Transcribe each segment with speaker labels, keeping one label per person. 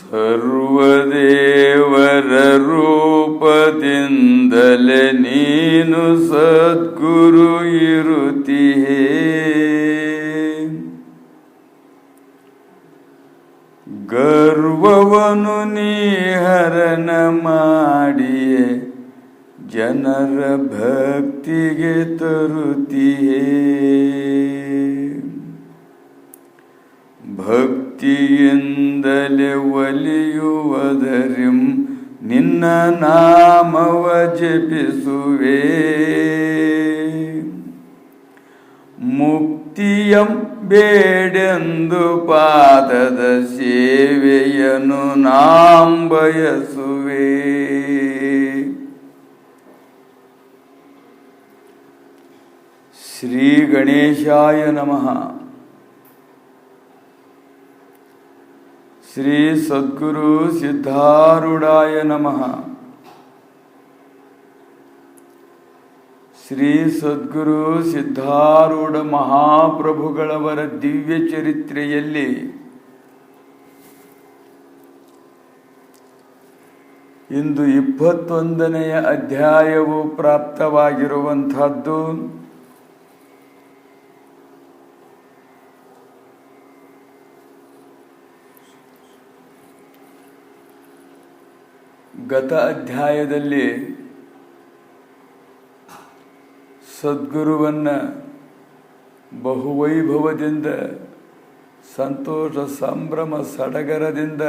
Speaker 1: ಸರ್ವದೇವರ ರೂಪದಿಂದಲೇ ನೀನು ಸದ್ಗುರು ಇರುತ್ತೀಯೇ. ಗರ್ವವನ್ನು ನೀ ಹರಣ ಮಾಡಿಯೇ ಜನರ ಭಕ್ತಿಗೆ ತರುತ್ತೀಯೇ. ಭಕ್ತಿಯಿಂದಲೇ ಒಲಿಯುವುದರಿಂ ನಿನ್ನ ನಾಮವ ಜಪಿಸುವೆ. ಮುಕ್ತಿಯಂ ಬೇಡೆಂದು ಪಾದದ ಸೇವೆಯನ್ನು ನಾಂ ಬಯಸುವೆ. ಶ್ರೀ ಗಣೇಶಾಯ ನಮಃ. ಶ್ರೀ ಸದ್ಗುರು ಸಿದ್ಧಾರೂಢಾಯ ನಮಃ. ಶ್ರೀ ಸದ್ಗುರು ಸಿದ್ಧಾರೂಢ ಮಹಾಪ್ರಭುಗಳವರ ದಿವ್ಯ ಚರಿತ್ರೆಯಲ್ಲಿ ಇಂದು 21ನೇ ಅಧ್ಯಾಯವು ಪ್ರಾಪ್ತವಾಗಿರುವಂತಹದ್ದು. ಗತ ಅಧ್ಯಾಯದಲ್ಲಿ ಸದ್ಗುರುವನ್ನ ಬಹುವೈಭವದಿಂದ, ಸಂತೋಷ ಸಂಭ್ರಮ ಸಡಗರದಿಂದ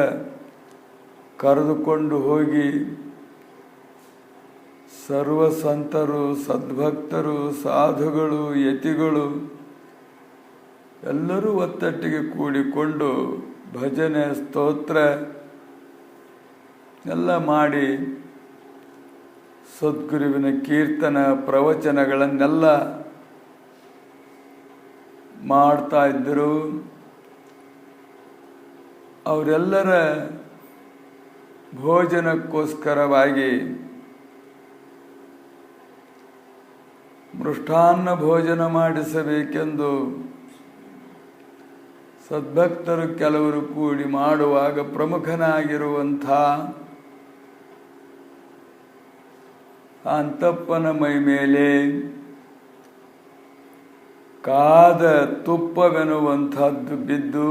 Speaker 1: ಕರೆದುಕೊಂಡು ಹೋಗಿ ಸರ್ವ ಸಂತರು, ಸದ್ಭಕ್ತರು, ಸಾಧುಗಳು, ಯತಿಗಳು ಎಲ್ಲರೂ ಒತ್ತಟ್ಟಿಗೆ ಕೂಡಿಕೊಂಡು ಭಜನೆ, ಸ್ತೋತ್ರ ಎಲ್ಲ ಮಾಡಿ ಸದ್ಗುರುವಿನ ಕೀರ್ತನ ಪ್ರವಚನಗಳನ್ನೆಲ್ಲ ಮಾಡ್ತಾ ಇದ್ದರು. ಅವರೆಲ್ಲರ ಭೋಜನಕ್ಕೋಸ್ಕರವಾಗಿ ಮೃಷ್ಟಾನ್ನ ಭೋಜನ ಮಾಡಿಸಬೇಕೆಂದು ಸದ್ಭಕ್ತರು ಕೆಲವರು ಕೂಡಿ ಮಾಡುವಾಗ ಪ್ರಮುಖನಾಗಿರುವಂಥ ಅಂತಪ್ಪನ ಮೈ ಮೇಲೆ ಕಾದ ತುಪ್ಪವೆನ್ನುವಂಥದ್ದು ಬಿದ್ದು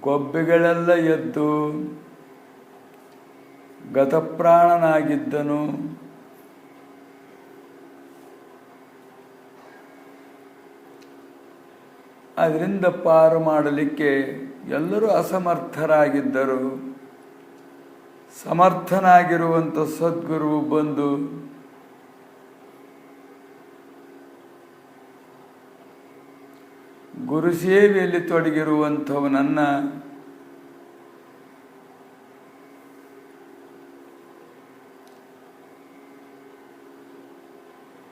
Speaker 1: ಗೊಬ್ಬೆಗಳೆಲ್ಲ ಎದ್ದು ಗತಪ್ರಾಣನಾಗಿದ್ದನು. ಅದರಿಂದ ಪಾರು ಮಾಡಲಿಕ್ಕೆ ಎಲ್ಲರೂ ಅಸಮರ್ಥರಾಗಿದ್ದರು. ಸಮರ್ಥನಾಗಿರುವಂಥ ಸದ್ಗುರು ಬಂದು ಗುರುಸೇವೆಯಲ್ಲಿ ತೊಡಗಿರುವಂಥವನನ್ನ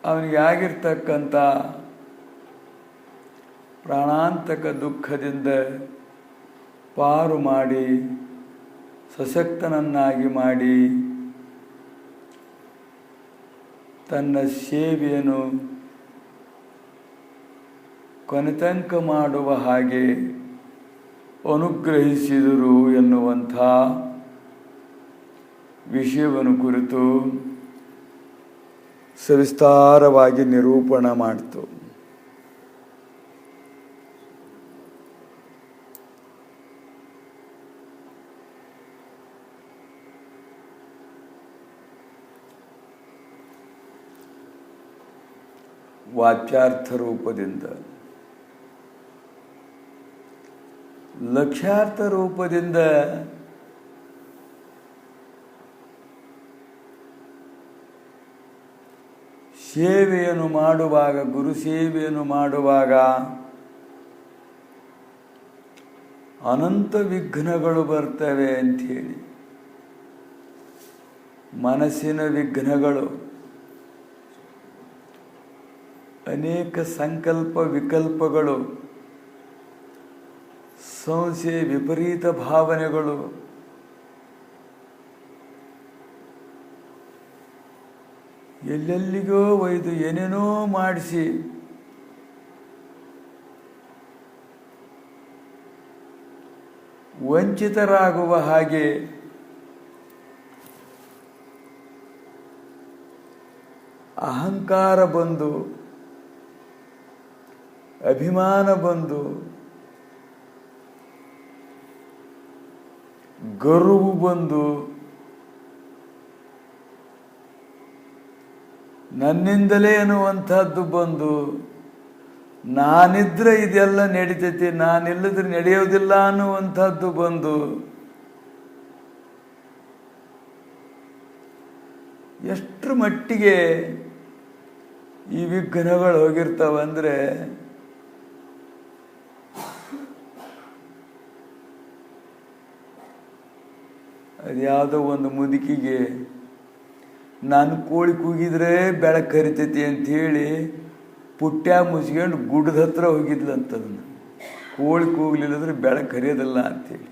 Speaker 1: ಅವನಿಗೆ ಆಗಿರ್ತಕ್ಕಂಥ ಪ್ರಾಣಾಂತಕ ದುಃಖದಿಂದ ಪಾರು ಮಾಡಿ ಸಶಕ್ತನನ್ನಾಗಿ ಮಾಡಿ ತನ್ನ ಸೇವೆಯನ್ನು ಕೊನೆತನಕ ಮಾಡುವ ಹಾಗೆ ಅನುಗ್ರಹಿಸಿದರು ಎನ್ನುವಂಥ ವಿಷಯವನ್ನು ಕುರಿತು ಸವಿಸ್ತಾರವಾಗಿ ನಿರೂಪಣ ಮಾಡಿತು. ವಾಚ್ಯಾರ್ಥ ರೂಪದಿಂದ, ಲಕ್ಷ್ಯಾರ್ಥ ರೂಪದಿಂದ ಸೇವೆಯನ್ನು ಮಾಡುವಾಗ, ಗುರು ಸೇವೆಯನ್ನು ಮಾಡುವಾಗ ಅನಂತ ವಿಘ್ನಗಳು ಬರ್ತವೆ ಅಂಥೇಳಿ, ಮನಸ್ಸಿನ ವಿಘ್ನಗಳು, ಅನೇಕ ಸಂಕಲ್ಪ ವಿಕಲ್ಪಗಳು, ಸಂಶಯ ವಿಪರೀತ ಭಾವನೆಗಳು, ಎಲ್ಲೆಲ್ಲಿಗೋ ಒಯ್ದು ಏನೇನೋ ಮಾಡಿಸಿ ವಂಚಿತರಾಗುವ ಹಾಗೆ ಅಹಂಕಾರ ಬಂದು ಅಭಿಮಾನ ಬಂದು ಗರ್ವ ಬಂದು ನನ್ನಿಂದಲೇ ಅನ್ನುವಂಥದ್ದು ಬಂದು ನಾನಿದ್ರೆ ಇದೆಲ್ಲ ನಡೀತೈತಿ, ನಾನಿಲ್ಲದ್ರೆ ನಡೆಯೋದಿಲ್ಲ ಅನ್ನುವಂಥದ್ದು ಬಂದು ಎಷ್ಟರ ಮಟ್ಟಿಗೆ ಈ ವಿಘ್ನಗಳು ಹೋಗಿರ್ತಾವಂದ್ರೆ ಅದ್ಯಾವುದೋ ಒಂದು ಮುದುಕಿಗೆ ನಾನು ಕೋಳಿ ಕೂಗಿದ್ರೆ ಬೆಳಕು ಹರಿತೈತಿ ಅಂಥೇಳಿ ಪುಟ್ಟ್ಯ ಮುಚ್ಕೊಂಡು ಗುಡ್ಡದ ಹತ್ರ ಹೋಗಿದ್ಲಂತದನ್ನು. ಕೋಳಿ ಕೂಗ್ಲಿಲ್ಲದ್ರೆ ಬೆಳಕು ಹರಿಯೋದಿಲ್ಲ ಅಂಥೇಳಿ.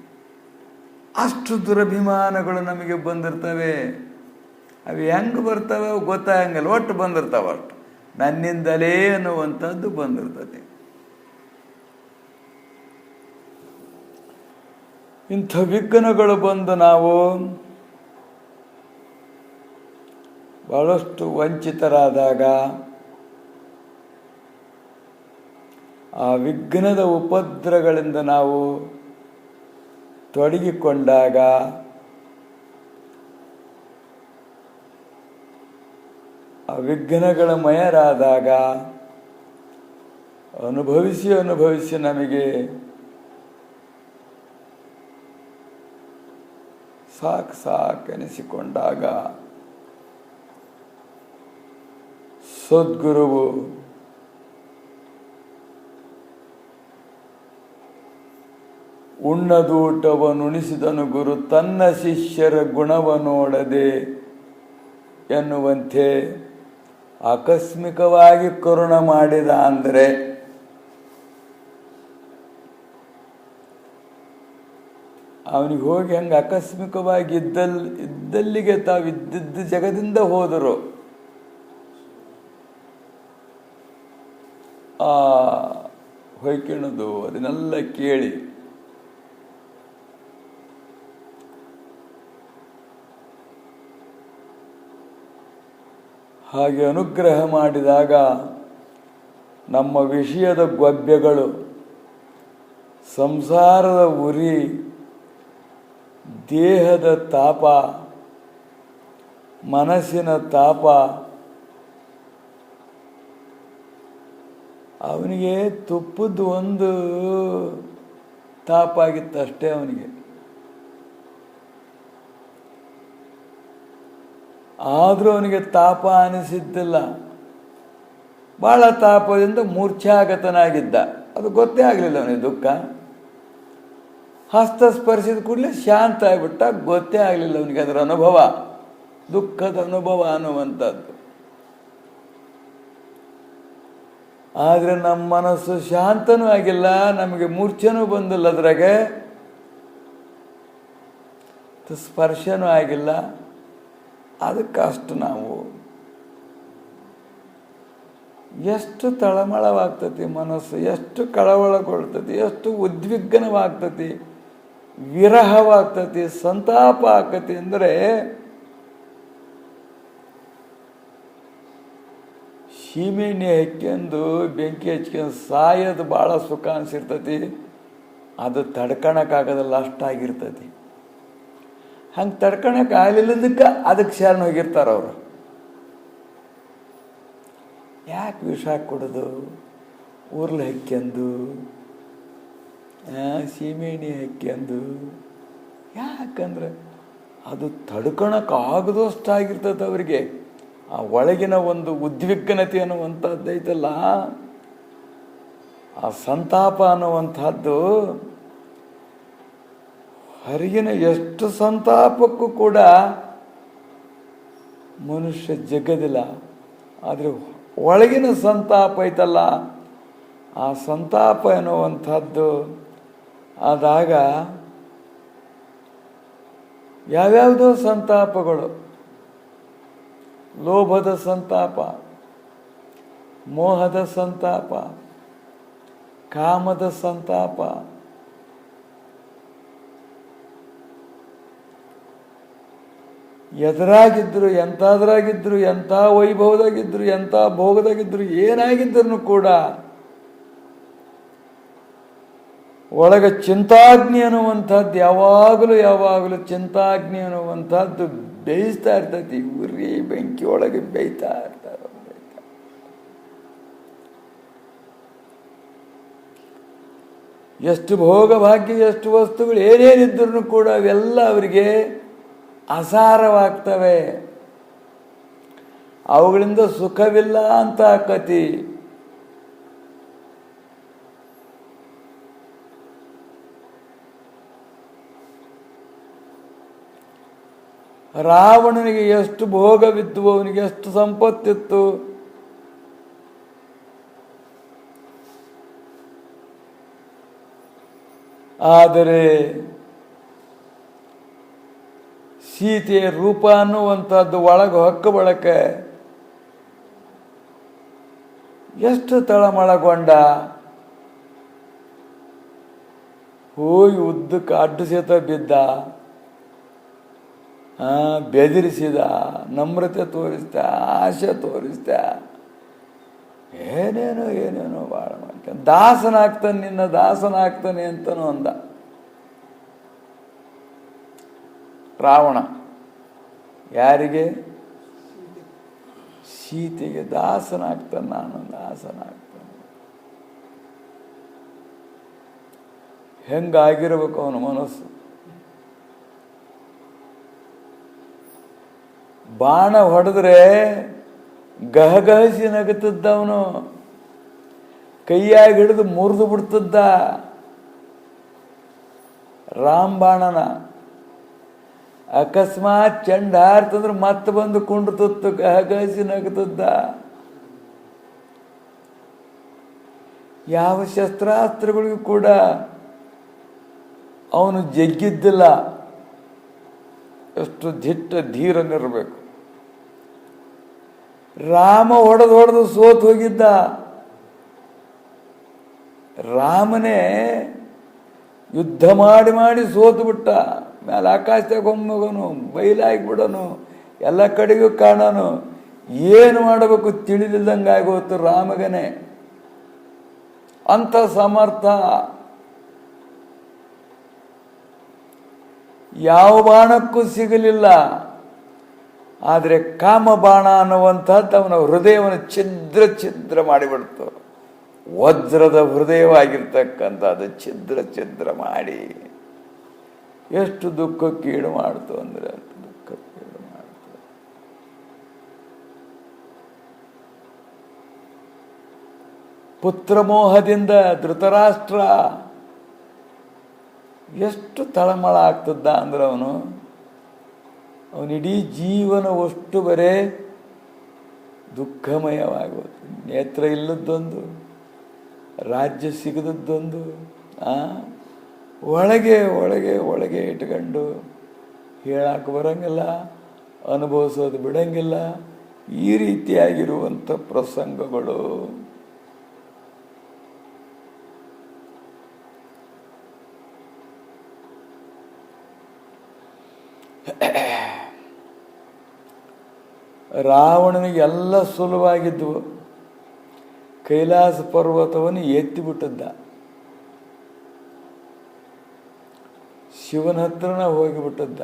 Speaker 1: ಅಷ್ಟು ದುರಭಿಮಾನಗಳು ನಮಗೆ ಬಂದಿರ್ತವೆ. ಅವು ಹೆಂಗೆ ಬರ್ತವೆ ಅವು ಗೊತ್ತಾಗಂಗಿಲ್ಲ, ಒಟ್ಟು ಬಂದಿರ್ತಾವೆ. ಅಷ್ಟು ನನ್ನಿಂದಲೇ ಅನ್ನುವಂಥದ್ದು ಬಂದಿರ್ತದೆ. ಇಂಥ ವಿಘ್ನಗಳು ಬಂದು ನಾವು ಬಹಳಷ್ಟು ವಂಚಿತರಾದಾಗ, ಆ ವಿಘ್ನದ ಉಪದ್ರಗಳಿಂದ ನಾವು ತೊಡಗಿಕೊಂಡಾಗ ಆ ವಿಘ್ನಗಳ ಮಯರಾದಾಗ ಅನುಭವಿಸಿ ನಮಗೆ ಸಾಕೆನಿಸಿಕೊಂಡಾಗ ಸದ್ಗುರುವು ಉಣ್ಣದೂಟವನುಣಿಸಿದನು ಗುರು ತನ್ನ ಶಿಷ್ಯರ ಗುಣವ ನೋಡದೆ ಎನ್ನುವಂತೆ ಆಕಸ್ಮಿಕವಾಗಿ ಕರುಣ ಮಾಡಿದ ಅಂದರೆ ಅವನಿಗೆ ಹೋಗಿ ಹಂಗೆ ಆಕಸ್ಮಿಕವಾಗಿ ಇದ್ದಲ್ಲಿಗೆ ತಾವಿದ್ದಿದ್ದ ಜಗದಿಂದ ಹೋದರು. ಆ ಹೊಯ್ಕೊಳ್ಳೋದು ಅದನ್ನೆಲ್ಲ ಕೇಳಿ ಹಾಗೆ ಅನುಗ್ರಹ ಮಾಡಿದಾಗ ನಮ್ಮ ವಿಷಯದ ಗೊಬ್ಬೆಗಳು, ಸಂಸಾರದ ಉರಿ, ದೇಹದ ತಾಪ, ಮನಸ್ಸಿನ ತಾಪ ಅವನಿಗೆ ತುಪ್ಪದ ಒಂದು ತಾಪ ಆಗಿತ್ತಷ್ಟೇ. ಅವನಿಗೆ ಆದರೂ ಅವನಿಗೆ ತಾಪ ಅನಿಸಿದ್ದಿಲ್ಲ. ಭಾಳ ತಾಪದಿಂದ ಮೂರ್ಛಾಗತನಾಗಿದ್ದ. ಅದು ಗೊತ್ತೇ ಆಗಲಿಲ್ಲ ಅವನಿಗೆ. ದುಃಖ ಹಸ್ತ ಸ್ಪರ್ಶಿದ ಕೂಡಲೇ ಶಾಂತ ಆಗಿಬಿಟ್ಟ. ಗೊತ್ತೇ ಆಗಲಿಲ್ಲ ಅವನಿಗೆ ಅದರ ಅನುಭವ, ದುಃಖದ ಅನುಭವ ಅನ್ನುವಂಥದ್ದು. ಆದರೆ ನಮ್ಮ ಮನಸ್ಸು ಶಾಂತನೂ ಆಗಿಲ್ಲ, ನಮಗೆ ಮೂರ್ಛೆನೂ ಬಂದಿಲ್ಲ, ಅದ್ರಾಗೆ ಸ್ಪರ್ಶನೂ ಆಗಿಲ್ಲ. ಅದಕ್ಕಷ್ಟು ನಾವು ಎಷ್ಟು ತಳಮಳವಾಗ್ತತಿ ಮನಸ್ಸು, ಎಷ್ಟು ಕಳವಳಗೊಳ್ತತಿ, ಎಷ್ಟು ಉದ್ವಿಗ್ನವಾಗ್ತತಿ, ವಿರಹವಾಗ್ತತಿ, ಸಂತಾಪ ಆಗ್ತತಿ. ಅಂದರೆ ಸೀಮೆಣ್ಣೆ ಹಚ್ಕೊಂಡು ಬೆಂಕಿ ಹಚ್ಕೊಂಡು ಸಾಯೋದು ಭಾಳ ಸುಖ ಅನಿಸಿರ್ತತಿ. ಅದು ತಡ್ಕೊಳಕ್ಕಾಗೋದಿಲ್ಲ, ಅಷ್ಟಾಗಿರ್ತತಿ. ಹಂಗೆ ತಡ್ಕೊಳಕ್ಕೆ ಆಗಲಿಲ್ಲದಕ್ಕೆ ಅದಕ್ಕೆ ಶರಣ ಹೋಗಿರ್ತಾರೆ ಅವರು. ಯಾಕೆ ವಿಷ ಕೊಡೋದು, ಉರ್ಲು ಹಾಕ್ಯಂದು, ಸೀಮೆಣ್ಣೆ ಹಾಕ್ಯಂದು? ಯಾಕಂದ್ರೆ ಅದು ತಡ್ಕೊಳಕ್ಕಾಗದಷ್ಟಾಗಿರ್ತದೆ ಅವರಿಗೆ. ಆ ಒಳಗಿನ ಒಂದು ಉದ್ವಿಗ್ನತೆ ಅನ್ನುವಂಥದ್ದು ಐತಲ್ಲ, ಆ ಸಂತಾಪ ಅನ್ನುವಂಥದ್ದು ಹೊರಗಿನ ಎಷ್ಟು ಸಂತಾಪಕ್ಕೂ ಕೂಡ ಮನುಷ್ಯ ಜಗ್ಗದಿಲ್ಲ. ಆದರೆ ಒಳಗಿನ ಸಂತಾಪ ಐತಲ್ಲ, ಆ ಸಂತಾಪ ಎನ್ನುವಂಥದ್ದು ಆದಾಗ ಯಾವ್ಯಾವುದೋ ಸಂತಾಪಗಳು ಲೋಭದ ಸಂತಾಪ, ಮೋಹದ ಸಂತಾಪ, ಕಾಮದ ಸಂತಾಪ, ಎದುರಾಗಿದ್ರು, ಎಂಥದ್ರಾಗಿದ್ರು, ಎಂಥ ವೈಭವದಾಗಿದ್ರು, ಎಂಥ ಭೋಗದಾಗಿದ್ರು, ಏನಾಗಿದ್ರು ಕೂಡ ಒಳಗೆ ಚಿಂತಾಗ್ನಿ ಅನ್ನುವಂಥದ್ದು ಯಾವಾಗಲೂ ಚಿಂತಾಗ್ನಿ ಅನ್ನುವಂಥದ್ದು ಬೇಯಿಸ್ತಾ ಇರ್ತೈತಿ. ಉರಿ ಬೆಂಕಿ ಒಳಗೆ ಬೇಯ್ತಾ ಇರ್ತಾರೆ. ಎಷ್ಟು ಭೋಗ ಭಾಗ್ಯ, ಎಷ್ಟು ವಸ್ತುಗಳು ಏನೇನಿದ್ರು ಕೂಡ ಅವೆಲ್ಲ ಅವರಿಗೆ ಅಸಾರವಾಗ್ತವೆ. ಅವುಗಳಿಂದ ಸುಖವಿಲ್ಲ ಅಂತ ಆಕತಿ. ರಾವಣನಿಗೆ ಎಷ್ಟು ಭೋಗವಿದ್ದು, ಅವನಿಗೆ ಎಷ್ಟು ಸಂಪತ್ತಿತ್ತು, ಆದರೆ ಸೀತೆಯ ರೂಪ ಅನ್ನುವಂಥದ್ದು ಒಳಗೆ ಹೊಕ್ಕ ಬಳಕೆ ಎಷ್ಟು ತಳಮಳಗೊಂಡ. ಹೋಗಿ ಉದ್ದಕ್ಕೆ ಅಡ್ಡು ಸೇತ ಬಿದ್ದ, ಬೆದರಿಸಿದ, ನಮ್ರತೆ ತೋರಿಸ್ದ, ಆಶೆ ತೋರಿಸ್ದ, ಏನೇನೋ ಭಾಳ ಮಾಡ್ತಾನೆ. ದಾಸನಾಗ್ತಾನೆ, ನಿನ್ನ ದಾಸನಾಗ್ತಾನೆ ಅಂತನೂ ಅಂದ ರಾವಣ. ಯಾರಿಗೆ? ಸೀತೆಗೆ ದಾಸನಾಗ್ತಾನೆ, ನಾನು ದಾಸನಾಗ್ತಾನೆ. ಹೆಂಗಾಗಿರ್ಬೇಕು ಅವನ ಮನಸ್ಸು. ಬಾಣ ಹೊಡೆದ್ರೆ ಗಹಗಹಿಸಿ ನಗುತ್ತಿದ್ದ ಅವನು, ಕೈಯಾಗಿ ಹಿಡಿದು ಮುರಿದು ಬಿಡ್ತಿದ್ದ ರಾಮಬಾಣನ. ಅಕಸ್ಮಾತ್ ಚೆಂಡ ಹಾರ್ತಂದ್ರೆ ಮತ್ತೆ ಬಂದು ಕುಂಡ್ತಿತ್ತು, ಗಹಗಹಿಸಿ ನಗುತ್ತಿದ್ದ. ಯಾವ ಶಸ್ತ್ರಾಸ್ತ್ರಗಳಿಗೂ ಕೂಡ ಅವನು ಜಗ್ಗಿದ್ದಿಲ್ಲ. ಎಷ್ಟು ದಿಟ್ಟ ಧೀರನಿರಬೇಕು. ರಾಮ ಹೊಡೆದು ಸೋತು ಹೋಗಿದ್ದ. ರಾಮನೇ ಯುದ್ಧ ಮಾಡಿ ಸೋತು ಬಿಟ್ಟ. ಮೇಲೆ ಆಕಾಶದಾಗ ಹೋಗೋನು, ಬಯಲಾಗಿಬಿಡೋನು, ಎಲ್ಲ ಕಡೆಗೂ ಕಾಣೋನು. ಏನು ಮಾಡಬೇಕು ತಿಳಿದಿಲ್ದಂಗೆ ಆಗೋತು ರಾಮಗನೇ. ಅಂಥ ಸಮರ್ಥ. ಯಾವ ಬಾಣಕ್ಕೂ ಸಿಗಲಿಲ್ಲ. ಆದರೆ ಕಾಮಬಾಣ ಅನ್ನುವಂಥದ್ದು ಅವನ ಹೃದಯವನ್ನು ಛಿದ್ರ ಮಾಡಿಬಿಡ್ತು. ವಜ್ರದ ಹೃದಯವಾಗಿರ್ತಕ್ಕಂಥದ್ದು ಛಿದ್ರ ಮಾಡಿ ಎಷ್ಟು ದುಃಖಕ್ಕೀಡು ಮಾಡ್ತು ಅಂದರೆ ದುಃಖಕ್ಕೀಡು ಮಾಡ್ತು. ಪುತ್ರಮೋಹದಿಂದ ಧೃತರಾಷ್ಟ್ರ ಎಷ್ಟು ತಳಮಳ ಆಗ್ತದ್ದ ಅಂದ್ರೆ ಅವನಿಡೀ ಜೀವನ ಅಷ್ಟು ಬರೇ ದುಃಖಮಯವಾಗೋದು. ನೇತ್ರ ಇಲ್ಲದ್ದೊಂದು, ರಾಜ್ಯ ಸಿಗದದ್ದೊಂದು, ಒಳಗೆ ಇಟ್ಕೊಂಡು ಹೇಳಕ್ಕೆ ಬರಂಗಿಲ್ಲ, ಅನುಭವಿಸೋದು ಬಿಡಂಗಿಲ್ಲ. ಈ ರೀತಿಯಾಗಿರುವಂಥ ಪ್ರಸಂಗಗಳು. ರಾವಣನಿಗೆ ಎಲ್ಲ ಸುಲಭವಾಗಿದ್ವು. ಕೈಲಾಸ ಪರ್ವತವನ್ನು ಎತ್ತಿಬಿಟ್ಟಿದ್ದ. ಶಿವನ ಹತ್ರನ ಹೋಗಿಬಿಟ್ಟಿದ್ದ.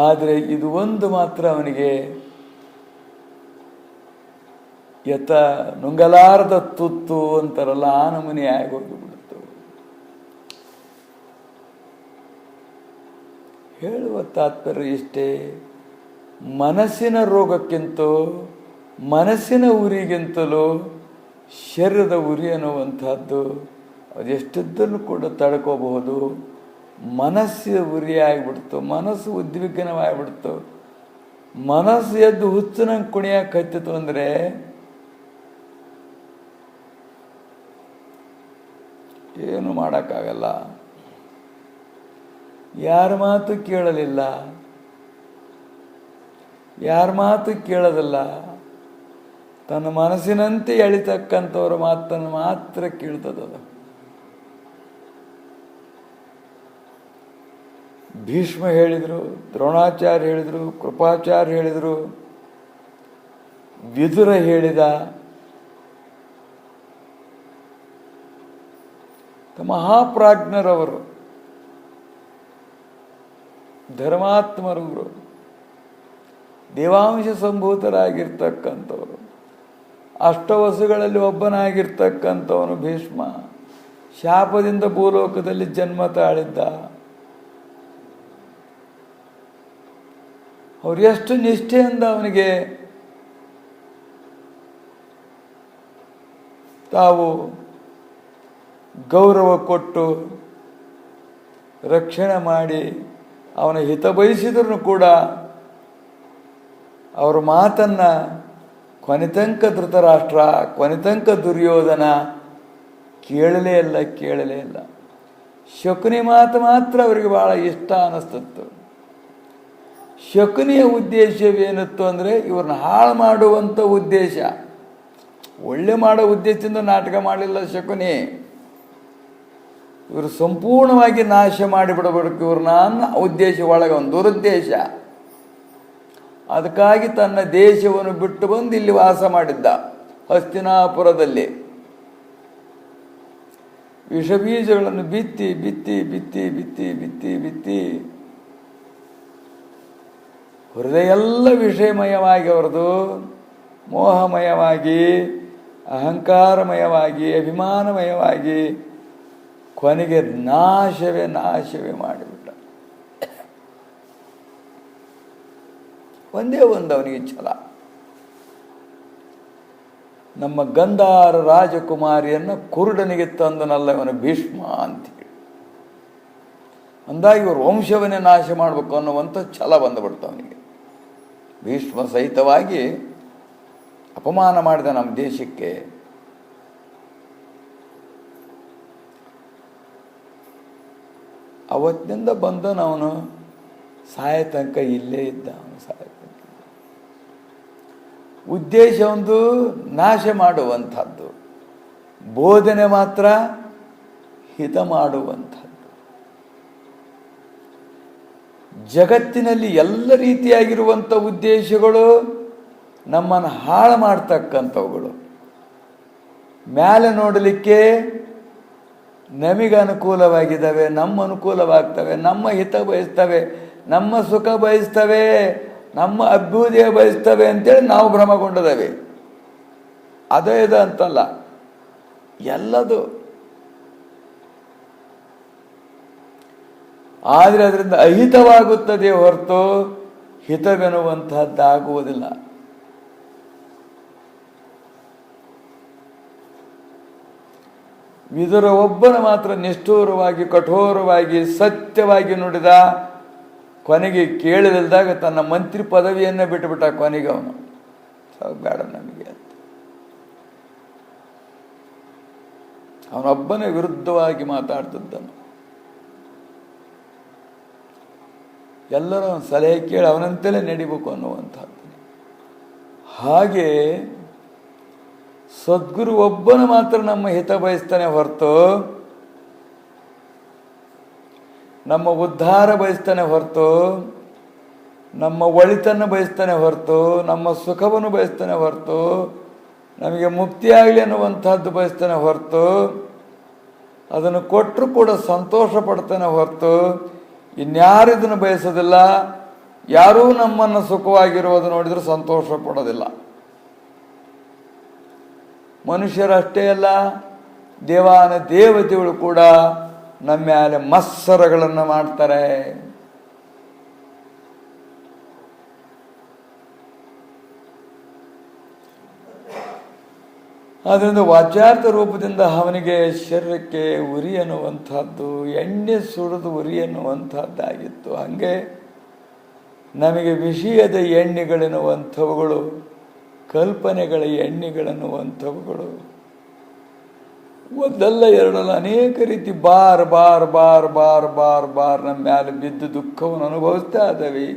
Speaker 1: ಆದರೆ ಇದು ಒಂದು ಮಾತ್ರ ಅವನಿಗೆ ನುಂಗಲಾರದ ತುತ್ತು ಅಂತಾರಲ್ಲ, ಆ ನಮೂನೆ ಆಗೋಗಿಬಿಡ್ತು. ಹೇಳುವ ತಾತ್ಪರ್ಯ ಇಷ್ಟೇ, ಮನಸ್ಸಿನ ರೋಗಕ್ಕಿಂತ ಮನಸ್ಸಿನ ಉರಿಗಿಂತಲೂ ಶರೀರದ ಉರಿ ಅನ್ನುವಂಥದ್ದು ಅದೆಷ್ಟದ್ದನ್ನು ಕೂಡ ತಡ್ಕೋಬಹುದು. ಮನಸ್ಸು ಉರಿಯಾಗಿಬಿಡ್ತು, ಮನಸ್ಸು ಉದ್ವಿಗ್ನವಾಗಿಬಿಡ್ತು, ಮನಸ್ಸು ಎದ್ದು ಹುಚ್ಚನಂಗೆ ಕುಣಿಯಕ್ಕೆ ಹತ್ತಿತು ಅಂದರೆ ಏನು ಮಾಡೋಕ್ಕಾಗಲ್ಲ. ಯಾರ ಮಾತು ಕೇಳಲಿಲ್ಲ, ಯಾರ ಮಾತು ಕೇಳೋದಿಲ್ಲ. ತನ್ನ ಮನಸ್ಸಿನಂತೆ ಎಳಿತಕ್ಕಂಥವ್ರ ಮಾತನ್ನು ಮಾತ್ರ ಕೇಳ್ತದದು. ಭೀಷ್ಮ ಹೇಳಿದರು, ದ್ರೋಣಾಚಾರ್ಯ ಹೇಳಿದರು, ಕೃಪಾಚಾರ್ಯ ಹೇಳಿದರು, ವಿದುರ ಹೇಳಿದ, ಮಹಾಪ್ರಾಜ್ಞರವರು, ಧರ್ಮಾತ್ಮರವರು, ದೇವಾಂಶ ಸಂಭೂತರಾಗಿರ್ತಕ್ಕಂಥವರು, ಅಷ್ಟವಸುಗಳಲ್ಲಿ ಒಬ್ಬನಾಗಿರ್ತಕ್ಕಂಥವನು ಭೀಷ್ಮ. ಶಾಪದಿಂದ ಭೂಲೋಕದಲ್ಲಿ ಜನ್ಮ ತಾಳಿದ್ದ. ಅವ್ರು ಎಷ್ಟು ನಿಷ್ಠೆಯಿಂದ ಅವನಿಗೆ ತಾವು ಗೌರವ ಕೊಟ್ಟು ರಕ್ಷಣೆ ಮಾಡಿ ಅವನ ಹಿತ ಬಯಸಿದ್ರು ಕೂಡ ಅವರ ಮಾತನ್ನು ಕೊನೆತಂಕ ಧೃತರಾಷ್ಟ್ರ, ಕೊನೆತಂಕ ದುರ್ಯೋಧನ ಕೇಳಲೇ ಇಲ್ಲ. ಶಕುನಿ ಮಾತು ಮಾತ್ರ ಅವರಿಗೆ ಬಹಳ ಇಷ್ಟ ಅನ್ನಿಸ್ತಿತ್ತು. ಶಕುನಿಯ ಉದ್ದೇಶವೇನಿತ್ತು ಅಂದರೆ ಇವ್ರನ್ನ ಹಾಳು ಮಾಡುವಂಥ ಉದ್ದೇಶ. ಒಳ್ಳೆ ಮಾಡೋ ಉದ್ದೇಶದಿಂದ ನಾಟಕ ಮಾಡಲಿಲ್ಲ ಶಕುನಿ. ಇವರು ಸಂಪೂರ್ಣವಾಗಿ ನಾಶ ಮಾಡಿಬಿಡಬೇಕು ಇವ್ರನ್ನ ಅನ್ನೋ ಉದ್ದೇಶ ಒಳಗೆ ಒಂದು ದುರುದ್ದೇಶ. ಅದಕ್ಕಾಗಿ ತನ್ನ ದೇಶವನ್ನು ಬಿಟ್ಟು ಬಂದು ಇಲ್ಲಿ ವಾಸ ಮಾಡಿದ್ದ, ಹಸ್ತಿನಾಪುರದಲ್ಲಿ. ವಿಷಬೀಜಗಳನ್ನು ಬಿತ್ತಿ ಬಿತ್ತಿ ಬಿತ್ತಿ ಬಿತ್ತಿ ಬಿತ್ತಿ ಬಿತ್ತಿ ಹೃದಯ ಎಲ್ಲ ವಿಷಯಮಯವಾಗಿ ಅವರದು ಮೋಹಮಯವಾಗಿ, ಅಹಂಕಾರಮಯವಾಗಿ, ಅಭಿಮಾನಮಯವಾಗಿ ಕೊನೆಗೆ ನಾಶವೇ ಮಾಡಿಬಿಟ್ಟ. ಒಂದೇ ಒಂದು ಅವನಿಗೆ ಛಲ, ನಮ್ಮ ಗಂಧಾರ ರಾಜಕುಮಾರಿಯನ್ನು ಕುರುಡನಿಗೆ ತಂದನಲ್ಲ ಇವನು ಭೀಷ್ಮ ಅಂತೇಳಿ ಅಂದಾಗಿ ಇವರು ವಂಶವನ್ನೇ ನಾಶ ಮಾಡಬೇಕು ಅನ್ನುವಂಥ ಛಲ ಬಂದುಬಿಡ್ತು ಅವನಿಗೆ. ಭೀಷ್ಮ ಸಹಿತವಾಗಿ ಅಪಮಾನ ಮಾಡಿದ ನಮ್ಮ ದೇಶಕ್ಕೆ. ಅವತ್ತಿನಿಂದ ಬಂದನವನು ಸಾಯ ತನಕ ಇಲ್ಲೇ ಇದ್ದ. ಅವನು ಸಾಯ ತನಕ ಉದ್ದೇಶ ಒಂದು ನಾಶ ಮಾಡುವಂಥದ್ದು, ಬೋಧನೆ ಮಾತ್ರ ಹಿತ ಮಾಡುವಂಥದ್ದು. ಜಗತ್ತಿನಲ್ಲಿ ಎಲ್ಲ ರೀತಿಯಾಗಿರುವಂಥ ಉದ್ದೇಶಗಳು ನಮ್ಮನ್ನು ಹಾಳು ಮಾಡ್ತಕ್ಕಂಥವುಗಳು. ಮೇಲೆ ನೋಡಲಿಕ್ಕೆ ನಮಗೆ ಅನುಕೂಲವಾಗಿದ್ದಾವೆ, ನಮ್ಮ ಅನುಕೂಲವಾಗ್ತವೆ, ನಮ್ಮ ಹಿತ ಬಯಸ್ತವೆ, ನಮ್ಮ ಸುಖ ಬಯಸ್ತವೆ, ನಮ್ಮ ಅಭ್ಯುದಯ ಬಯಸ್ತವೆ ಅಂತೇಳಿ ನಾವು ಭ್ರಮಗೊಂಡಿದ್ದೇವೆ. ಅದೇ ಇದು ಅಂತಲ್ಲ, ಎಲ್ಲದು. ಆದರೆ ಅದರಿಂದ ಅಹಿತವಾಗುತ್ತದೆ ಹೊರತು ಹಿತವೆನ್ನುವಂತಹದ್ದಾಗುವುದಿಲ್ಲ. ವಿದುರ ಒಬ್ಬನ ಮಾತ್ರ ನಿಷ್ಠೂರವಾಗಿ, ಕಠೋರವಾಗಿ, ಸತ್ಯವಾಗಿ ನುಡಿದ. ಕೊನೆಗೆ ಕೇಳಲಿಲ್ದಾಗ ತನ್ನ ಮಂತ್ರಿ ಪದವಿಯನ್ನೇ ಬಿಟ್ಟುಬಿಟ್ಟ. ಕೊನೆಗೆ ಅವನು ಬೇಡ ನಮಗೆ ಅಂತ ಅವನೊಬ್ಬನೇ ವಿರುದ್ಧವಾಗಿ ಮಾತಾಡ್ತಿದ್ದನು. ಎಲ್ಲರೂ ಅವನ ಸಲಹೆ ಕೇಳಿ ಅವನಂತೆಯೇ ನಡಿಬೇಕು ಅನ್ನುವಂಥದ್ದು. ಹಾಗೆ ಸದ್ಗುರು ಒಬ್ಬನು ಮಾತ್ರ ನಮ್ಮ ಹಿತ ಬಯಸ್ತಾನೆ ಹೊರತು, ನಮ್ಮ ಉದ್ಧಾರ ಬಯಸ್ತಾನೆ ಹೊರತು, ನಮ್ಮ ಒಳಿತನ್ನು ಬಯಸ್ತಾನೆ ಹೊರತು, ನಮ್ಮ ಸುಖವನ್ನು ಬಯಸ್ತಾನೆ ಹೊರತು, ನಮಗೆ ಮುಕ್ತಿಯಾಗಲಿ ಅನ್ನುವಂಥದ್ದು ಬಯಸ್ತಾನೆ ಹೊರತು, ಅದನ್ನು ಕೊಟ್ಟರು ಕೂಡ ಸಂತೋಷ ಪಡ್ತಾನೆ ಹೊರತು ಇನ್ಯಾರು ಇದನ್ನು ಬಯಸೋದಿಲ್ಲ. ಯಾರೂ ನಮ್ಮನ್ನು ಸುಖವಾಗಿರುವುದು ನೋಡಿದ್ರೆ ಸಂತೋಷ ಪಡೋದಿಲ್ಲ. ಮನುಷ್ಯರಷ್ಟೇ ಅಲ್ಲ, ದೇವಾನ ದೇವತೆಗಳು ಕೂಡ ನಮ್ಮ ಮೇಲೆ ಮತ್ಸರಗಳನ್ನು ಮಾಡ್ತಾರೆ. ಆದ್ದರಿಂದ ವಾಚ್ಯಾರ್ಥ ರೂಪದಿಂದ ಅವನಿಗೆ ಶರೀರಕ್ಕೆ ಉರಿ ಅನ್ನುವಂಥದ್ದು, ಎಣ್ಣೆ ಸುರಿದು ಉರಿ ಅನ್ನುವಂಥದ್ದಾಗಿತ್ತು. ಹಾಗೆ ನಮಗೆ ವಿಷಯದ ಎಣ್ಣೆಗಳೆನ್ನುವಂಥವುಗಳು, ಕಲ್ಪನೆಗಳ ಎಣ್ಣೆಗಳನ್ನುವಂಥವುಗಳು ಒಂದಲ್ಲ ಎರಡಲ್ಲ ಅನೇಕ ರೀತಿ bar bar bar bar bar bar ನಮ್ಮ ಮ್ಯಾಲೆ ಬಿದ್ದು ದುಃಖವನ್ನು ಅನುಭವಿಸ್ತಾ ಇದ್ದಾವೆ.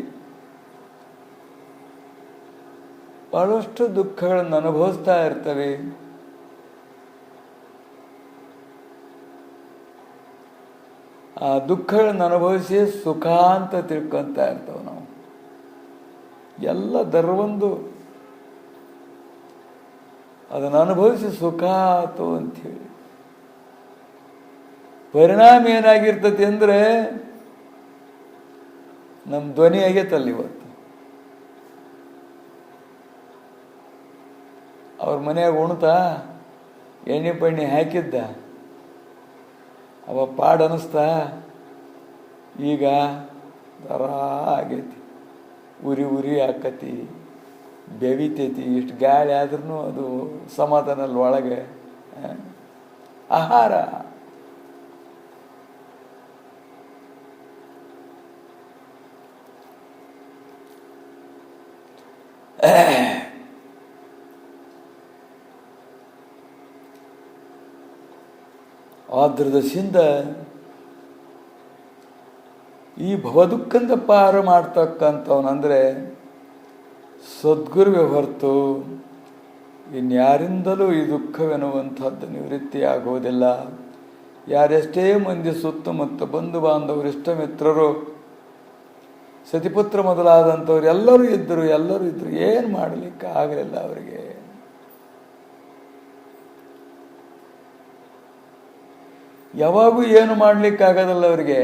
Speaker 1: ಬಹಳಷ್ಟು ದುಃಖಗಳನ್ನು ಅನುಭವಿಸ್ತಾ ಇರ್ತವೆ. ಆ ದುಃಖಗಳನ್ನು ಅನುಭವಿಸಿ ಸುಖ ಅಂತ ತಿಳ್ಕೊಂತ ಇರ್ತವೆ ನಾವು. ಎಲ್ಲ ದರ್ವೊಂದು ಅದನ್ನು ಅನುಭವಿಸಿ ಸುಖ ಆತು ಅಂಥೇಳಿ. ಪರಿಣಾಮ ಏನಾಗಿರ್ತತಿ ಅಂದರೆ ನಮ್ಮ ಧ್ವನಿ ಆಗೈತಲ್ಲ ಇವತ್ತು. ಅವ್ರ ಮನೆಯಾಗ ಉಣ್ತಾ ಎಣ್ಣೆ ಪಣ್ಣೆ ಹಾಕಿದ್ದ ಅವ ಪಾಡ್ ಅನ್ನಿಸ್ತಾ, ಈಗ ದರ ಆಗೈತಿ, ಉರಿ ಉರಿ ಆಕತಿ, ಬೆವಿತೈತಿ. ಇಷ್ಟು ಗಾಳಿ ಆದ್ರೂ ಅದು ಸಮಾಧಾನಲ್ಲ ಒಳಗೆ. ಆಹಾರ ಆದ್ರದಸಿಂದ ಈ ಭವದುಃಖಂದ ಪಾರು ಮಾಡ್ತಕ್ಕಂಥವನಂದರೆ ಸದ್ಗುರುವೇ ಹೊರತು ಇನ್ಯಾರಿಂದಲೂ ಈ ದುಃಖವೆನ್ನುವಂಥದ್ದು ನಿವೃತ್ತಿ ಆಗುವುದಿಲ್ಲ. ಯಾರೆಷ್ಟೇ ಮಂದಿ ಸುತ್ತಮುತ್ತ ಬಂಧು ಬಾಂಧವರು, ಇಷ್ಟ ಮಿತ್ರರು, ಸತಿಪುತ್ರ ಮೊದಲಾದಂಥವ್ರು ಎಲ್ಲರೂ ಇದ್ದರು. ಏನು ಮಾಡಲಿಕ್ಕೆ ಆಗಲಿಲ್ಲ ಅವರಿಗೆ. ಯಾವಾಗೂ ಏನು ಮಾಡಲಿಕ್ಕಾಗೋದಿಲ್ಲ ಅವರಿಗೆ.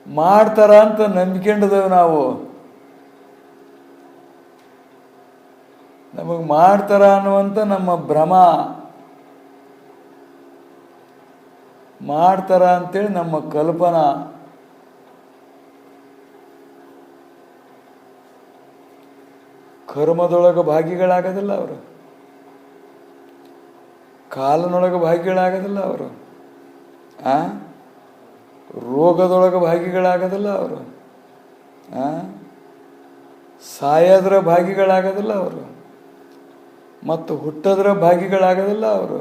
Speaker 1: ಮಾಡ್ತಾರ ಅಂತ ನಂಬಿಕೊಂಡಿದ್ದೇವೆ ನಾವು. ನಮಗೆ ಮಾಡ್ತಾರ ಅನ್ನುವಂಥ ನಮ್ಮ ಭ್ರಮ, ಮಾಡ್ತಾರ ಅಂತೇಳಿ ನಮ್ಮ ಕಲ್ಪನಾ. ಕರ್ಮದೊಳಗೆ ಭಾಗಿಗಳಾಗೋದಿಲ್ಲ ಅವರು, ಕಾಲನೊಳಗೆ ಭಾಗಿಗಳಾಗೋದಿಲ್ಲ ಅವರು, ರೋಗದೊಳಗೆ ಭಾಗಿಗಳಾಗೋದಿಲ್ಲ ಅವರು, ಸಾಯೋದ್ರ ಭಾಗಿಗಳಾಗೋದಿಲ್ಲ ಅವರು, ಮತ್ತು ಹುಟ್ಟೋದ್ರ ಭಾಗಿಗಳಾಗೋದಿಲ್ಲ ಅವರು.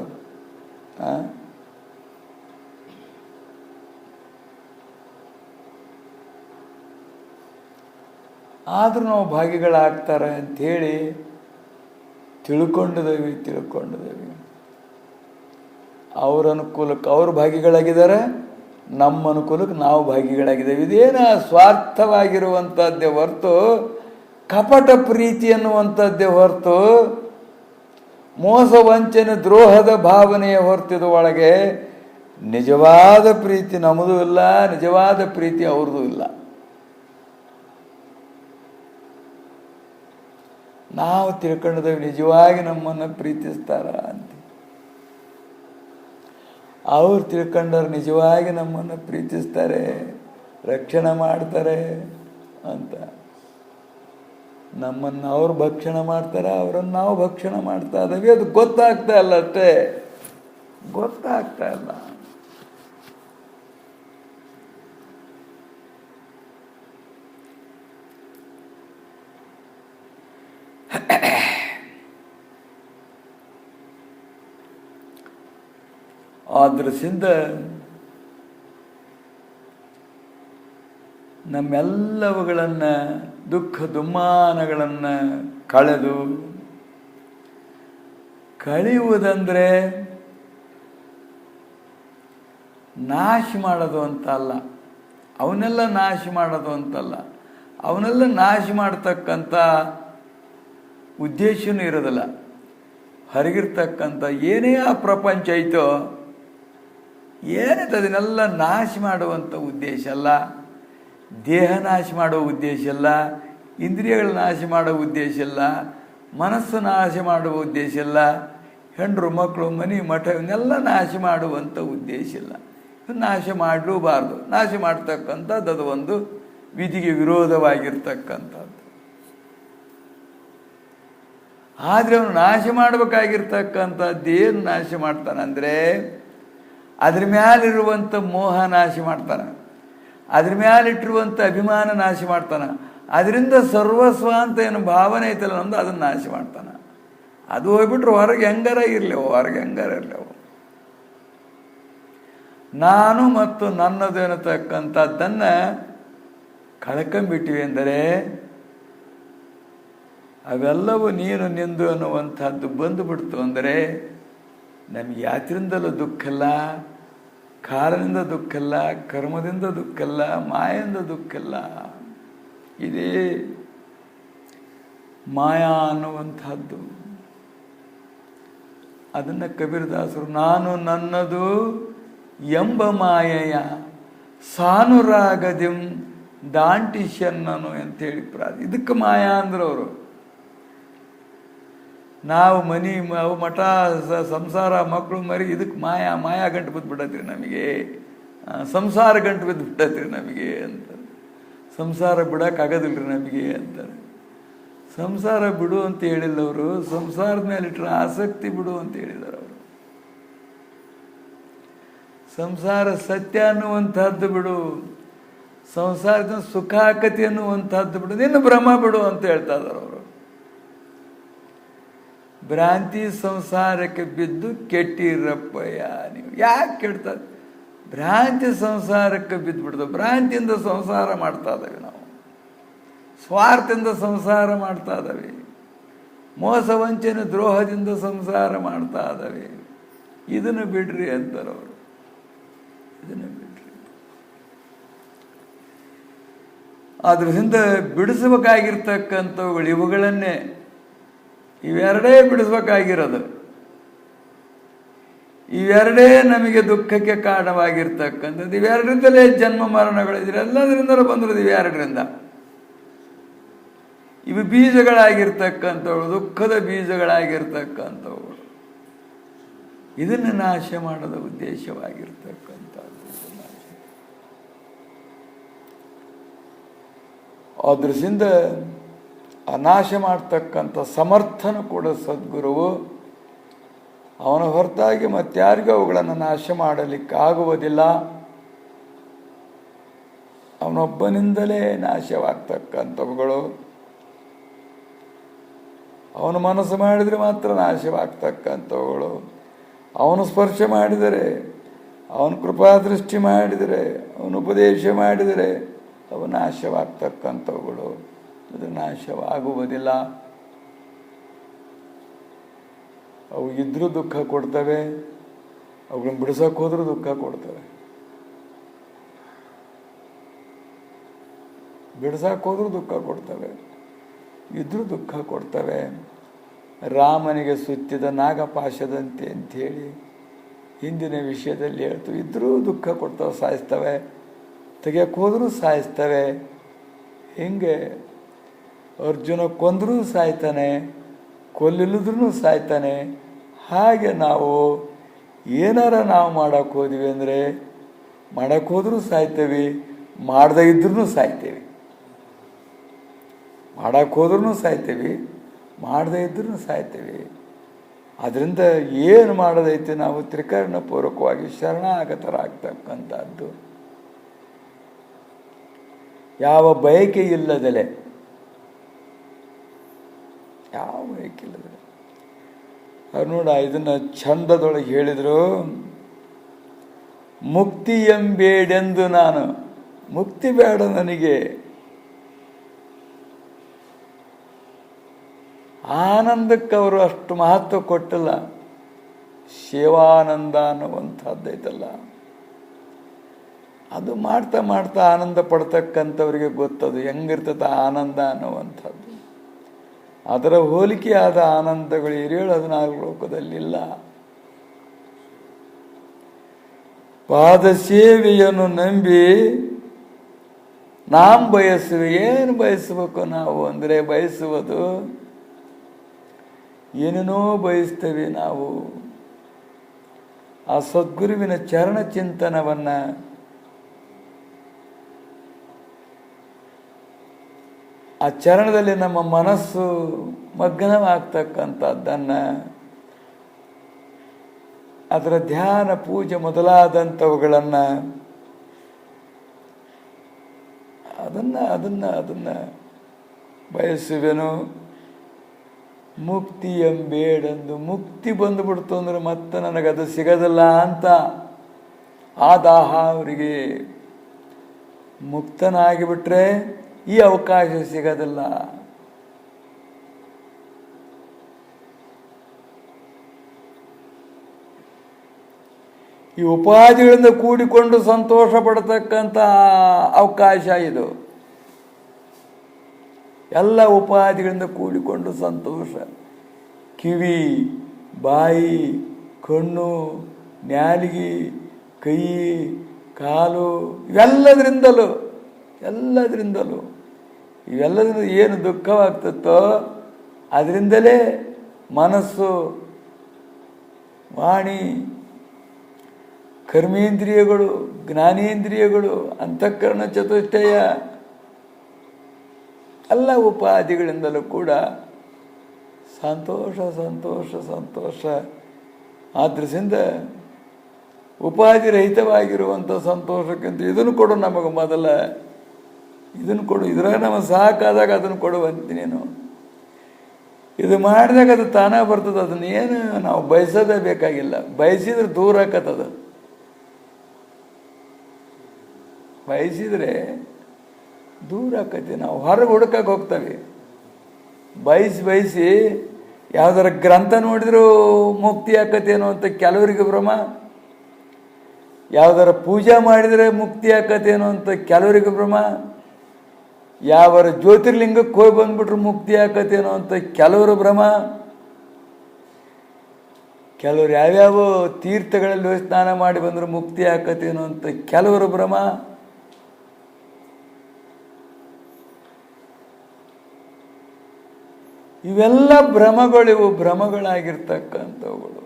Speaker 1: ಆದರೂ ನಾವು ಭಾಗಿಗಳಾಗ್ತಾರೆ ಅಂಥೇಳಿ ತಿಳ್ಕೊಂಡಿದ್ದೇವೆ. ಅವ್ರ ಅನುಕೂಲಕ್ಕೆ ಅವರು ಭಾಗಿಗಳಾಗಿದ್ದಾರೆ, ನಮ್ಮ ಅನುಕೂಲಕ್ಕೆ ನಾವು ಭಾಗಿಗಳಾಗಿದ್ದೇವೆ. ಇದೇನ ಸ್ವಾರ್ಥವಾಗಿರುವಂಥದ್ದೇ ಹೊರತು, ಕಪಟ ಪ್ರೀತಿ ಅನ್ನುವಂಥದ್ದೇ ಹೊರತು, ಮೋಸ ವಂಚನೆ ದ್ರೋಹದ ಭಾವನೆಯ ಹೊರತಿದ ಒಳಗೆ ನಿಜವಾದ ಪ್ರೀತಿ ನಮ್ಮದೂ ಇಲ್ಲ, ನಿಜವಾದ ಪ್ರೀತಿ ಅವ್ರದ್ದು ಇಲ್ಲ. ನಾವು ತಿಳ್ಕೊಂಡಿದ್ದೇವೆ ನಿಜವಾಗಿ ನಮ್ಮನ್ನು ಪ್ರೀತಿಸ್ತಾರ ಅಂತ. ಅವ್ರು ತಿಳ್ಕೊಂಡವ್ರು ನಿಜವಾಗಿ ನಮ್ಮನ್ನು ಪ್ರೀತಿಸ್ತಾರೆ, ರಕ್ಷಣೆ ಮಾಡ್ತಾರೆ ಅಂತ. ನಮ್ಮನ್ನು ಅವ್ರು ಭಕ್ಷಣೆ ಮಾಡ್ತಾರೆ, ಅವರನ್ನು ನಾವು ಭಕ್ಷಣೆ ಮಾಡ್ತಾ ಇದ್ದೀವಿ. ಅದು ಗೊತ್ತಾಗ್ತಾ ಇಲ್ಲ, ಅಷ್ಟೇ ಗೊತ್ತಾಗ್ತಾ ಇಲ್ಲ. ಆದ್ರಸಿಂದ ನಮ್ಮೆಲ್ಲವುಗಳನ್ನು, ದುಃಖ ದುಮ್ಮಾನಗಳನ್ನು ಕಳೆಯುವುದಂದ್ರೆ ನಾಶ ಮಾಡೋದು ಅಂತ ಅಲ್ಲ, ಅವನ್ನೆಲ್ಲ ನಾಶ ಮಾಡೋದು ಅಂತಲ್ಲ. ಅವನ್ನೆಲ್ಲ ನಾಶ ಮಾಡ್ತಕ್ಕಂಥ ಉದ್ದೇಶನೂ ಇರೋದಿಲ್ಲ. ಹೊರಗಿರ್ತಕ್ಕಂಥ ಏನೇ ಆ ಪ್ರಪಂಚ ಐತೋ ಏನೈತೆ ಅದನ್ನೆಲ್ಲ ನಾಶ ಮಾಡುವಂಥ ಉದ್ದೇಶ ಅಲ್ಲ. ದೇಹ ನಾಶ ಮಾಡೋ ಉದ್ದೇಶ ಇಲ್ಲ, ಇಂದ್ರಿಯಗಳ ನಾಶ ಮಾಡೋ ಉದ್ದೇಶ ಇಲ್ಲ, ಮನಸ್ಸು ನಾಶ ಮಾಡುವ ಉದ್ದೇಶ ಇಲ್ಲ, ಹೆಂಡರು ಮಕ್ಕಳು ಮನೆ ಮಠ ಇವನ್ನೆಲ್ಲ ನಾಶ ಮಾಡುವಂಥ ಉದ್ದೇಶ ಇಲ್ಲ. ನಾಶ ಮಾಡಲೂಬಾರ್ದು. ನಾಶ ಮಾಡ್ತಕ್ಕಂಥದ್ದು ಅದು ಒಂದು ವಿಧಿಗೆ ವಿರೋಧವಾಗಿರ್ತಕ್ಕಂಥದ್ದು. ಆದರೆ ಅವನು ನಾಶ ಮಾಡಬೇಕಾಗಿರ್ತಕ್ಕಂಥದ್ದು ಏನು ನಾಶ ಮಾಡ್ತಾನಂದರೆ, ಅದ್ರ ಮ್ಯಾಲಿರುವಂಥ ಮೋಹ ನಾಶ ಮಾಡ್ತಾನೆ, ಅದ್ರ ಮ್ಯಾಲಿಟ್ಟಿರುವಂಥ ಅಭಿಮಾನ ನಾಶ ಮಾಡ್ತಾನೆ, ಅದರಿಂದ ಸರ್ವಸ್ವ ಅಂತ ಏನು ಭಾವನೆ ಐತಲ್ಲ ನಮ್ದು ಅದನ್ನು ನಾಶ ಮಾಡ್ತಾನೆ. ಅದು ಹೋಗ್ಬಿಟ್ರೆ ಹೊರಗೆ ಹೆಂಗಾರ ಇರಲಿ, ಹೊರಗೆ ಹೆಂಗಾರ ಇರಲಿ, ನಾನು ಮತ್ತು ನನ್ನದು ಎನ್ನತಕ್ಕಂಥದ್ದನ್ನು ಕಳ್ಕೊಂಬಿಟ್ಟಿವಿ ಎಂದರೆ ಅವೆಲ್ಲವೂ ನೀನು ನಿಂದು ಅನ್ನುವಂಥದ್ದು ಬಂದುಬಿಡ್ತು ಅಂದರೆ ನಮಗೆ ಯಾತ್ರಿಂದಲೂ ದುಃಖ ಇಲ್ಲ, ಕಾಲದಿಂದ ದುಃಖ ಇಲ್ಲ, ಕರ್ಮದಿಂದ ದುಃಖ ಇಲ್ಲ, ಮಾಯಿಂದ ದುಃಖ ಇಲ್ಲ. ಇದೇ ಮಾಯಾ ಅನ್ನುವಂಥದ್ದು. ಅದನ್ನು ಕಬೀರದಾಸರು ನಾನು ನನ್ನದು ಎಂಬ ಮಾಯೆಯ ಸಾನುರಾಗದಿಂ ದಾಂಟಿಷನ್ನನು ಅಂತೇಳಿ ಇದಕ್ಕೆ ಮಾಯಾ ಅಂದ್ರೆ ಅವರು. ನಾವು ಮನಿ ಮಠ ಸಂಸಾರ ಮಕ್ಕಳು ಮರಿ ಇದಕ್ಕೆ ಮಾಯಾ ಗಂಟು ಬಿದ್ದುಬಿಡತ್ರಿ ನಮಗೆ, ಸಂಸಾರ ಗಂಟು ಬಿದ್ದುಬಿಡತ್ರಿ ನಮಗೆ ಅಂತಾರೆ. ಸಂಸಾರ ಬಿಡೋಕ್ಕಾಗೋದಿಲ್ರಿ ನಮಗೆ ಅಂತಾರೆ. ಸಂಸಾರ ಬಿಡು ಅಂತ ಹೇಳಿಲ್ಲ ಅವರು, ಸಂಸಾರದ ಮೇಲೆ ಇಟ್ಟರೆ ಆಸಕ್ತಿ ಬಿಡು ಅಂತ ಹೇಳಿದ್ದಾರೆ ಅವರು. ಸಂಸಾರ ಸತ್ಯ ಅನ್ನುವಂಥದ್ದು ಬಿಡು, ಸಂಸಾರದ ಸುಖಾಕತಿ ಅನ್ನುವಂಥದ್ದು ಬಿಡು, ನಿನ್ನ ಭ್ರಮ ಬಿಡು ಅಂತ ಹೇಳ್ತಾ ಇದ್ದಾರೆ ಅವರು. ಭ್ರಾಂತಿ ಸಂಸಾರಕ್ಕೆ ಬಿದ್ದು ಕೆಟ್ಟಿರಪ್ಪಯ್ಯ ನೀವು. ಯಾಕೆ ಕೆಡ್ತಾರೆ? ಭ್ರಾಂತಿ ಸಂಸಾರಕ್ಕೆ ಬಿದ್ದು ಬಿಡ್ದು. ಭ್ರಾಂತಿಯಿಂದ ಸಂಸಾರ ಮಾಡ್ತಾ ಇದ್ದೇವೆ ನಾವು, ಸ್ವಾರ್ಥದಿಂದ ಸಂಸಾರ ಮಾಡ್ತಾ ಇದ್ದಾವೆ, ಮೋಸ ವಂಚನೆ ದ್ರೋಹದಿಂದ ಸಂಸಾರ ಮಾಡ್ತಾ ಇದ್ದಾವೆ. ಇದನ್ನು ಬಿಡ್ರಿ ಅಂತಾರೆ ಅವರು, ಇದನ್ನು ಬಿಡ್ರಿ. ಆದ್ರಿಂದ ಬಿಡಿಸಬೇಕಾಗಿರ್ತಕ್ಕಂಥವುಗಳು ಇವುಗಳನ್ನೇ, ಇವೆರಡೇ ಬಿಡಿಸ್ಬೇಕಾಗಿರೋದು. ಇವೆರಡೇ ನಮಗೆ ದುಃಖಕ್ಕೆ ಕಾರಣವಾಗಿರ್ತಕ್ಕಂಥದ್ದು. ಇವೆರಡರಿಂದಲೇ ಜನ್ಮ ಮರಣಗಳಿದ್ರೆ ಎಲ್ಲದರಿಂದಲೂ ಬಂದಿರೋದು ಇವೆರಡರಿಂದ. ಇವು ಬೀಜಗಳಾಗಿರ್ತಕ್ಕಂಥವು, ದುಃಖದ ಬೀಜಗಳಾಗಿರ್ತಕ್ಕಂಥವು. ಇದನ್ನು ನಾಶ ಮಾಡೋದ ಉದ್ದೇಶವಾಗಿರ್ತಕ್ಕಂಥದ್ದು. ಅದರಿಂದ ಆ ನಾಶ ಮಾಡ್ತಕ್ಕಂಥ ಸಮರ್ಥನು ಕೂಡ ಸದ್ಗುರುವು. ಅವನ ಹೊರತಾಗಿ ಮತ್ತಾರಿಗೂ ಅವುಗಳನ್ನು ನಾಶ ಮಾಡಲಿಕ್ಕೆ ಆಗುವುದಿಲ್ಲ. ಅವನೊಬ್ಬನಿಂದಲೇ ನಾಶವಾಗ್ತಕ್ಕಂಥವುಗಳು. ಅವನು ಮನಸ್ಸು ಮಾಡಿದರೆ ಮಾತ್ರ ನಾಶವಾಗ್ತಕ್ಕಂಥವುಗಳು. ಅವನು ಸ್ಪರ್ಶ ಮಾಡಿದರೆ, ಅವನು ಕೃಪಾದೃಷ್ಟಿ ಮಾಡಿದರೆ, ಅವನು ಉಪದೇಶ ಮಾಡಿದರೆ ಅವು ನಾಶವಾಗ್ತಕ್ಕಂಥವುಗಳು. ಅದು ನಾಶವಾಗುವುದಿಲ್ಲ. ಅವು ಇದ್ರೂ ದುಃಖ ಕೊಡ್ತವೆ, ಅವುಗಳನ್ನ ಬಿಡಿಸೋಕೆ ಹೋದ್ರೂ ದುಃಖ ಕೊಡ್ತವೆ, ಬಿಡಿಸೋಕೆ ಹೋದ್ರೂ ದುಃಖ ಕೊಡ್ತವೆ, ಇದ್ರೂ ದುಃಖ ಕೊಡ್ತವೆ. ರಾಮನಿಗೆ ಸುತ್ತಿದ ನಾಗಪಾಶದಂತೆ ಅಂಥೇಳಿ ಹಿಂದಿನ ವಿಷಯದಲ್ಲಿ ಹೇಳ್ತು. ಇದ್ರೂ ದುಃಖ ಕೊಡ್ತವೆ, ಸಾಯಿಸ್ತವೆ, ತೆಗೆಯಕ್ಕೆ ಹೋದ್ರೂ ಸಾಯಿಸ್ತವೆ. ಹಿಂಗೆ ಅರ್ಜುನ ಕೊಂದರೂ ಸಾಯ್ತಾನೆ, ಕೊಲ್ಲಿಲ್ಲದ್ರೂ ಸಾಯ್ತಾನೆ. ಹಾಗೆ ನಾವು ಏನಾರ ನಾವು ಮಾಡೋಕ್ಕೆ ಹೋದ್ವಿ ಅಂದರೆ ಮಾಡೋಕ್ಕೆ ಹೋದ್ರೂ ಸಾಯ್ತೇವೆ, ಮಾಡದೇ ಇದ್ರೂ ಸಾಯ್ತೇವೆ. ಮಾಡೋಕ್ಕೆ ಹೋದ್ರೂ ಸಾಯ್ತೇವೆ, ಮಾಡದೇ ಇದ್ರೂ ಸಾಯ್ತೇವೆ. ಅದರಿಂದ ಏನು ಮಾಡೋದೈತೆ ನಾವು ತ್ರಿಕರಣಪೂರ್ವಕವಾಗಿ ಶರಣಾಗತರಾಗ್ತಕ್ಕಂಥದ್ದು. ಯಾವ ಬಯಕೆ ಇಲ್ಲದಲೆ, ಯಾವ ಬಯಕೆ ಇಲ್ಲದಲೆ. ಅವ್ರು ನೋಡ ಇದನ್ನು ಛಂದದೊಳಗೆ ಹೇಳಿದರು. ಮುಕ್ತಿ ಎಂಬೇಡೆಂದು ನಾನು, ಮುಕ್ತಿ ಬೇಡ ನನಗೆ, ಆನಂದಕ್ಕೆ ಅವರು ಅಷ್ಟು ಮಹತ್ವ ಕೊಟ್ಟಿಲ್ಲ. ಶಿವಾನಂದ ಅನ್ನುವಂಥದ್ದೈತಲ್ಲ, ಅದು ಮಾಡ್ತಾ ಮಾಡ್ತಾ ಆನಂದ ಪಡ್ತಕ್ಕಂಥವ್ರಿಗೆ ಗೊತ್ತದು ಹೆಂಗಿರ್ತದ ಆನಂದ ಅನ್ನುವಂಥದ್ದು. ಅದರ ಹೋಲಿಕೆಯಾದ ಆನಂದಗಳು 14 ಲೋಕದಲ್ಲಿಲ್ಲ. ಪಾದ ಸೇವೆಯನ್ನು ನಂಬಿ ನಾವು ಬಯಸುವೆ. ಏನು ಬಯಸಬೇಕು ನಾವು ಅಂದರೆ ಬಯಸುವುದು ಏನೇನೋ ಬಯಸ್ತೇವೆ ನಾವು. ಆ ಸದ್ಗುರುವಿನ ಚರಣ ಚಿಂತನವನ್ನು ಆ ಚರಣದಲ್ಲಿ ನಮ್ಮ ಮನಸ್ಸು ಮಗ್ನವಾಗ್ತಕ್ಕಂಥದ್ದನ್ನು, ಅದರ ಧ್ಯಾನ ಪೂಜೆ ಮೊದಲಾದಂಥವುಗಳನ್ನು ಅದನ್ನು ಬಯಸುವೆನು. ಮುಕ್ತಿ ಎಂಬೇಡೆಂದು, ಮುಕ್ತಿ ಬಂದುಬಿಡ್ತು ಅಂದ್ರೆ ಮತ್ತೆ ನನಗದು ಸಿಗೋದಿಲ್ಲ ಅಂತ ಆ ದಾಹ ಅವರಿಗೆ. ಮುಕ್ತನಾಗಿಬಿಟ್ರೆ ಈ ಅವಕಾಶ ಸಿಗೋದಿಲ್ಲ. ಈ ಉಪಾಧಿಗಳಿಂದ ಕೂಡಿಕೊಂಡು ಸಂತೋಷ ಪಡತಕ್ಕಂಥ ಅವಕಾಶ ಇದು. ಎಲ್ಲ ಉಪಾಧಿಗಳಿಂದ ಕೂಡಿಕೊಂಡು ಸಂತೋಷ. ಕಿವಿ, ಬಾಯಿ, ಕಣ್ಣು, ನ್ಯಾಲಿಗೆ, ಕೈ, ಕಾಲು, ಇವೆಲ್ಲದರಿಂದಲೂ ಇವೆಲ್ಲದರಿಂದ ಏನು ದುಃಖವಾಗ್ತತ್ತೋ ಅದರಿಂದಲೇ ಮನಸ್ಸು, ವಾಣಿ, ಕರ್ಮೇಂದ್ರಿಯಗಳು, ಜ್ಞಾನೇಂದ್ರಿಯಗಳು, ಅಂತಃಕರಣ ಚತುಷ್ಟಯ ಎಲ್ಲ ಉಪಾಧಿಗಳಿಂದಲೂ ಕೂಡ ಸಂತೋಷ ಸಂತೋಷ ಸಂತೋಷ. ಆದ್ರಿಂದ ಉಪಾಧಿ ರಹಿತವಾಗಿರುವಂಥ ಸಂತೋಷಕ್ಕಿಂತ ಇದನ್ನು ಕೊಡು ನಮಗೆ ಮೊದಲ, ಇದನ್ನು ಕೊಡು. ಇದ್ರಾಗ ನಮಗೆ ಸಾಕಾದಾಗ ಅದನ್ನು ಕೊಡುವಂತೆ ನೀನು. ಇದು ಮಾಡಿದಾಗ ಅದು ತಾನೇ ಬರ್ತದೆ. ಅದನ್ನೇನು ನಾವು ಬಯಸೋದೇ ಬೇಕಾಗಿಲ್ಲ. ಬಯಸಿದ್ರೆ ದೂರ ಆಕತ್ತದ. ಬಯಸಿದ್ರೆ ದೂರ ಆಕತಿ. ನಾವು ಹೊರಗೆ ಹುಡುಕಕ್ಕೆ ಹೋಗ್ತೇವೆ. ಬಯಸಿ ಯಾವ್ದಾರ ಗ್ರಂಥ ನೋಡಿದ್ರು ಮುಕ್ತಿ ಆಕತೇನೋ ಅಂತ ಕೆಲವರಿಗೆ ಭ್ರಮ. ಯಾವ್ದಾರ ಪೂಜೆ ಮಾಡಿದರೆ ಮುಕ್ತಿ ಆಕತೇನೋ ಅಂತ ಕೆಲವರಿಗೆ ಭ್ರಮ. ಯಾವರ ಜ್ಯೋತಿರ್ಲಿಂಗಕ್ಕೆ ಹೋಗಿ ಬಂದ್ಬಿಟ್ರೆ ಮುಕ್ತಿ ಆಕತೇನೋ ಅಂತ ಕೆಲವರು ಭ್ರಮ. ಕೆಲವರು ಯಾವ್ಯಾವ ತೀರ್ಥಗಳಲ್ಲಿ ಸ್ನಾನ ಮಾಡಿ ಬಂದ್ರೆ ಮುಕ್ತಿ ಆಕತೇನೋ ಅಂತ ಕೆಲವರು ಭ್ರಮ. ಇವೆಲ್ಲ ಭ್ರಮಗಳಿವು, ಭ್ರಮಗಳಾಗಿರ್ತಕ್ಕಂಥವುಗಳು.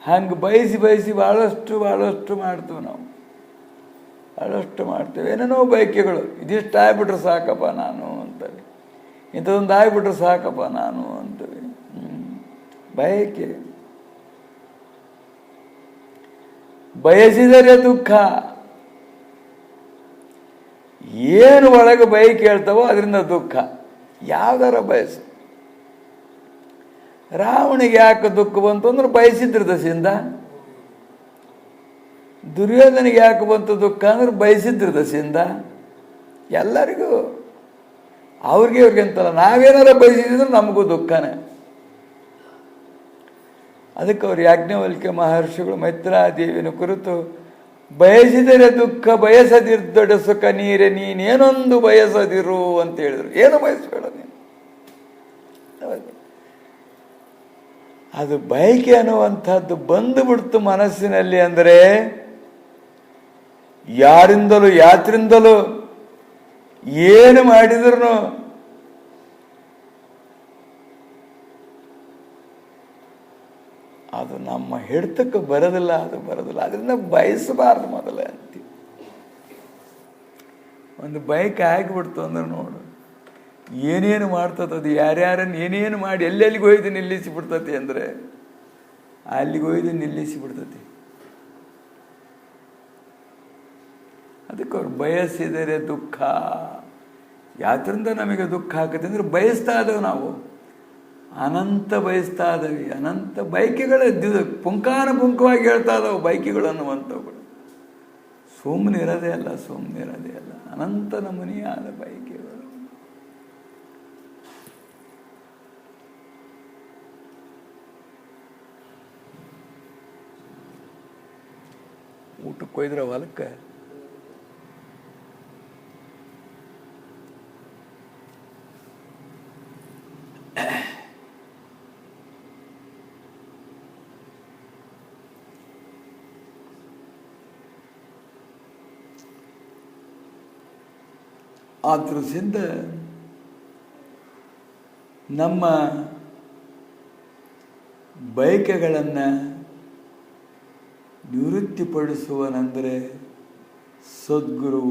Speaker 1: ಹಂಗೆ ಬಯಸಿ ಭಾಳಷ್ಟು ಮಾಡ್ತೀವಿ ನಾವು. ಭಾಳಷ್ಟು ಮಾಡ್ತೇವೆ. ಏನೇನೋ ಬಯಕೆಗಳು. ಇದಿಷ್ಟು ಆಗ್ಬಿಟ್ರೆ ಸಾಕಪ್ಪ ನಾನು ಅಂತೇವೆ. ಇಂಥದೊಂದು ಆಗ್ಬಿಟ್ರೆ ಸಾಕಪ್ಪ ನಾನು ಅಂತೇವೆ. ಬಯಕೆ. ಬಯಸಿದರೆ ದುಃಖ. ಏನು ಒಳಗೆ ಬಯಕೆ ಹೇಳ್ತಾವೋ ಅದರಿಂದ ದುಃಖ. ಯಾವ್ದಾರ ಬಯಸು. ರಾವಣಿಗೆ ಯಾಕೆ ದುಃಖ ಬಂತು ಅಂದ್ರೆ ಬಯಸಿದ್ರ ದಶೆಯಿಂದ. ದುರ್ಯೋಧನಿಗೆ ಯಾಕೆ ಬಂತು ದುಃಖ ಅಂದ್ರೆ ಬಯಸಿದ್ರ ದಶೆಯಿಂದ. ಎಲ್ಲರಿಗೂ ಅವ್ರಿಗೆ ಅಂತಲ್ಲ, ನಾವೇನಾರ ಬಯಸಿದ್ರೆ ನಮಗೂ ದುಃಖನೇ. ಅದಕ್ಕೆ ಅವ್ರು ಯಾಜ್ಞವಲ್ಕ್ಯ ಮಹರ್ಷಿಗಳು ಮೈತ್ರಾದೇವಿನ ಕುರಿತು ಬಯಸಿದರೆ ದುಃಖ ಬಯಸದಿರ್ದೊಡ ಸುಖ ನೀರೆ ನೀನೇನೊಂದು ಬಯಸದಿರು ಅಂತ ಹೇಳಿದ್ರು. ಏನು ಬಯಸಬೇಡ ನೀನು. ಅದು ಬಯಕೆ ಅನ್ನುವಂಥದ್ದು ಬಂದುಬಿಡ್ತು ಮನಸ್ಸಿನಲ್ಲಿ ಅಂದರೆ ಯಾರಿಂದಲೂ ಯಾತ್ರಿಂದಲೂ ಏನು ಮಾಡಿದ್ರು ಅದು ನಮ್ಮ ಹಿಡ್ತಕ್ಕೆ ಬರೋದಿಲ್ಲ. ಅದರಿಂದ ಬಯಸಬಾರ್ದು ಮೊದಲೇ ಅಂತೀವಿ. ಒಂದು ಬೈಕ್ ಆಗಿಬಿಡ್ತು ಅಂದ್ರೆ ನೋಡು ಏನೇನು ಮಾಡ್ತದೆ. ಅದು ಯಾರ್ಯಾರನ್ನು ಏನೇನು ಮಾಡಿ ಎಲ್ಲೆಲ್ಲಿಗೆ ಹೋಯ್ದು ನಿಲ್ಲಿಸಿ ಬಿಡ್ತತಿ ಅಂದರೆ ಅಲ್ಲಿಗೆ ಹೋಯ್ದು ನಿಲ್ಲಿಸಿ ಬಿಡ್ತತಿ. ಅದಕ್ಕೆ ಅವ್ರು ಬಯಸಿದರೆ ದುಃಖ. ಯಾತ್ರಿಂದ ನಮಗೆ ದುಃಖ ಆಗುತ್ತೆ ಅಂದರೆ ಬಯಸ್ತಾ ಇದ್ದೇವೆ ನಾವು. ಅನಂತ ಬಯಸ್ತಾ ಇದ್ದೀವಿ. ಅನಂತ ಬೈಕೆಗಳೇ ಪುಂಖಾನುಪುಂಖವಾಗಿ ಹೇಳ್ತಾ ಇದ್ದಾವೆ ಬೈಕೆಗಳು ಅನ್ನುವಂಥವುಗಳು. ಸುಮ್ಮನಿರೋದೇ ಅಲ್ಲ. ಅನಂತ ನಮೂನಿಯಾದ ಬೈಕೆಗಳು. ಊಟಕ್ಕೆ ಕೊಯ್ದ್ರ ಹೊಲಕ್ಕೆ ಆದ್ರಿಂದ ನಮ್ಮ ಬಯಕೆಗಳನ್ನು ನಿವೃತ್ತಿಪಡಿಸುವನೆಂದರೆ ಸದ್ಗುರು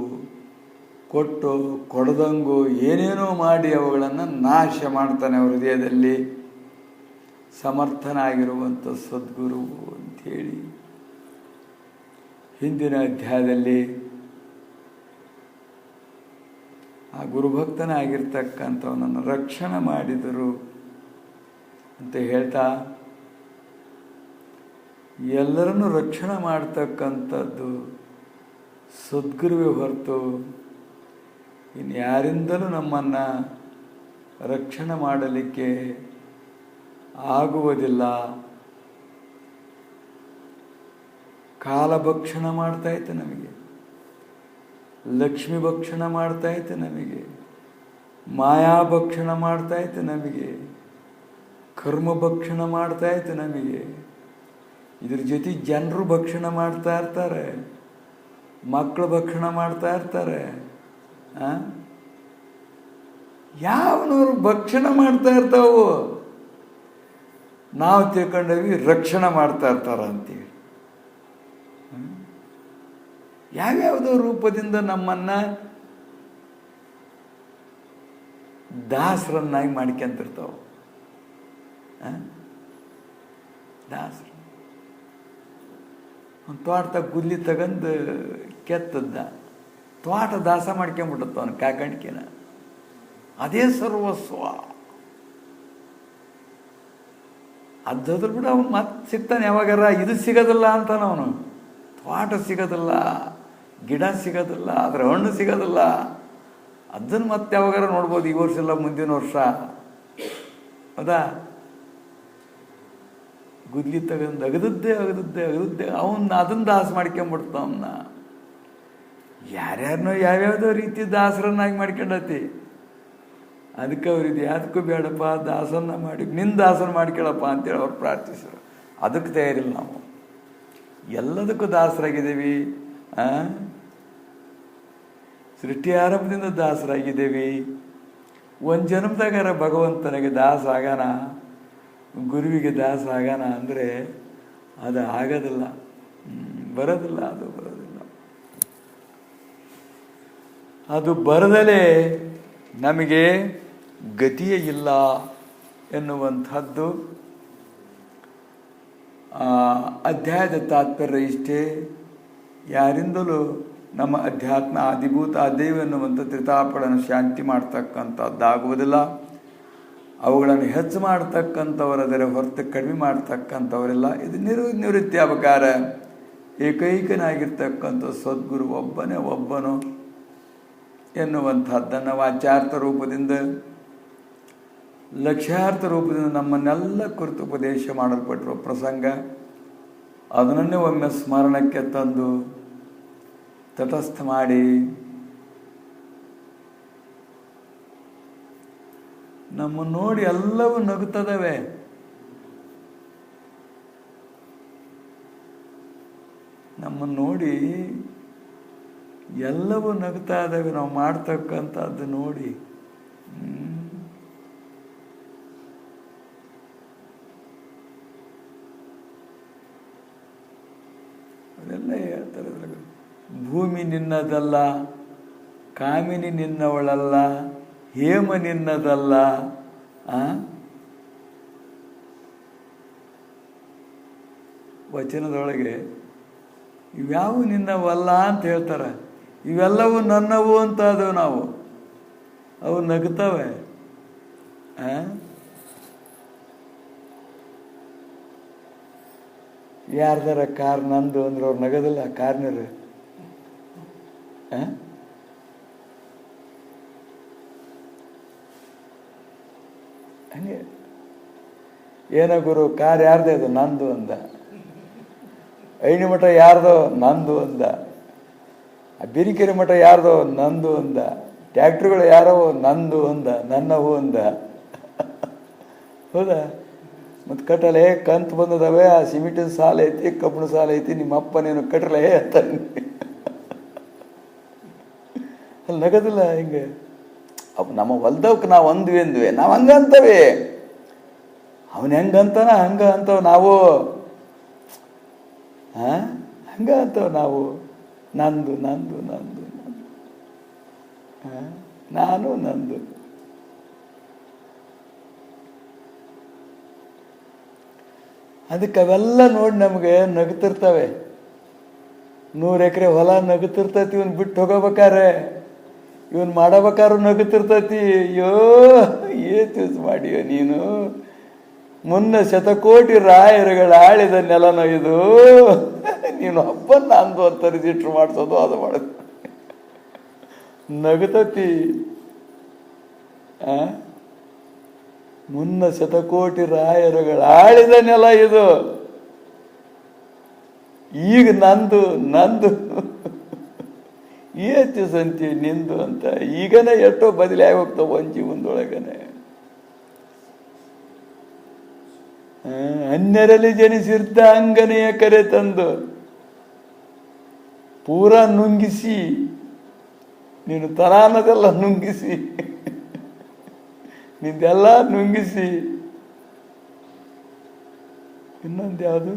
Speaker 1: ಕೊಟ್ಟು ಕೊಡದಂಗು ಏನೇನೋ ಮಾಡಿ ಅವುಗಳನ್ನು ನಾಶ ಮಾಡ್ತಾನೆ. ಹೃದಯದಲ್ಲಿ ಸಮರ್ಥನಾಗಿರುವಂಥ ಸದ್ಗುರು ಅಂಥೇಳಿ ಹಿಂದಿನ ಅಧ್ಯಾಯದಲ್ಲಿ ಆ ಗುರುಭಕ್ತನಾಗಿರ್ತಕ್ಕಂಥವನನ್ನು ರಕ್ಷಣೆ ಮಾಡಿದರು ಅಂತ ಹೇಳ್ತಾ ಎಲ್ಲರನ್ನು ರಕ್ಷಣೆ ಮಾಡ್ತಕ್ಕಂಥದ್ದು ಸದ್ಗುರುವೇ ಹೊರತು ಇನ್ಯಾರಿಂದಲೂ ನಮ್ಮನ್ನು ರಕ್ಷಣೆ ಮಾಡಲಿಕ್ಕೆ ಆಗುವುದಿಲ್ಲ. ಕಾಲ ಭಕ್ಷಣ ಮಾಡ್ತಾಯಿತ್ತು ನಮಗೆ, ಲಕ್ಷ್ಮಿ ಭಕ್ಷಣ ಮಾಡ್ತಾಯಿತ್ತು ನಮಗೆ, ಮಾಯಾ ಭಕ್ಷಣ ಮಾಡ್ತಾಯಿತ್ತು ನಮಗೆ, ಕರ್ಮ ಭಕ್ಷಣ ಮಾಡ್ತಾಯಿತ್ತು ನಮಗೆ. ಇದ್ರ ಜೊತೆ ಜನರು ಭಕ್ಷಣ ಮಾಡ್ತಾ ಇರ್ತಾರೆ, ಮಕ್ಕಳು ಭಕ್ಷಣ ಮಾಡ್ತಾ ಇರ್ತಾರೆ. ಯಾವನವರು ಭಕ್ಷಣ ಮಾಡ್ತಾ ಇರ್ತಾವು, ನಾವು ತಿಳ್ಕೊಂಡವಿ ರಕ್ಷಣೆ ಮಾಡ್ತಾ ಇರ್ತಾರ ಅಂತೀವಿ. ಯಾವ್ಯಾವುದೋ ರೂಪದಿಂದ ನಮ್ಮನ್ನ ದಾಸರನ್ನಾಗಿ ಮಾಡ್ಕೊಂತಿರ್ತಾವ. ದಾಸರು ಒಂದು ತೋಟದಾಗ ಗುಲ್ಲಿ ತಗಂದು ಕೆತ್ತದ್ದ, ತೋಟ ದಾಸ ಮಾಡ್ಕೊಂಬಿಟ್ಟತ್ತ ಅವನು ಕಾಕಂಡಿಕೆನ. ಅದೇ ಸರ್ವಸ್ವ. ಅದ್ರ ಬಿಡ ಅವನು ಮತ್ತೆ ಸಿಗ್ತಾನೆ ಯಾವಾಗಾರ. ಇದು ಸಿಗೋದಿಲ್ಲ ಅಂತಾನ ಅವನು. ತೋಟ ಸಿಗೋದಿಲ್ಲ, ಗಿಡ ಸಿಗೋದಿಲ್ಲ, ಅದರ ಹಣ್ಣು ಸಿಗೋದಿಲ್ಲ. ಅದನ್ನು ಮತ್ತೆ ಯಾವಾಗಾರ ನೋಡ್ಬೋದು, ಈ ವರ್ಷ ಇಲ್ಲ ಮುಂದಿನ ವರ್ಷ. ಹೌದಾ? ಗುದ್ಲಿ ತಗೊಂಡು ಅಗದದ್ದೇ ಅವನ್ನ ಅದನ್ನ ದಾಸ ಮಾಡ್ಕೊಂಬಿಡ್ತ. ಅವನ್ನ ಯಾರ್ಯಾರನೋ ಯಾವ್ಯಾವುದೋ ರೀತಿ ದಾಸರನ್ನಾಗಿ ಮಾಡ್ಕೊಂಡತಿ. ಅದಕ್ಕೆ ಅವ್ರಿದು ಯಾವ್ದಕ್ಕೂ ಬೇಡಪ್ಪ, ದಾಸನ್ನ ಮಾಡಿ ನಿನ್ನ ದಾಸನ ಮಾಡ್ಕೊಳಪ್ಪ ಅಂತೇಳಿ ಅವ್ರು ಪ್ರಾರ್ಥಿಸರು. ಅದಕ್ಕೆ ತಯಾರಿಲ್ಲ ನಾವು. ಎಲ್ಲದಕ್ಕೂ ದಾಸರಾಗಿದ್ದೇವೆ. ಸೃಷ್ಟಿ ಆರಂಭದಿಂದ ದಾಸರಾಗಿದ್ದೇವೆ. ಒಂದು ಜನ್ಮದಾಗಾರ ಭಗವಂತನಿಗೆ ದಾಸ ಆಗಾನ, ಗುರುವಿಗೆ ದಾಸ ಆಗಾನ ಅಂದರೆ ಅದು ಆಗೋದಿಲ್ಲ, ಬರೋದಿಲ್ಲ. ಅದು ಬರದಲೇ ನಮಗೆ ಗತಿಯೇ ಇಲ್ಲ ಎನ್ನುವಂಥದ್ದು ಅಧ್ಯಾಯದ ತಾತ್ಪರ್ಯ ಇಷ್ಟೇ. ಯಾರಿಂದಲೂ ನಮ್ಮ ಅಧ್ಯಾತ್ಮ ಆದಿಭೂತ ಆದೇವ ಎನ್ನುವಂಥ ತ್ರಿತಾಪಗಳನ್ನು ಶಾಂತಿ ಮಾಡ್ತಕ್ಕಂಥದ್ದಾಗುವುದಿಲ್ಲ. ಅವುಗಳನ್ನು ಹೆಚ್ಚು ಮಾಡ್ತಕ್ಕಂಥವರದರೆ ಹೊರತು ಕಡಿಮೆ ಮಾಡ್ತಕ್ಕಂಥವರೆಲ್ಲ. ಇದು ನಿವೃತ್ತಿಯಾಗಬೇಕಾದ ಏಕೈಕನಾಗಿರ್ತಕ್ಕಂಥ ಸದ್ಗುರು ಒಬ್ಬನು ಎನ್ನುವಂಥದ್ದನ್ನು ವಾಚ್ಯಾರ್ಥ ರೂಪದಿಂದ ಲಕ್ಷ್ಯಾರ್ಥ ರೂಪದಿಂದ ನಮ್ಮನ್ನೆಲ್ಲ ಕುರಿತು ಉಪದೇಶ ಮಾಡಲ್ಪಟ್ಟಿರುವ ಪ್ರಸಂಗ, ಅದನ್ನೇ ಒಮ್ಮೆ ಸ್ಮರಣಕ್ಕೆ ತಂದು ತಟಸ್ಥ ಮಾಡಿ ನಮ್ಮನ್ನು ನೋಡಿ ಎಲ್ಲವೂ ನಗುತ್ತದವೆ. ನಮ್ಮನ್ನು ನೋಡಿ ಎಲ್ಲವೂ ನಗ್ತಾ ಇದ್ದಾವೆ ನಾವು ಮಾಡ್ತಕ್ಕಂಥದ್ದು ನೋಡಿ. ಅದೆಲ್ಲ ಹೇಳ್ತಾರೆ. ಭೂಮಿ ನಿನ್ನದಲ್ಲ, ಕಾಮಿನಿ ನಿನ್ನವಳಲ್ಲ, ಹೇಮ ನಿನ್ನದಲ್ಲ. ವಚನದೊಳಗೆ ಇವ್ಯಾವು ನಿನ್ನವಲ್ಲ ಅಂತ ಹೇಳ್ತಾರೆ. ಇವೆಲ್ಲವೂ ನನ್ನವು ಅಂತ ಅದವು. ನಾವು ಅವು ನಗ್ತವೆ. ಯಾರ್ದಾರ ಕಾರ್ ನಂದು ಅಂದ್ರೆ ಅವ್ರು ನಗದಿಲ್ಲ ಕಾರ್ನರು. ಹಂಗೆ ಏನೋ ಗುರು ಕಾರ್ ಯಾರ್ದೇ ಅದು? ನಂದು ಅಂದ. ಐನಿ ಮಠ ಯಾರ್ದೋ? ನಂದು ಅಂದ. ಬಿರಿಕೆರೆ ಮಠ ಯಾರ್ದೋ? ನಂದು ಅಂದ. ಟ್ಯಾಕ್ಟ್ರಿಗಳು ಯಾರೋ? ನಂದು ಅಂದ. ನನ್ನವು ಅಂದ. ಹೌದಾ? ಮತ್ತು ಕಟ್ಟಲೆ ಕಂತು ಬಂದದವೆ, ಆ ಸಿಮೆಂಟಿನ ಸಾಲ ಐತಿ, ಕಬ್ಬಿಣ ಸಾಲ ಐತಿ, ನಿಮ್ಮ ಅಪ್ಪನೇನು ಕಟ್ಟಲೆ ಅಂತ ಅಲ್ಲಿ ನಗದಿಲ್ಲ. ಹಿಂಗೆ ಅವ್ ನಮ್ಮ ಹೊಲ್ದವಕ್ಕೆ ನಾವು ಅಂದ್ವಿ, ನಾವು ಹಂಗಂತವೆ. ಅವನು ಹೆಂಗಂತಾನ ಹಂಗ ಅಂತವ್ ನಾವು. ಹಂಗ ಅಂತವ್ ನಾವು. ನಂದು ನಂದು ನಂದು ನಾನು ನಂದು. ಅದಕ್ಕೆ ಅವೆಲ್ಲ ನೋಡಿ ನಮಗೆ ನಗ್ತಿರ್ತವೆ. 100 ಎಕರೆ ಹೊಲ ನಗ್ತಿರ್ತೈತಿ. ಇವನ್ ಬಿಟ್ಟು ಹೋಗಬೇಕಾರೆ, ಇವನ್ ಮಾಡಬೇಕಾದ್ರೂ ನಗ್ತಿರ್ತೈತಿ. ಅಯ್ಯೋ ಏನ್ ಯೂಸ್ ಮಾಡಿಯೋ ನೀನು, ಮುನ್ನ ಶತಕೋಟಿ ರಾಯರುಗಳ ಆಳಿದ ನೆಲನ ಇದು, ನೀನು ಹಬ್ಬನ್ನ ಅಂದು ಅಂತ ರಿಜಿಸ್ಟರ್ ಮಾಡಿಸೋದು ಅದು ಮಾಡೋದು. ನಗತತಿ ಮುನ್ನ ಶತಕೋಟಿ ರಾಯರುಗಳ ಆಳಿದ ನೆಲ ಇದು, ಈಗ ನಂದು ನಂದು ಎಷ್ಟು ಸಂತಿ ನಿಂದು ಅಂತ ಈಗನೇ ಎಷ್ಟೋ ಬದಲಾಗಿ ಹೋಗ್ತಾವ ಒಂದು ಜೀವನದೊಳಗನೆ. ಅನ್ಯರಲ್ಲಿ ಜನಿಸಿರ್ತ ಅಂಗನೆಯ ಕರೆ ತಂದು ಪೂರಾ ನುಂಗಿಸಿ, ನೀನು ತರಾನದೆಲ್ಲ ನುಂಗಿಸಿ, ನಿಂದೆಲ್ಲ ನುಂಗಿಸಿ. ಇನ್ನೊಂದು ಯಾವುದು,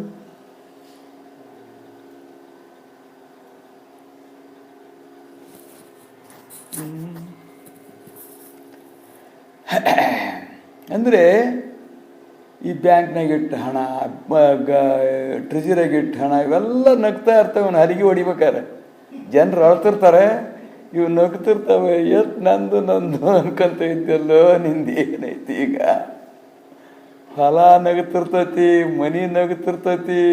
Speaker 1: ಅಂದರೆ ಈ ಬ್ಯಾಂಕ್ನಾಗ ಇಟ್ಟು ಹಣ, ಟ್ರೆಜರಿಯಾಗ ಇಟ್ಟು ಹಣ ಇವೆಲ್ಲ ನಗ್ತಾ ಇರ್ತವೆ. ಅವನು ಹರಿಗೆ ಹೊಡಿಬೇಕಾರೆ ಜನರು ಅಳ್ತಿರ್ತಾರೆ, ಇವು ನಗ್ತಿರ್ತವೆ. ನಂದು ನಂದು ಅನ್ಕೊಂತ ಇದ್ದಲ್ಲೋ, ನಿಂದು ಏನೈತಿ ಈಗ? ಹೊಲ ನಗ್ತಿರ್ತತಿ, ಮನಿ ನಗ್ತಿರ್ತತಿ,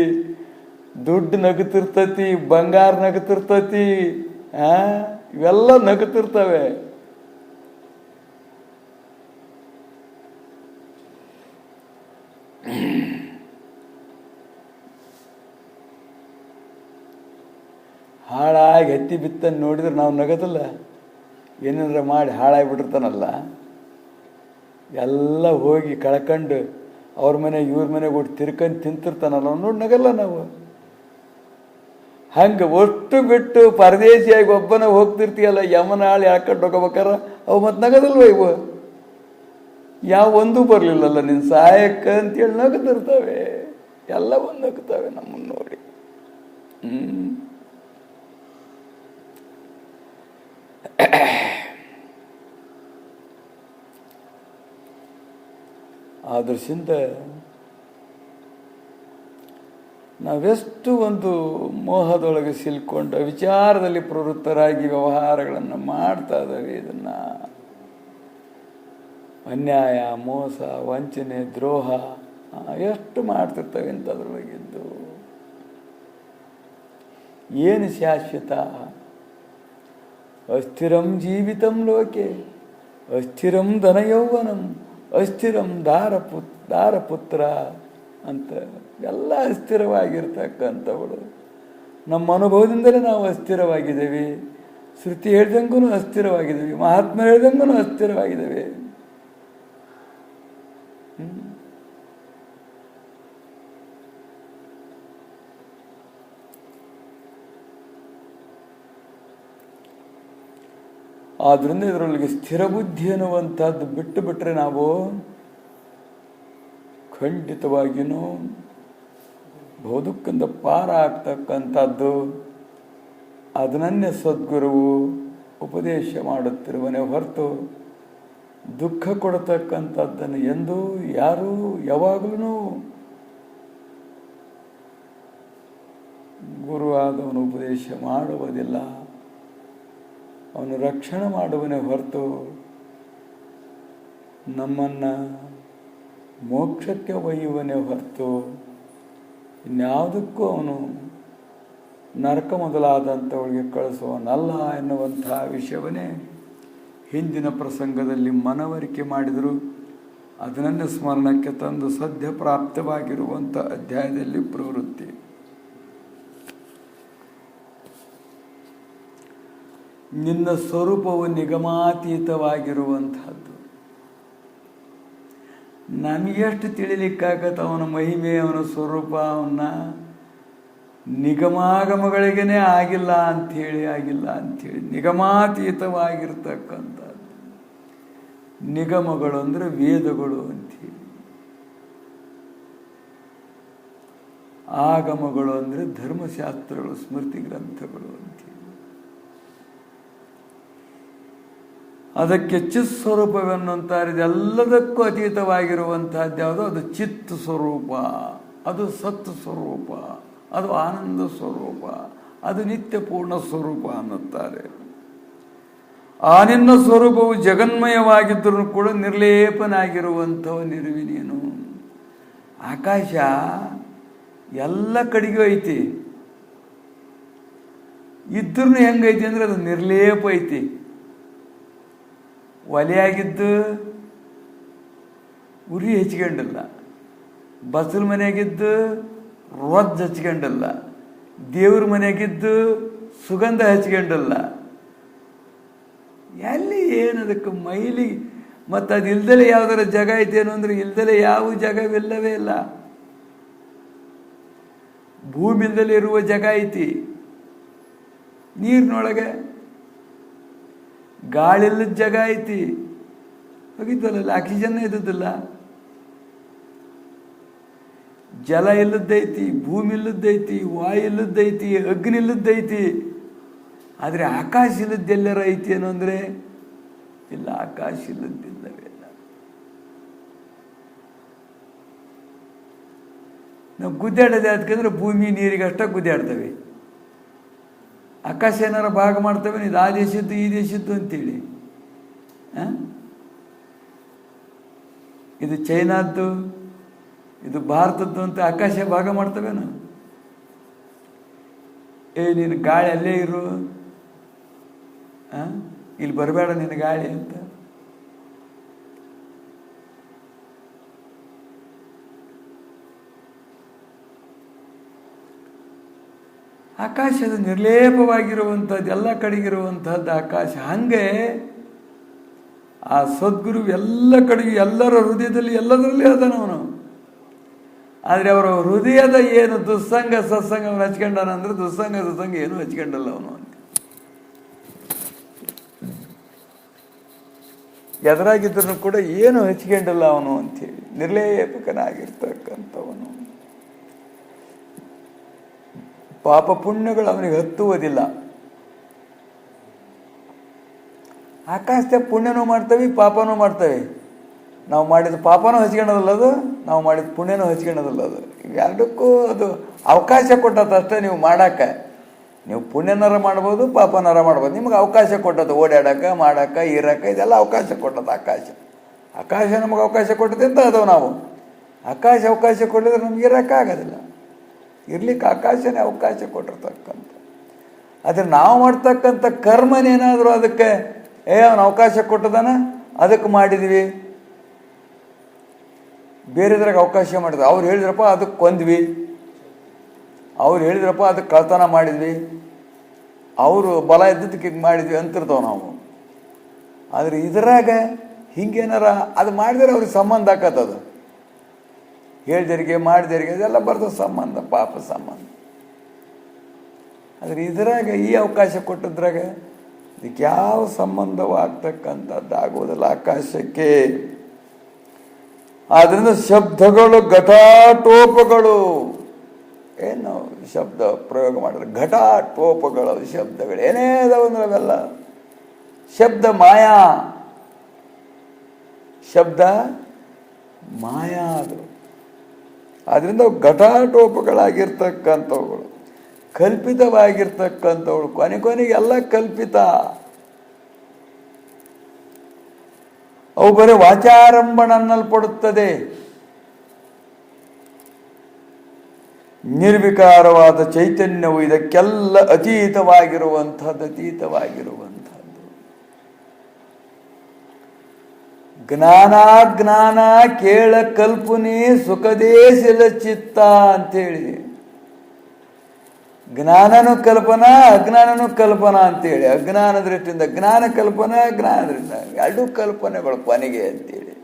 Speaker 1: ದುಡ್ಡು ನಗ್ತಿರ್ತತಿ, ಬಂಗಾರ ನಗ್ತಿರ್ತತಿ, ಇವೆಲ್ಲ ನಗ್ತಿರ್ತವೆ. ಹಾಳಾಗಿ ಹತ್ತಿ ಬಿತ್ತನ್ನು ನೋಡಿದ್ರೆ ನಾವು ನಗೋದಿಲ್ಲ. ಏನಾರ ಮಾಡಿ ಹಾಳಾಗಿಬಿಟ್ಟಿರ್ತಾನಲ್ಲ, ಎಲ್ಲ ಹೋಗಿ ಕಳ್ಕೊಂಡು ಅವ್ರ ಮನೆಗೆ ಇವ್ರ ಮನೆಗೆ ಒಟ್ಟು ತಿರ್ಕೊಂಡು ತಿಂತಿರ್ತಾನಲ್ಲ, ಅವ್ನು ನೋಡಿ ನಗಲ್ಲ ನಾವು. ಹಂಗೆ ಒಟ್ಟು ಬಿಟ್ಟು ಪರದೇಶಿಯಾಗಿ ಒಬ್ಬನ ಹೋಗ್ತಿರ್ತೀಯಲ್ಲ, ಯಮನ ಹಾಳು ಎಳ್ಕೊಂಡು ಹೋಗ್ಬೇಕಾರ ಅವು ಮತ್ತೆ ನಗದಲ್ವ ಇವು? ಯಾವ ಒಂದೂ ಬರಲಿಲ್ಲಲ್ಲ ನಿನ್ನ ಸಹಾಯಕ್ಕೆ ಅಂತೇಳಿ ನಗ್ತಿರ್ತವೆ. ಎಲ್ಲವೂ ನಗ್ತವೆ ನಮ್ಮನ್ನು ನೋಡಿ. ಆ ದೃಷ್ಟಿಯಿಂದ ನಾವೆಷ್ಟು ಒಂದು ಮೋಹದೊಳಗೆ ಸಿಲ್ಕೊಂಡು ವಿಚಾರದಲ್ಲಿ ಪ್ರವೃತ್ತರಾಗಿ ವ್ಯವಹಾರಗಳನ್ನು ಮಾಡ್ತಾ ಇದ್ದಾವೆ. ಇದನ್ನು ಅನ್ಯಾಯ, ಮೋಸ, ವಂಚನೆ, ದ್ರೋಹ ಎಷ್ಟು ಮಾಡ್ತಿರ್ತವೆ ಇಂಥದ್ರೊಳಗಿದ್ದು. ಏನು ಶಾಶ್ವತ? ಅಸ್ಥಿರಂ ಜೀವಿತಂ ಲೋಕೆ, ಅಸ್ಥಿರಂ ಧನಯೌವನಂ, ಅಸ್ಥಿರಂ ದಾರಪುತ್ರ ಅಂತ ಎಲ್ಲ ಅಸ್ಥಿರವಾಗಿರ್ತಕ್ಕಂಥವಳು. ನಮ್ಮ ಅನುಭವದಿಂದಲೇ ನಾವು ಅಸ್ಥಿರವಾಗಿದ್ದೇವೆ. ಶ್ರುತಿ ಹೇಳ್ದಂಗೂ ಅಸ್ಥಿರವಾಗಿದ್ದೇವೆ, ಮಹಾತ್ಮ ಹೇಳ್ದಂಗೂ ಅಸ್ಥಿರವಾಗಿದ್ದೇವೆ. ಆದ್ರಿಂದ ಇದರೊಳಗೆ ಸ್ಥಿರ ಬುದ್ಧಿ ಅನ್ನುವಂಥದ್ದು ಬಿಟ್ಟು ಬಿಟ್ರೆ ನಾವು ಖಂಡಿತವಾಗಿಯೂ ಬಹುದುಕ್ಕಿಂದ ಪಾರ ಆಗ್ತಕ್ಕಂಥದ್ದು. ಅದನ್ನೇ ಸದ್ಗುರುವು ಉಪದೇಶ ಮಾಡುತ್ತಿರುವನೇ ಹೊರತು ದುಃಖ ಕೊಡತಕ್ಕಂಥದ್ದನ್ನು ಎಂದೂ ಯಾರೂ ಯಾವಾಗಲೂ ಗುರುವಾದವನು ಉಪದೇಶ ಮಾಡುವುದಿಲ್ಲ. ಅವನು ರಕ್ಷಣೆ ಮಾಡುವನೇ ಹೊರತು ನಮ್ಮನ್ನು ಮೋಕ್ಷಕ್ಕೆ ಒಯ್ಯುವನೇ ಹೊರತು ಇನ್ಯಾವುದಕ್ಕೂ ಅವನು ನರಕ ಮೊದಲಾದಂಥವಳಿಗೆ ಕಳಿಸುವನಲ್ಲ ಎನ್ನುವಂಥ ವಿಷಯವನ್ನೇ ಹಿಂದಿನ ಪ್ರಸಂಗದಲ್ಲಿ ಮನವರಿಕೆ ಮಾಡಿದರು. ಅದನ್ನೇ ಸ್ಮರಣಕ್ಕೆ ತಂದು ಸದ್ಯ ಪ್ರಾಪ್ತವಾಗಿರುವಂಥ ಅಧ್ಯಾಯದಲ್ಲಿ ಪ್ರವೃತ್ತಿ. ನಿನ್ನ ಸ್ವರೂಪವು ನಿಗಮಾತೀತವಾಗಿರುವಂಥದ್ದು. ನಮಗೆಷ್ಟು ತಿಳಿಲಿಕ್ಕಾಗತ್ತ ಅವನ ಮಹಿಮೆ, ಅವನ ಸ್ವರೂಪ, ಅವನ್ನ ನಿಗಮಾಗಮಗಳಿಗೇ ಆಗಿಲ್ಲ ಅಂಥೇಳಿ ನಿಗಮಾತೀತವಾಗಿರ್ತಕ್ಕಂಥದ್ದು. ನಿಗಮಗಳು ಅಂದರೆ ವೇದಗಳು ಅಂಥೇಳಿ, ಆಗಮಗಳು ಅಂದರೆ ಧರ್ಮಶಾಸ್ತ್ರಗಳು, ಸ್ಮೃತಿ ಗ್ರಂಥಗಳು ಅಂಥೇಳಿ. ಅದಕ್ಕೆ ಚಿತ್ ಸ್ವರೂಪವೆನ್ನುತ್ತಾರೆ. ಇದೆಲ್ಲದಕ್ಕೂ ಅತೀತವಾಗಿರುವಂತಹದ್ದು ಯಾವುದು? ಅದು ಚಿತ್ ಸ್ವರೂಪ, ಅದು ಸತ್ ಸ್ವರೂಪ, ಅದು ಆನಂದ ಸ್ವರೂಪ, ಅದು ನಿತ್ಯ ಪೂರ್ಣ ಸ್ವರೂಪ ಅನ್ನುತ್ತಾರೆ. ಆ ನಿನ್ನ ಸ್ವರೂಪವು ಜಗನ್ಮಯವಾಗಿದ್ದರೂ ಕೂಡ ನಿರ್ಲೇಪನಾಗಿರುವಂಥವು ನಿರ್ವಿನೀನು. ಆಕಾಶ ಎಲ್ಲ ಕಡೆಗೂ ಐತಿ, ಇದ್ರೂ ಹೆಂಗೈತಿ ಅಂದ್ರೆ ಅದು ನಿರ್ಲೇಪ ಐತಿ. ಒಲೆಯಾಗಿದ್ದು ಉರಿ ಹಚ್ಕೊಂಡಿಲ್ಲ, ಬಸಲ್ ಮನೆಯಾಗಿದ್ದು ರೊದ್ದು ಹಚ್ಕೊಂಡಿಲ್ಲ, ದೇವ್ರ ಮನೆಯಾಗಿದ್ದು ಸುಗಂಧ ಹಚ್ಕೊಂಡಿಲ್ಲ. ಎಲ್ಲಿ ಏನದಕ್ಕೆ ಮೈಲಿ ಮತ್ತು ಅದು ಇಲ್ದಲೆ ಯಾವುದರ ಜಾಗ ಐತೇನು ಅಂದರೆ ಇಲ್ದಲೆ ಯಾವ ಜಾಗವಿಲ್ಲವೇ ಇಲ್ಲ. ಭೂಮಿ ಇಲ್ದಲೆ ಇರುವ ಜಾಗ ಐತಿ, ನೀರಿನೊಳಗೆ ಗಾಳಿಲ್ಲದ ಜಾಗ ಐತಿ, ಹೋಗಿದ್ವಲ್ಲ ಆಕ್ಸಿಜನ್ ಇದ್ದದಿಲ್ಲ. ಜಲ ಇಲ್ಲದ್ದೈತಿ, ಭೂಮಿ ಇಲ್ಲದ್ದೈತಿ, ವಾಯು ಇಲ್ಲದ್ದೈತಿ, ಅಗ್ನಿ ಇಲ್ಲದ್ದೈತಿ. ಆದರೆ ಆಕಾಶ ಇಲ್ಲದ್ದೆಲ್ಲರ ಐತಿ ಏನು ಅಂದರೆ ಇಲ್ಲ, ಆಕಾಶ ಇಲ್ಲದ್ದಿಲ್ಲವೇ ಇಲ್ಲ. ನಾವು ಗುದ್ದಾಡೋದು ಯಾಕಂದ್ರೆ ಭೂಮಿ ನೀರಿಗೆ ಅಷ್ಟೇ ಗುದ್ದಾಡ್ತವೆ. ಆಕಾಶ ಏನಾರ ಭಾಗ ಮಾಡ್ತವೆ, ಇದು ಆ ದೇಶದ್ದು ಈ ದೇಶದ್ದು ಅಂತೇಳಿ. ಇದು ಚೈನಾದ್ದು, ಇದು ಭಾರತದ್ದು ಅಂತ ಆಕಾಶ ಭಾಗ ಮಾಡ್ತವೇನು? ನೀನು ಗಾಳಿ ಅಲ್ಲೇ ಇರು, ಇಲ್ಲಿ ಬರಬೇಡ ನಿನ್ನ ಗಾಳಿ ಅಂತ. ಆಕಾಶದ ನಿರ್ಲೇಪವಾಗಿರುವಂಥದ್ದು, ಎಲ್ಲ ಕಡೆಗಿರುವಂಥದ್ದು ಆಕಾಶ. ಹಂಗೆ ಆ ಸದ್ಗುರು ಎಲ್ಲ ಕಡೆಗೂ, ಎಲ್ಲರ ಹೃದಯದಲ್ಲಿ ಎಲ್ಲದರಲ್ಲಿ ಅದನವನು. ಆದರೆ ಅವರ ಹೃದಯದ ಏನು ದುಸ್ಸಂಗ ಸತ್ಸಂಗ ಅವನು ಹಚ್ಕೊಂಡಾನಂದ್ರೆ ದುಸ್ಸಂಗ ಸತ್ಸಂಗ ಏನು ಹಚ್ಕೊಂಡಲ್ಲ ಅವನು ಅಂತ. ಎದುರಾಗಿದ್ರೂ ಕೂಡ ಏನು ಹಚ್ಕೊಂಡಲ್ಲ ಅವನು ಅಂಥೇಳಿ ನಿರ್ಲೇಪಕನಾಗಿರ್ತಕ್ಕಂಥವನು. ಪಾಪ ಪುಣ್ಯಗಳು ಅವನಿಗೆ ಹತ್ತುವುದಿಲ್ಲ. ಆಕಾಶದ ಪುಣ್ಯನೂ ಮಾಡ್ತೇವೆ, ಪಾಪನೂ ಮಾಡ್ತೇವೆ. ನಾವು ಮಾಡಿದ ಪಾಪನೂ ಹಚ್ಕೊಳ್ಳೋದಲ್ಲ ಅದು, ನಾವು ಮಾಡಿದ ಪುಣ್ಯನೂ ಹಚ್ಕೊಳ್ಳೋದಲ್ಲ ಅದು. ಎರಡಕ್ಕೂ ಅದು ಅವಕಾಶ ಕೊಟ್ಟದ ಅಷ್ಟೇ. ನೀವು ಮಾಡಕ್ಕೆ, ನೀವು ಪುಣ್ಯನಾರ ಮಾಡ್ಬೋದು, ಪಾಪನಾರ ಮಾಡ್ಬೋದು. ನಿಮ್ಗೆ ಅವಕಾಶ ಕೊಟ್ಟದ್ದು ಓಡಾಡಕ್ಕೆ, ಮಾಡಕ್ಕೆ, ಇರಕ್ಕೆ, ಇದೆಲ್ಲ ಅವಕಾಶ ಕೊಟ್ಟದ್ದು ಆಕಾಶ. ಆಕಾಶ ನಮಗೆ ಅವಕಾಶ ಕೊಟ್ಟದೆ ಅಂತ ಅದವು ನಾವು. ಆಕಾಶ ಅವಕಾಶ ಕೊಟ್ಟಿದ್ರೆ ನಮ್ಗೆ ಇರೋಕ್ಕಾಗೋದಿಲ್ಲ. ಇರ್ಲಿಕ್ಕೆ ಆಕಾಶನೇ ಅವಕಾಶ ಕೊಟ್ಟಿರ್ತಕ್ಕಂಥ. ಆದರೆ ನಾವು ಮಾಡ್ತಕ್ಕಂಥ ಕರ್ಮನೇನಾದರೂ ಅದಕ್ಕೆ ಅವನು ಅವಕಾಶ ಕೊಟ್ಟದಾನ, ಅದಕ್ಕೆ ಮಾಡಿದ್ವಿ. ಬೇರೆದ್ರಾಗ ಅವಕಾಶ ಮಾಡಿದ್ವಿ. ಅವ್ರು ಹೇಳಿದ್ರಪ್ಪ ಅದಕ್ಕೆ ಕೊಂದ್ವಿ, ಅವ್ರು ಹೇಳಿದ್ರಪ್ಪ ಅದಕ್ಕೆ ಕಳ್ತನ ಮಾಡಿದ್ವಿ, ಅವರು ಬಲ ಇದ್ದದಕ್ಕೆ ಹಿಂಗೆ ಮಾಡಿದ್ವಿ ಅಂತಿರ್ತಾವೆ ನಾವು. ಆದರೆ ಇದರಾಗ ಹಿಂಗೇನಾರ ಅದು ಮಾಡಿದ್ರೆ ಅವ್ರಿಗೆ ಸಂಬಂಧ ಆಕತ್ತದು. ಹೇಳಿದರಿಗೆ ಮಾಡಿದರಿಗೆ ಅದೆಲ್ಲ ಬರ್ತದೆ ಸಂಬಂಧ, ಪಾಪ ಸಂಬಂಧ. ಆದರೆ ಇದರಾಗ ಈ ಅವಕಾಶ ಕೊಟ್ಟಿದ್ರಾಗ ಇದಕ್ಕೆ ಯಾವ ಸಂಬಂಧವೂ ಆಗ್ತಕ್ಕಂಥದ್ದು ಆಗುವುದಿಲ್ಲ ಆಕಾಶಕ್ಕೆ. ಆದ್ದರಿಂದ ಶಬ್ದಗಳು ಘಟಾಟೋಪಗಳು. ಏನು ಶಬ್ದ ಪ್ರಯೋಗ ಮಾಡಿದ್ರೆ ಘಟಾಟೋಪಗಳು ಶಬ್ದಗಳು ಏನೇ ಅದಾವಂದ್ರೆ ಅವೆಲ್ಲ ಶಬ್ದ ಮಾಯಾ. ಶಬ್ದ ಮಾಯಾ ಅದು. ಆದ್ದರಿಂದ ಘಟಾಟೋಪಗಳಾಗಿರ್ತಕ್ಕಂಥವುಗಳು, ಕಲ್ಪಿತವಾಗಿರ್ತಕ್ಕಂಥವಳು. ಕೊನೆಗೆಲ್ಲ ಕಲ್ಪಿತ. ಅವು ಬರೀ ವಾಚಾರಂಭಣ ಅನ್ನಲ್ಪಡುತ್ತದೆ. ನಿರ್ವಿಕಾರವಾದ ಚೈತನ್ಯವು ಇದಕ್ಕೆಲ್ಲ ಅತೀತವಾಗಿರುವಂಥದ್ದು. ಜ್ಞಾನ ಕೇಳ ಕಲ್ಪನೆ ಸುಖದೇಶಿಲ ಚಿತ್ತ ಅಂತೇಳಿ. ಜ್ಞಾನನೂ ಕಲ್ಪನಾ, ಅಜ್ಞಾನನೂ ಕಲ್ಪನಾ ಅಂತೇಳಿ. ಅಜ್ಞಾನ ದೃಷ್ಟಿಯಿಂದ ಜ್ಞಾನ ಕಲ್ಪನಾ, ಜ್ಞಾನ ದೃಷ್ಟಿಯಿಂದ ಎರಡೂ ಕಲ್ಪನೆಗಳು ಕೊನೆಗೆ ಅಂತೇಳಿ.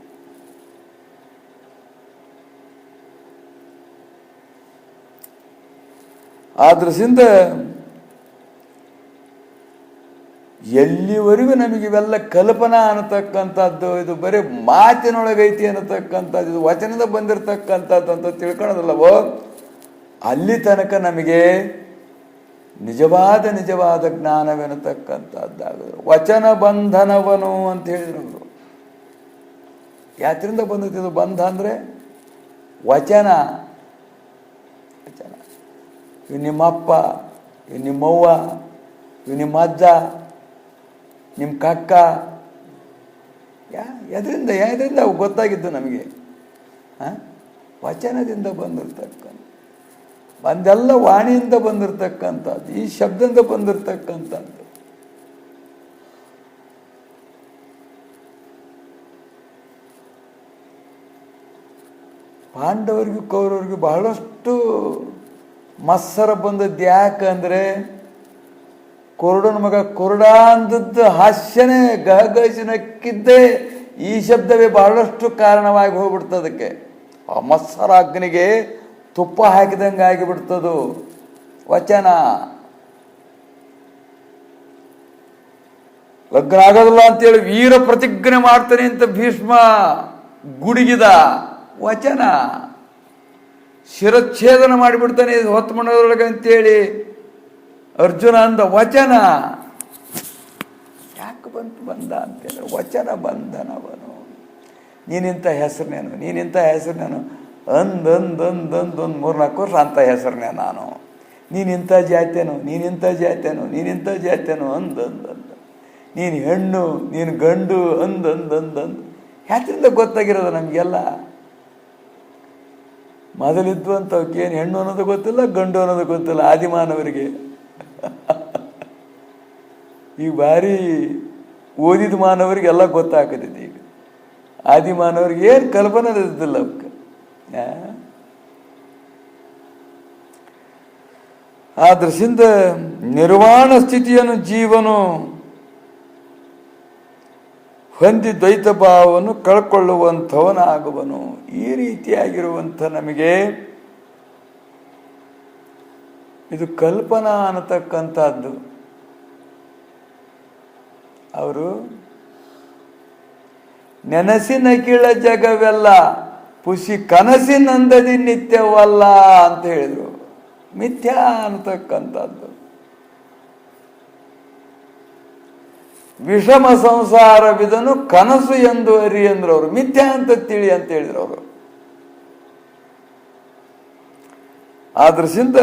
Speaker 1: ಆದ್ರಿಂದ ಎಲ್ಲಿವರೆಗೂ ನಮಗೆ ಇವೆಲ್ಲ ಕಲ್ಪನಾ ಅನ್ನತಕ್ಕಂಥದ್ದು, ಇದು ಬರೀ ಮಾತಿನೊಳಗೈತಿ ಅನ್ನತಕ್ಕಂಥದ್ದು, ಇದು ವಚನದ ಬಂದಿರತಕ್ಕಂಥದ್ದು ಅಂತ ತಿಳ್ಕೊಳ್ಳೋದಲ್ಲವೋ, ಅಲ್ಲಿ ತನಕ ನಮಗೆ ನಿಜವಾದ ಜ್ಞಾನವೆನ್ನತಕ್ಕಂಥದ್ದಾಗೋದು. ವಚನ ಬಂಧನವನು ಅಂತ ಹೇಳಿದ್ರು ಅವರು. ಯಾತ್ರಿಂದ ಬಂದಿದ್ದು ಬಂಧ ಅಂದರೆ ವಚನ. ಇವು ನಿಮ್ಮಪ್ಪ, ಇವು ನಿಮ್ಮವ್ವ, ಇವು ನಿಮ್ಮ ಅಜ್ಜ, ನಿಮ್ಮ ಕಕ್ಕ, ಎದರಿಂದ ಅವು ಗೊತ್ತಾಗಿದ್ದು ನಮಗೆ. ವಚನದಿಂದ ಬಂದಿರ್ತಕ್ಕಂಥ, ಒಂದೆಲ್ಲ ವಾಣಿಯಿಂದ ಬಂದಿರತಕ್ಕಂಥದ್ದು, ಈ ಶಬ್ದದಿಂದ ಬಂದಿರತಕ್ಕಂಥದ್ದು. ಪಾಂಡವರಿಗೂ ಕೌರವರಿಗೂ ಬಹಳಷ್ಟು ಮತ್ಸರ ಬಂದದ್ದು. ಯಾಕಂದರೆ ಕುರುಡನ ಮಗ ಕುರುಡ ಅಂದದ್ದು ಹಾಸ್ಯನೇ, ಗಹಗಹಿಸಿನಕ್ಕಿದ್ದೇ ಈ ಶಬ್ದವೇ ಬಹಳಷ್ಟು ಕಾರಣವಾಗಿ ಹೋಗ್ಬಿಡ್ತದಕ್ಕೆ. ಆ ಮತ್ಸರ ಅಗ್ನಿಗೆ ತುಪ್ಪ ಹಾಕಿದಂಗೆ ಆಗಿಬಿಡ್ತದು ವಚನ. ಲಗ್ನ ಆಗೋದಿಲ್ಲ ಅಂತೇಳಿ ವೀರ ಪ್ರತಿಜ್ಞೆ ಮಾಡ್ತಾನೆ ಅಂತ ಭೀಷ್ಮ ಗುಡುಗಿದ ವಚನ. ಶಿರಚ್ಛೇದನ ಮಾಡಿಬಿಡ್ತಾನೆ ಹೊತ್ತು ಮನದೊಳಗೆ ಅಂತೇಳಿ ಅರ್ಜುನ ಅಂದ ವಚನ. ಯಾಕೆ ಬಂದ ಅಂತೇಳಿ ವಚನ ಬಂಧನವನು. ನೀನಿಂಥ ಹೆಸರಿನೇನು, ನೀನಿಂಥ ಹೆಸರಿನೇನು ಒಂದು 3-4 ವರ್ಷ ಅಂಥ ಹೆಸರನ್ನೇ ನಾನು. ನೀನಿಂಥ ಜಾತ್ಯನು, ನೀನಿಂಥ ಜಾತ್ಯನು, ನೀನಿಂಥ ಜಾತ್ಯನು ಅಂದು. ನೀನು ಹೆಣ್ಣು, ನೀನು ಗಂಡು ಅಂದು. ಯಾತ್ರಿಂದ ಗೊತ್ತಾಗಿರೋದು ನಮಗೆಲ್ಲ. ಮೊದಲಿದ್ದು ಅಂತ ಅವಕ್ಕೇನು ಹೆಣ್ಣು ಅನ್ನೋದು ಗೊತ್ತಿಲ್ಲ, ಗಂಡು ಅನ್ನೋದು ಗೊತ್ತಿಲ್ಲ ಆದಿಮಾನವರಿಗೆ. ಈಗ ಭಾರಿ ಓದಿದ ಮಾನವರಿಗೆಲ್ಲ ಗೊತ್ತಾಗ್ತೈತಿ. ಈಗ ಆದಿಮಾನವ್ರಿಗೆ ಏನು ಕಲ್ಪನೆ ಇದ್ದಿಲ್ಲ ಅವಕ್ಕೆ. ಆ ದೃಷ್ಟಿಯಿಂದ ನಿರ್ವಾಣ ಸ್ಥಿತಿಯನ್ನು ಜೀವನು ಹೊಂದಿ ದ್ವೈತ ಭಾವವನ್ನು ಕಳ್ಕೊಳ್ಳುವಂಥವನಾಗುವನು. ಈ ರೀತಿಯಾಗಿರುವಂಥ ನಮಗೆ ಇದು ಕಲ್ಪನಾ ಅನ್ನತಕ್ಕಂಥದ್ದು. ಅವರು ನೆನಸಿನ ಕೀಳ ಜಗವೆಲ್ಲ ಪುಷಿ ಕನಸಿನಂದದಿ ನಿತ್ಯವಲ್ಲ ಅಂತ ಹೇಳಿದರು. ಮಿಥ್ಯಾ ಅನ್ನತಕ್ಕಂಥದ್ದು. ವಿಷಮ ಸಂಸಾರವಿದನು ಕನಸು ಎಂದು ಅರಿ ಅಂದ್ರು ಅವರು. ಮಿಥ್ಯಾ ಅಂತ ತಿಳಿ ಅಂತ ಹೇಳಿದ್ರು ಅವರು. ಆ ದೃಷ್ಟಿಯಿಂದ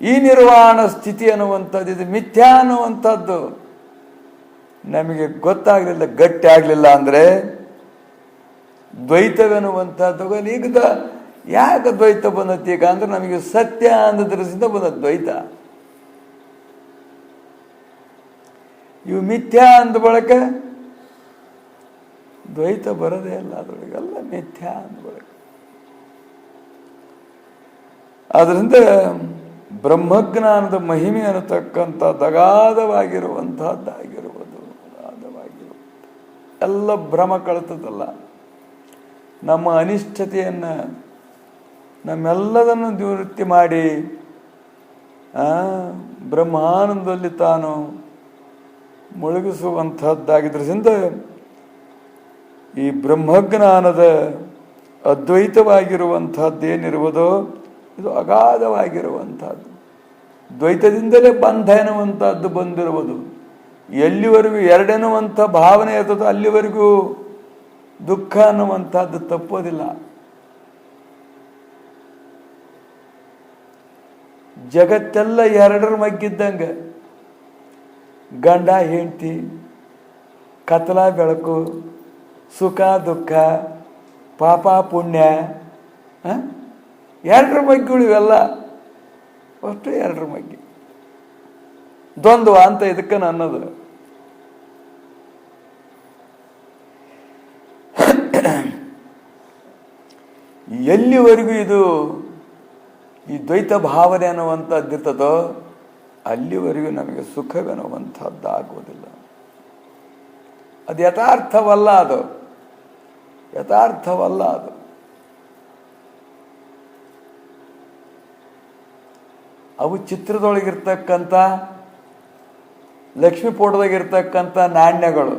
Speaker 1: ಈ ನಿರ್ವಾಣ ಸ್ಥಿತಿ ಅನ್ನುವಂಥದ್ದು, ಇದು ಮಿಥ್ಯಾ ಅನ್ನುವಂಥದ್ದು ನಮಗೆ ಗೊತ್ತಾಗಲಿಲ್ಲ, ಗಟ್ಟಿ ಆಗಲಿಲ್ಲ ಅಂದರೆ ದ್ವೈತವೆನ್ನುವಂಥದ್ದು. ಈಗ ಯಾಕೆ ದ್ವೈತ ಬಂದತಿ? ಈಗ ಅಂದ್ರೆ ನಮಗೆ ಸತ್ಯ ಅಂದ ದೃಷ್ಟಿಯಿಂದ ಬಂದ ದ್ವೈತ. ಇವು ಮಿಥ್ಯಾ ಅಂದ ಬಳಕ ದ್ವೈತ ಬರೋದೇ ಅಲ್ಲ. ಅದರೊಳಗೆಲ್ಲ ಮಿಥ್ಯಾ ಅಂದ ಬಳಕ. ಆದ್ರಿಂದ ಬ್ರಹ್ಮಜ್ಞಾನದ ಮಹಿಮೆ ಅನ್ನತಕ್ಕಂಥ ಅಗಾಧವಾಗಿರುವಂತಹದ್ದಾಗಿರುವುದು. ಎಲ್ಲ ಭ್ರಮ ಕಳೆತದಲ್ಲ. ನಮ್ಮ ಅನಿಷ್ಠತೆಯನ್ನು ನಮ್ಮೆಲ್ಲದನ್ನು ನಿವೃತ್ತಿ ಮಾಡಿ ಬ್ರಹ್ಮಾನಂದದಲ್ಲಿ ತಾನು ಮುಳುಗಿಸುವಂಥದ್ದಾಗಿದ್ದರಿಂದ ಈ ಬ್ರಹ್ಮಜ್ಞಾನದ ಅದ್ವೈತವಾಗಿರುವಂಥದ್ದೇನಿರುವುದೋ ಇದು ಅಗಾಧವಾಗಿರುವಂಥದ್ದು. ದ್ವೈತದಿಂದಲೇ ಬಂಧ ಎನ್ನುವಂಥದ್ದು ಬಂದಿರುವುದು. ಎಲ್ಲಿವರೆಗೂ ಎರಡೆನ್ನುವಂಥ ಭಾವನೆ ಇರ್ತದೋ ಅಲ್ಲಿವರೆಗೂ ದುಃಖ ಅನ್ನುವಂಥದ್ದು ತಪ್ಪೋದಿಲ್ಲ. ಜಗತ್ತೆಲ್ಲ ಎರಡರ ಮಗ್ಗಿದ್ದಂಗೆ, ಗಂಡ ಹೆಂಡತಿ, ಕತ್ತಲ ಬೆಳಕು, ಸುಖ ದುಃಖ, ಪಾಪ ಪುಣ್ಯ, ಎರಡರ ಮಗ್ಗಿಗಳು ಇವೆಲ್ಲ. ಅಷ್ಟು ಎರಡರ ಮಗ್ಗಿ ದ್ವಂದ್ವ ಅಂತ ಇದಕ್ಕೆ ಅನ್ನೋದು. ಎಲ್ಲಿವರೆಗೂ ಇದು ಈ ದ್ವೈತ ಭಾವನೆ ಅನ್ನುವಂಥದ್ದಿರ್ತದೋ ಅಲ್ಲಿವರೆಗೂ ನಮಗೆ ಸುಖವೆನ್ನುವಂಥದ್ದಾಗುವುದಿಲ್ಲ. ಅದು ಯಥಾರ್ಥವಲ್ಲ. ಅದು ಯಥಾರ್ಥವಲ್ಲ. ಅದು ಅವು ಚಿತ್ರದೊಳಗಿರ್ತಕ್ಕಂಥ ಲಕ್ಷ್ಮೀ ಪೋಟದಾಗಿರ್ತಕ್ಕಂಥ ನಾಣ್ಯಗಳು.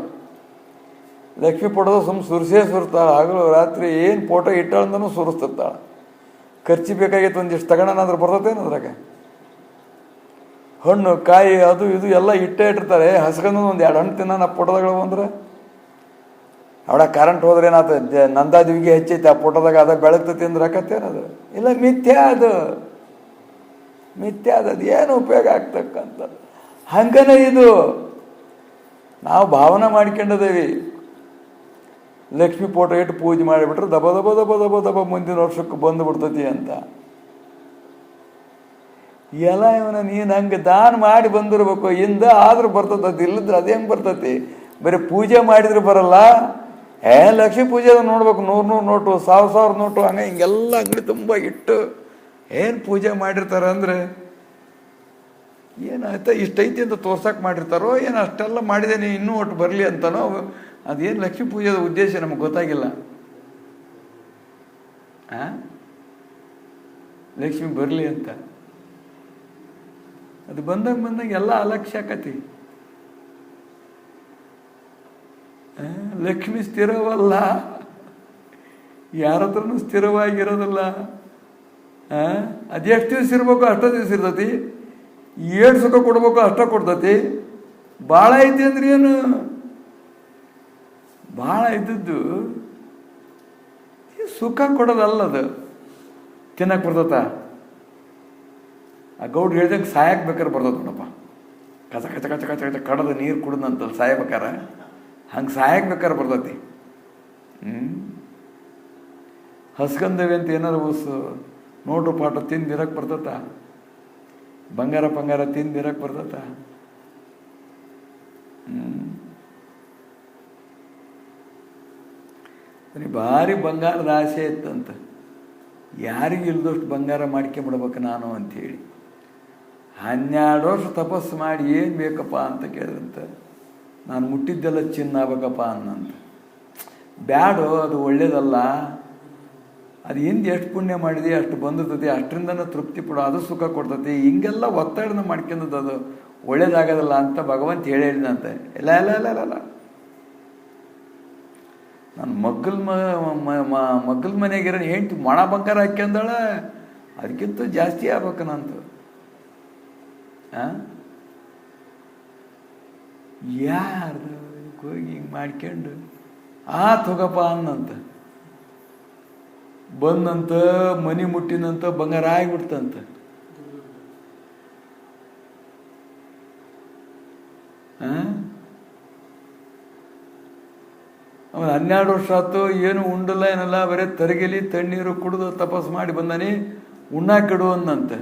Speaker 1: ಲಕ್ಷ್ಮೀ ಪೋಟದ ಸುರಿಸೇ ಸುರಿತಾಳೆ. ಹಗಲು ರಾತ್ರಿ ಏನು ಫೋಟೋ ಇಟ್ಟಾಳಂದನೂ ಸುರಿಸ್ತಿರ್ತಾಳೆ. ಖರ್ಚು ಬೇಕಾಗಿತ್ತು ಒಂದಿಷ್ಟು ತಗೋಣನಾದ್ರೂ ಬರ್ತೇನೆ. ಅದ್ರಾಗ ಹಣ್ಣು ಕಾಯಿ ಅದು ಇದು ಎಲ್ಲ ಇಟ್ಟಿರ್ತಾರೆ. ಹಸ್ಕೊಂಡು ಒಂದು 2 ಹಣ್ಣು ತಿನ್ನೋಣ ಫೋಟೋದಾಗಳು ಅಂದ್ರೆ ಅವಳ ಕರೆಂಟ್ ಹೋದ್ರೆ ಏನಾತ ನಂದಾದಿವಿಗೆ ಹೆಚ್ಚೈತೆ ಆ ಫೋಟೋದಾಗ ಅದ ಬೆಳಗ್ತತಿ ಅಂದ್ರೆ ಹಾಕತ್ತೇನದು ಇಲ್ಲ. ಮಿಥ್ಯಾ ಅದು. ಮಿಥ್ಯಾ ಅದು ಏನು ಉಪಯೋಗ ಆಗ್ತಕ್ಕಂಥದ್ದು. ಹಂಗನೇ ಇದು ನಾವು ಭಾವನೆ ಮಾಡ್ಕೊಂಡಿದ್ದೇವೆ. ಲಕ್ಷ್ಮಿ ಫೋಟೋ ಇಟ್ಟು ಪೂಜೆ ಮಾಡಿಬಿಟ್ರೆ ದಬ ದಬ ದಬ ದಬ ದಬ ಮುಂದಿನ ವರ್ಷಕ್ಕೆ ಬಂದು ಬಿಡ್ತತಿ ಅಂತ. ಎಲ್ಲ ಇವನ ನೀನು ಹಂಗೆ ದಾನ ಮಾಡಿ ಬಂದಿರ್ಬೇಕು, ಇಂದ ಆದ್ರೂ ಬರ್ತತಿ, ಇಲ್ಲದ್ರೆ ಅದೇ ಹೆಂಗೆ ಬರ್ತತಿ? ಬರೀ ಪೂಜೆ ಮಾಡಿದ್ರೆ ಬರಲ್ಲ. ಲಕ್ಷ್ಮೀ ಪೂಜೆ ನೋಡ್ಬೇಕು, 100 ನೋಟು, 1000 ನೋಟು, ಹಂಗೆ ಹಿಂಗೆಲ್ಲ ಅಂಗಡಿ ತುಂಬ ಇಟ್ಟು ಏನು ಪೂಜೆ ಮಾಡಿರ್ತಾರೆ ಅಂದರೆ ಏನಾಯ್ತಾ ಇಷ್ಟೈತಿ ಅಂತ ತೋರ್ಸಕ್ಕೆ ಮಾಡಿರ್ತಾರೋ ಏನು ಅಷ್ಟೆಲ್ಲ ಮಾಡಿದ್ದೇನೆ ಇನ್ನೂ ಒಟ್ಟು ಬರಲಿ ಅಂತನೋ. ಅದೇನು ಲಕ್ಷ್ಮೀ ಪೂಜೆದ ಉದ್ದೇಶ ನಮಗೆ ಗೊತ್ತಾಗಿಲ್ಲ. ಲಕ್ಷ್ಮಿ ಬರಲಿ ಅಂತ ಅದು ಬಂದಾಗ ಎಲ್ಲ ಅಲಕ್ಷ್ಯ ಆಕತಿ. ಲಕ್ಷ್ಮಿ ಸ್ಥಿರವಲ್ಲ, ಯಾರ ಹತ್ರನೂ ಸ್ಥಿರವಾಗಿರೋದಿಲ್ಲ. ಅದೆಷ್ಟು ದಿವಸ ಇರ್ಬೇಕು ಅಷ್ಟೋ ದಿವಸ ಇರ್ತತಿ, ಏಳು ಸುಖ ಕೊಡ್ಬೇಕು ಅಷ್ಟ ಕೊಡ್ತತಿ. ಭಾಳ ಐತಿ ಅಂದ್ರೆ ಏನು? ಭಾಳ ಇದ್ದದ್ದು ಸುಖ ಕೊಡೋದಲ್ಲದು, ತಿನ್ನಕ್ಕೆ ಬರ್ತತ. ಆ ಗೌಡ್ರು ಹೇಳ್ದಂಗೆ ಸಾಯಕ್ಕೆ ಬೇಕಾದ್ರೆ ಬರ್ತದೆ ನೋಡಪ್ಪ, ಕಚ ಕಚ ಕಚ ಕಚ ಕಚ ಕಡದ ನೀರು ಕುಡ್ದಂತಲ್ಲಿ ಸಾಯಬೇಕಾರ ಹಂಗೆ ಸಾಯಕ್ಕೆ ಬೇಕಾದ್ರೆ ಬರ್ತತಿ. ಹಸ್ಕಂದೇವಿ ಅಂತ ಏನಾರು ನೋಟು ಪಾಟು ತಿಂದಿರಕ್ಕೆ ಬರ್ತತ? ಬಂಗಾರ ಪಂಗಾರ ತಿಂದಿರಕ್ಕೆ ಬರ್ತತ? ಭಾರಿ ಬಂಗಾರದ ಆಸೆ ಇತ್ತಂತ. ಯಾರಿಗೆ ಇಲ್ದಷ್ಟು ಬಂಗಾರ ಮಾಡ್ಕೊಂಬಿಡ್ಬೇಕು ನಾನು ಅಂಥೇಳಿ 12 ವರ್ಷ ತಪಸ್ಸು ಮಾಡಿ ಏನು ಬೇಕಪ್ಪ ಅಂತ ಕೇಳಿದಂತ. ನಾನು ಮುಟ್ಟಿದ್ದೆಲ್ಲ ಚಿನ್ನ ಆಗ್ಬೇಕಪ್ಪ ಅನ್ನಂತ. ಬ್ಯಾಡೋ, ಅದು ಒಳ್ಳೇದಲ್ಲ. ಅದು ಹಿಂದೆ ಎಷ್ಟು ಪುಣ್ಯ ಮಾಡಿದೆ ಅಷ್ಟು ಬಂದಿರ್ತತಿ, ಅಷ್ಟರಿಂದನೂ ತೃಪ್ತಿ ಪಡೋ, ಅದು ಸುಖ ಕೊಡ್ತತಿ. ಹಿಂಗೆಲ್ಲ ಒತ್ತಡನ ಮಾಡ್ಕೊಂಡದ್ದು ಅದು ಒಳ್ಳೇದಾಗೋದಲ್ಲ ಅಂತ ಭಗವಂತ ಹೇಳಿದಂತೆ. ಇಲ್ಲ ಇಲ್ಲ ಇಲ್ಲ ಇಲ್ಲ ನಾನು ಮಗ್ಗಲ್ ಮನೆಗಿರೋ ಹೆಂಡ್ತಿ ಮಣ ಬಂಗಾರ ಹಾಕ್ಯಂದಾಳ, ಅದಕ್ಕಿಂತ ಜಾಸ್ತಿ ಆಗ್ಬೇಕು ನಂತು. ಯಾರ್ದು ಹೋಗಿ ಹಿಂಗೆ ಮಾಡ್ಕೊಂಡು ಹೋಗಪ್ಪ ಅನ್ನಂತ ಬಂದಂತ ಮನಿ ಮುಟ್ಟಿನಂತ ಬಂಗಾರ ಆಗಿಬಿಡ್ತಂತ. ಅವನು 12 ವರ್ಷ ಆಯ್ತು, ಏನು ಉಂಡಲ್ಲ ಏನಲ್ಲ, ಬರೀ ತರಗೆಲಿ ತಣ್ಣೀರು ಕುಡಿದು ತಪಸ್ಸು ಮಾಡಿ ಬಂದಾನೆ. ಉಣ್ಣಾಕಿಡು ಅಂದಂತೆ.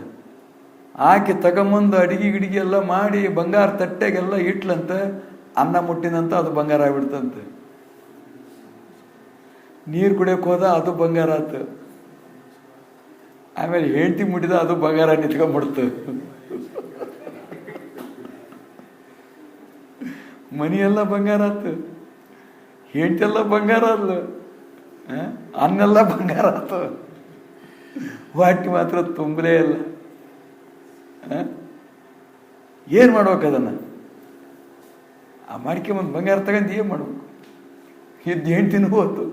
Speaker 1: ಆಕೆ ತಗೊಂಬಂದು ಅಡಿಗೆ ಗಿಡಿಗೆ ಎಲ್ಲ ಮಾಡಿ ಬಂಗಾರ ತಟ್ಟೆಗೆಲ್ಲ ಇಟ್ಲಂತ. ಅನ್ನ ಮುಟ್ಟಿನಂತ ಅದು ಬಂಗಾರ ಆಗ್ಬಿಡ್ತಂತೆ. ನೀರು ಕುಡಿಯೋಕೆ ಹೋದ, ಅದು ಬಂಗಾರ ಆಯ್ತು. ಆಮೇಲೆ ಹೆಂಡತಿ ಮುಟ್ಟಿದ, ಅದು ಬಂಗಾರ ನಿಂತ್ಕೊಂಡ್ಬಿಡ್ತು. ಮನೆಯೆಲ್ಲ ಬಂಗಾರ ಆಯ್ತು, ಹೆಂಡತಿ ಎಲ್ಲ ಬಂಗಾರ ಆದ್ಲು, ಅನ್ನೆಲ್ಲ ಬಂಗಾರ ಆಯ್ತು, ಹೊಟ್ಟೆ ಮಾತ್ರ ತುಂಬಲೇ ಇಲ್ಲ. ಏನು ಮಾಡ್ಬೇಕು ಅದನ್ನು? ಮಾಡ್ಕೊಂಬಂದು ಬಂಗಾರ ತಗೊಂಡು ಏನು ಮಾಡ್ಬೇಕು? ಇದ್ದು ಹೆಂಡ್ತಿನೂ ಹೋತು,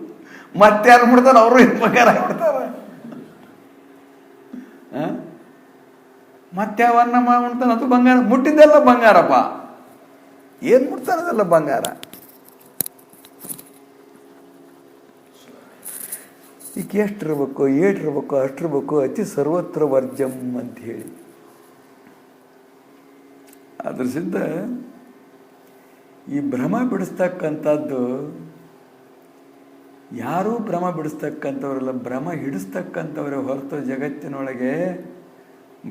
Speaker 1: ಮತ್ತೆ ಯಾರು ಮುಡ್ತಾರ ಅವರು ಬಂಗಾರ ಆಗ್ಬಿಡ್ತಾರ. ಮತ್ತೆ ಯಾವ ಅನ್ನ ಮಾಡ್ತಾನ, ಅದು ಬಂಗಾರ. ಮುಟ್ಟಿದ್ದೆಲ್ಲ ಬಂಗಾರಪ್ಪ, ಏನು ಮುಟ್ತಾನದೆಲ್ಲ ಬಂಗಾರ. ಈಗ ಎಷ್ಟಿರ್ಬೇಕು, ಏಟಿರ್ಬೇಕು, ಅಷ್ಟಿರ್ಬೇಕು. ಅತಿ ಸರ್ವತ್ರ ವರ್ಜಂ ಅಂತ ಹೇಳಿ. ಅದ್ರದಿಂದ ಈ ಭ್ರಮ ಬಿಡಿಸ್ತಕ್ಕಂಥದ್ದು ಯಾರೂ ಭ್ರಮ ಬಿಡಿಸ್ತಕ್ಕಂಥವ್ರಲ್ಲ, ಭ್ರಮ ಹಿಡಿಸ್ತಕ್ಕಂಥವ್ರೆ ಹೊರತು ಜಗತ್ತಿನೊಳಗೆ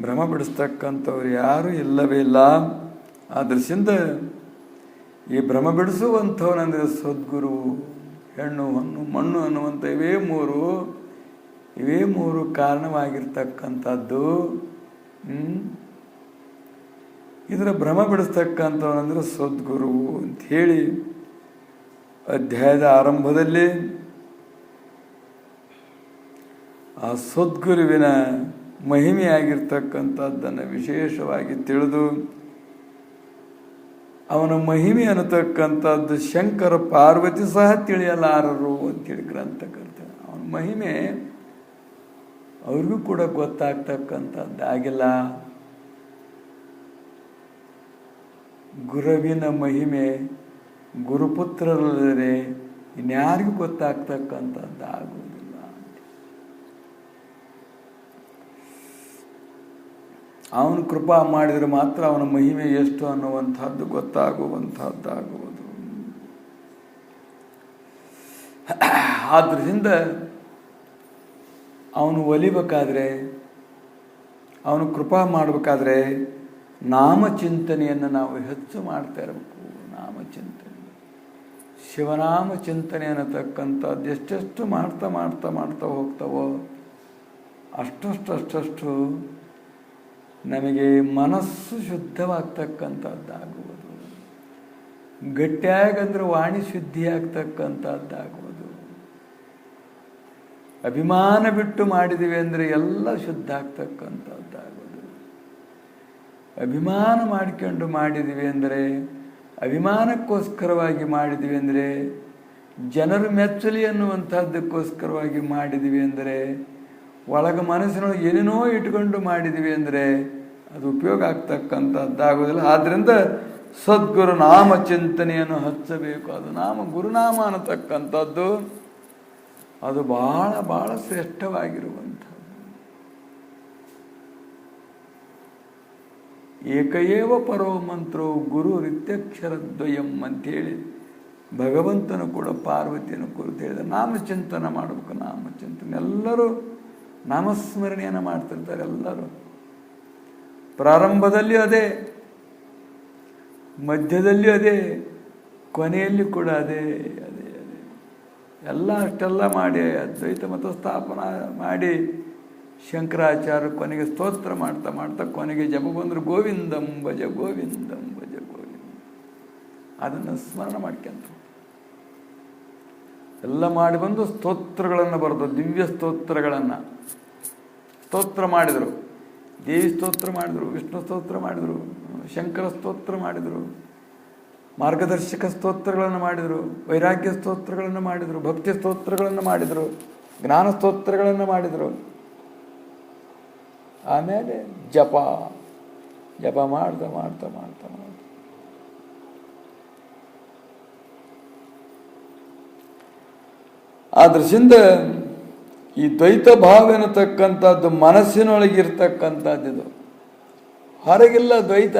Speaker 1: ಭ್ರಮ ಬಿಡಿಸ್ತಕ್ಕಂಥವ್ರು ಯಾರೂ ಇಲ್ಲವೇ ಇಲ್ಲ. ಆದ್ರಿಂದ ಈ ಭ್ರಮ ಬಿಡಿಸುವಂಥವನಂದರೆ ಸದ್ಗುರು, ಹೆಣ್ಣು ಹೊನ್ನು ಮಣ್ಣು ಅನ್ನುವಂಥ ಇವೇ ಮೂರು ಕಾರಣವಾಗಿರ್ತಕ್ಕಂಥದ್ದು. ಇದರ ಭ್ರಮ ಬಿಡಿಸ್ತಕ್ಕಂಥವನಂದ್ರೆ ಸದ್ಗುರು ಅಂಥೇಳಿ ಅಧ್ಯಾಯದ ಆರಂಭದಲ್ಲಿ ಆ ಸದ್ಗುರುವಿನ ಮಹಿಮೆಯಾಗಿರ್ತಕ್ಕಂಥದ್ದನ್ನು ವಿಶೇಷವಾಗಿ ತಿಳಿದು ಅವನ ಮಹಿಮೆ ಅನ್ನತಕ್ಕಂಥದ್ದು ಶಂಕರ ಪಾರ್ವತಿ ಸಹ ತಿಳಿಯಲಾರರು ಅಂತೇಳಿ ಗ್ರಂಥಕರ್ತ. ಅವನ ಮಹಿಮೆ ಅವ್ರಿಗೂ ಕೂಡ ಗೊತ್ತಾಗ್ತಕ್ಕಂಥದ್ದಾಗಿಲ್ಲ. ಗುರುವಿನ ಮಹಿಮೆ ಗುರುಪುತ್ರರಲ್ಲದೆ ಇನ್ಯಾರಿಗೂ ಗೊತ್ತಾಗ್ತಕ್ಕಂಥದ್ದಾಗುವುದಿಲ್ಲ. ಅವನು ಕೃಪಾ ಮಾಡಿದರೆ ಮಾತ್ರ ಅವನ ಮಹಿಮೆ ಎಷ್ಟು ಅನ್ನುವಂಥದ್ದು ಗೊತ್ತಾಗುವಂಥದ್ದಾಗುವುದು. ಆದ್ದರಿಂದ ಅವನು ಒಲಿಬೇಕಾದ್ರೆ, ಅವನು ಕೃಪಾ ಮಾಡಬೇಕಾದ್ರೆ ನಾಮಚಿಂತನೆಯನ್ನು ನಾವು ಹೆಚ್ಚು ಮಾಡ್ತಾ ಇರಬೇಕು. ನಾಮಚಿಂತನೆ, ಶಿವನಾಮ ಚಿಂತನೆ ಅನ್ನತಕ್ಕಂಥದ್ದು ಎಷ್ಟೆಷ್ಟು ಮಾಡ್ತಾ ಮಾಡ್ತಾ ಮಾಡ್ತಾ ಹೋಗ್ತಾವೋ ಅಷ್ಟಷ್ಟು ನಮಗೆ ಮನಸ್ಸು ಶುದ್ಧವಾಗ್ತಕ್ಕಂಥದ್ದಾಗುವುದು. ಗಟ್ಟಿಯಾಗಂದ್ರೆ ವಾಣಿ ಶುದ್ಧಿ ಆಗ್ತಕ್ಕಂಥದ್ದಾಗುವುದು. ಅಭಿಮಾನ ಬಿಟ್ಟು ಮಾಡಿದ್ದೀವಿ ಅಂದರೆ ಎಲ್ಲ ಶುದ್ಧ ಆಗ್ತಕ್ಕಂಥದ್ದಾಗುವುದು. ಅಭಿಮಾನ ಮಾಡಿಕೊಂಡು ಮಾಡಿದ್ದೀವಿ ಅಂದರೆ, ಅಭಿಮಾನಕ್ಕೋಸ್ಕರವಾಗಿ ಮಾಡಿದ್ದೀವಿ ಅಂದರೆ, ಜನರು ಮೆಚ್ಚಲಿ ಅನ್ನುವಂಥದ್ದಕ್ಕೋಸ್ಕರವಾಗಿ ಮಾಡಿದ್ದೀವಿ ಅಂದರೆ, ಒಳಗ ಮನಸ್ಸಿನೊಳಗೆ ಏನೇನೋ ಇಟ್ಕೊಂಡು ಮಾಡಿದ್ದೀವಿ ಅಂದರೆ ಅದು ಉಪಯೋಗ ಆಗ್ತಕ್ಕಂಥದ್ದಾಗೋದಿಲ್ಲ. ಆದ್ದರಿಂದ ಸದ್ಗುರು ನಾಮ ಚಿಂತನೆಯನ್ನು ಹಚ್ಚಬೇಕು. ಅದು ಗುರುನಾಮ ಅನ್ನತಕ್ಕಂಥದ್ದು ಅದು ಬಹಳ ಬಹಳ ಶ್ರೇಷ್ಠವಾಗಿರುವಂಥದ್ದು. ಏಕಏವ ಪರೋ ಮಂತ್ರೋ ಗುರು ರಿತ್ಯಕ್ಷರದ್ವಯಂ ಅಂಥೇಳಿ ಭಗವಂತನು ಕೂಡ ಪಾರ್ವತಿಯನ್ನು ಕುರಿತು ಹೇಳಿದ. ನಾಮಚಿಂತನೆ ಮಾಡಬೇಕು. ನಾಮಚಿಂತನೆ ಎಲ್ಲರೂ ನಾಮಸ್ಮರಣೆಯನ್ನು ಮಾಡ್ತಿರ್ತಾರೆ. ಎಲ್ಲರೂ ಪ್ರಾರಂಭದಲ್ಲಿ ಅದೇ, ಮಧ್ಯದಲ್ಲಿ ಅದೇ, ಕೊನೆಯಲ್ಲಿ ಕೂಡ ಅದೇ ಅದೇ ಅದೇ ಎಲ್ಲ ಅಷ್ಟೆಲ್ಲ ಮಾಡಿ ಅದ್ವೈತ ಮತ ಸ್ಥಾಪನಾ ಮಾಡಿ ಶಂಕರಾಚಾರ್ಯ ಕೊನೆಗೆ ಸ್ತೋತ್ರ ಮಾಡ್ತಾ ಮಾಡ್ತಾ ಕೊನೆಗೆ ಜಪ ಬಂದರು ಗೋವಿಂದಂ ಭಜ ಗೋವಿಂದಂ ಭಜ ಗೋವಿಂದ. ಅದನ್ನು ಸ್ಮರಣ ಮಾಡ್ಕೊಂತ ಎಲ್ಲ ಮಾಡಿ ಬಂದು ಸ್ತೋತ್ರಗಳನ್ನು ಬರೆದು ದಿವ್ಯ ಸ್ತೋತ್ರಗಳನ್ನು ಸ್ತೋತ್ರ ಮಾಡಿದರು. ದೇವಿ ಸ್ತೋತ್ರ ಮಾಡಿದರು, ವಿಷ್ಣು ಸ್ತೋತ್ರ ಮಾಡಿದರು, ಶಂಕರ ಸ್ತೋತ್ರ ಮಾಡಿದರು, ಮಾರ್ಗದರ್ಶಕ ಸ್ತೋತ್ರಗಳನ್ನು ಮಾಡಿದರು, ವೈರಾಗ್ಯ ಸ್ತೋತ್ರಗಳನ್ನು ಮಾಡಿದರು, ಭಕ್ತಿ ಸ್ತೋತ್ರಗಳನ್ನು ಮಾಡಿದರು, ಜ್ಞಾನ ಸ್ತೋತ್ರಗಳನ್ನು ಮಾಡಿದರು. ಆಮೇಲೆ ಜಪ ಮಾಡ್ತಾ ಮಾಡ್ತಾ ಮಾಡ್ತಾ ಮಾಡ್ತಾ ಆ ದೃಷ್ಟಿಯಿಂದ ಈ ದ್ವೈತ ಭಾವ ಎನ್ನತಕ್ಕಂಥದ್ದು ಮನಸ್ಸಿನೊಳಗಿರ್ತಕ್ಕಂಥದ್ದು. ಹೊರಗಿಲ್ಲ ದ್ವೈತ,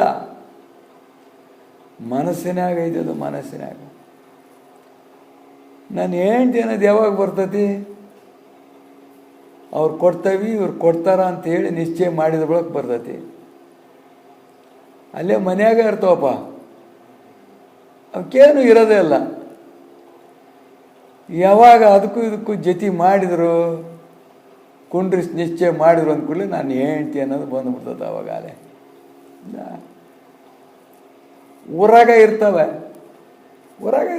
Speaker 1: ಮನಸ್ಸಿನಾಗ ಐತೆ. ಅದು ಮನಸ್ಸಿನಾಗ ನಾನು ಹೆಂಡ್ತಿ ಅನ್ನೋದು ಯಾವಾಗ ಬರ್ತೈತಿ? ಅವ್ರು ಕೊಡ್ತೇವಿ ಇವ್ರು ಕೊಡ್ತಾರ ಅಂತ ಹೇಳಿ ನಿಶ್ಚಯ ಮಾಡಿದ ಬಳಕ ಬರ್ತೈತಿ. ಅಲ್ಲೇ ಮನ್ಯಾಗ ಇರ್ತಾವಪ್ಪ, ಅವಕ್ಕೇನು ಇರೋದೇ ಇಲ್ಲ. ಯಾವಾಗ ಅದಕ್ಕೂ ಇದಕ್ಕೂ ಜೊತೆ ಮಾಡಿದ್ರು, ಕುಂಡ್ರಿಸಿ ನಿಶ್ಚಯ ಮಾಡಿದ್ರು ಅಂದ್ಕೊಳ್ಳಿ ನಾನು ಹೆಂಡ್ತಿ ಅನ್ನೋದು ಬಂದುಬಿಡ್ತದೆ. ಅವಾಗಲೇ ಊರಾಗ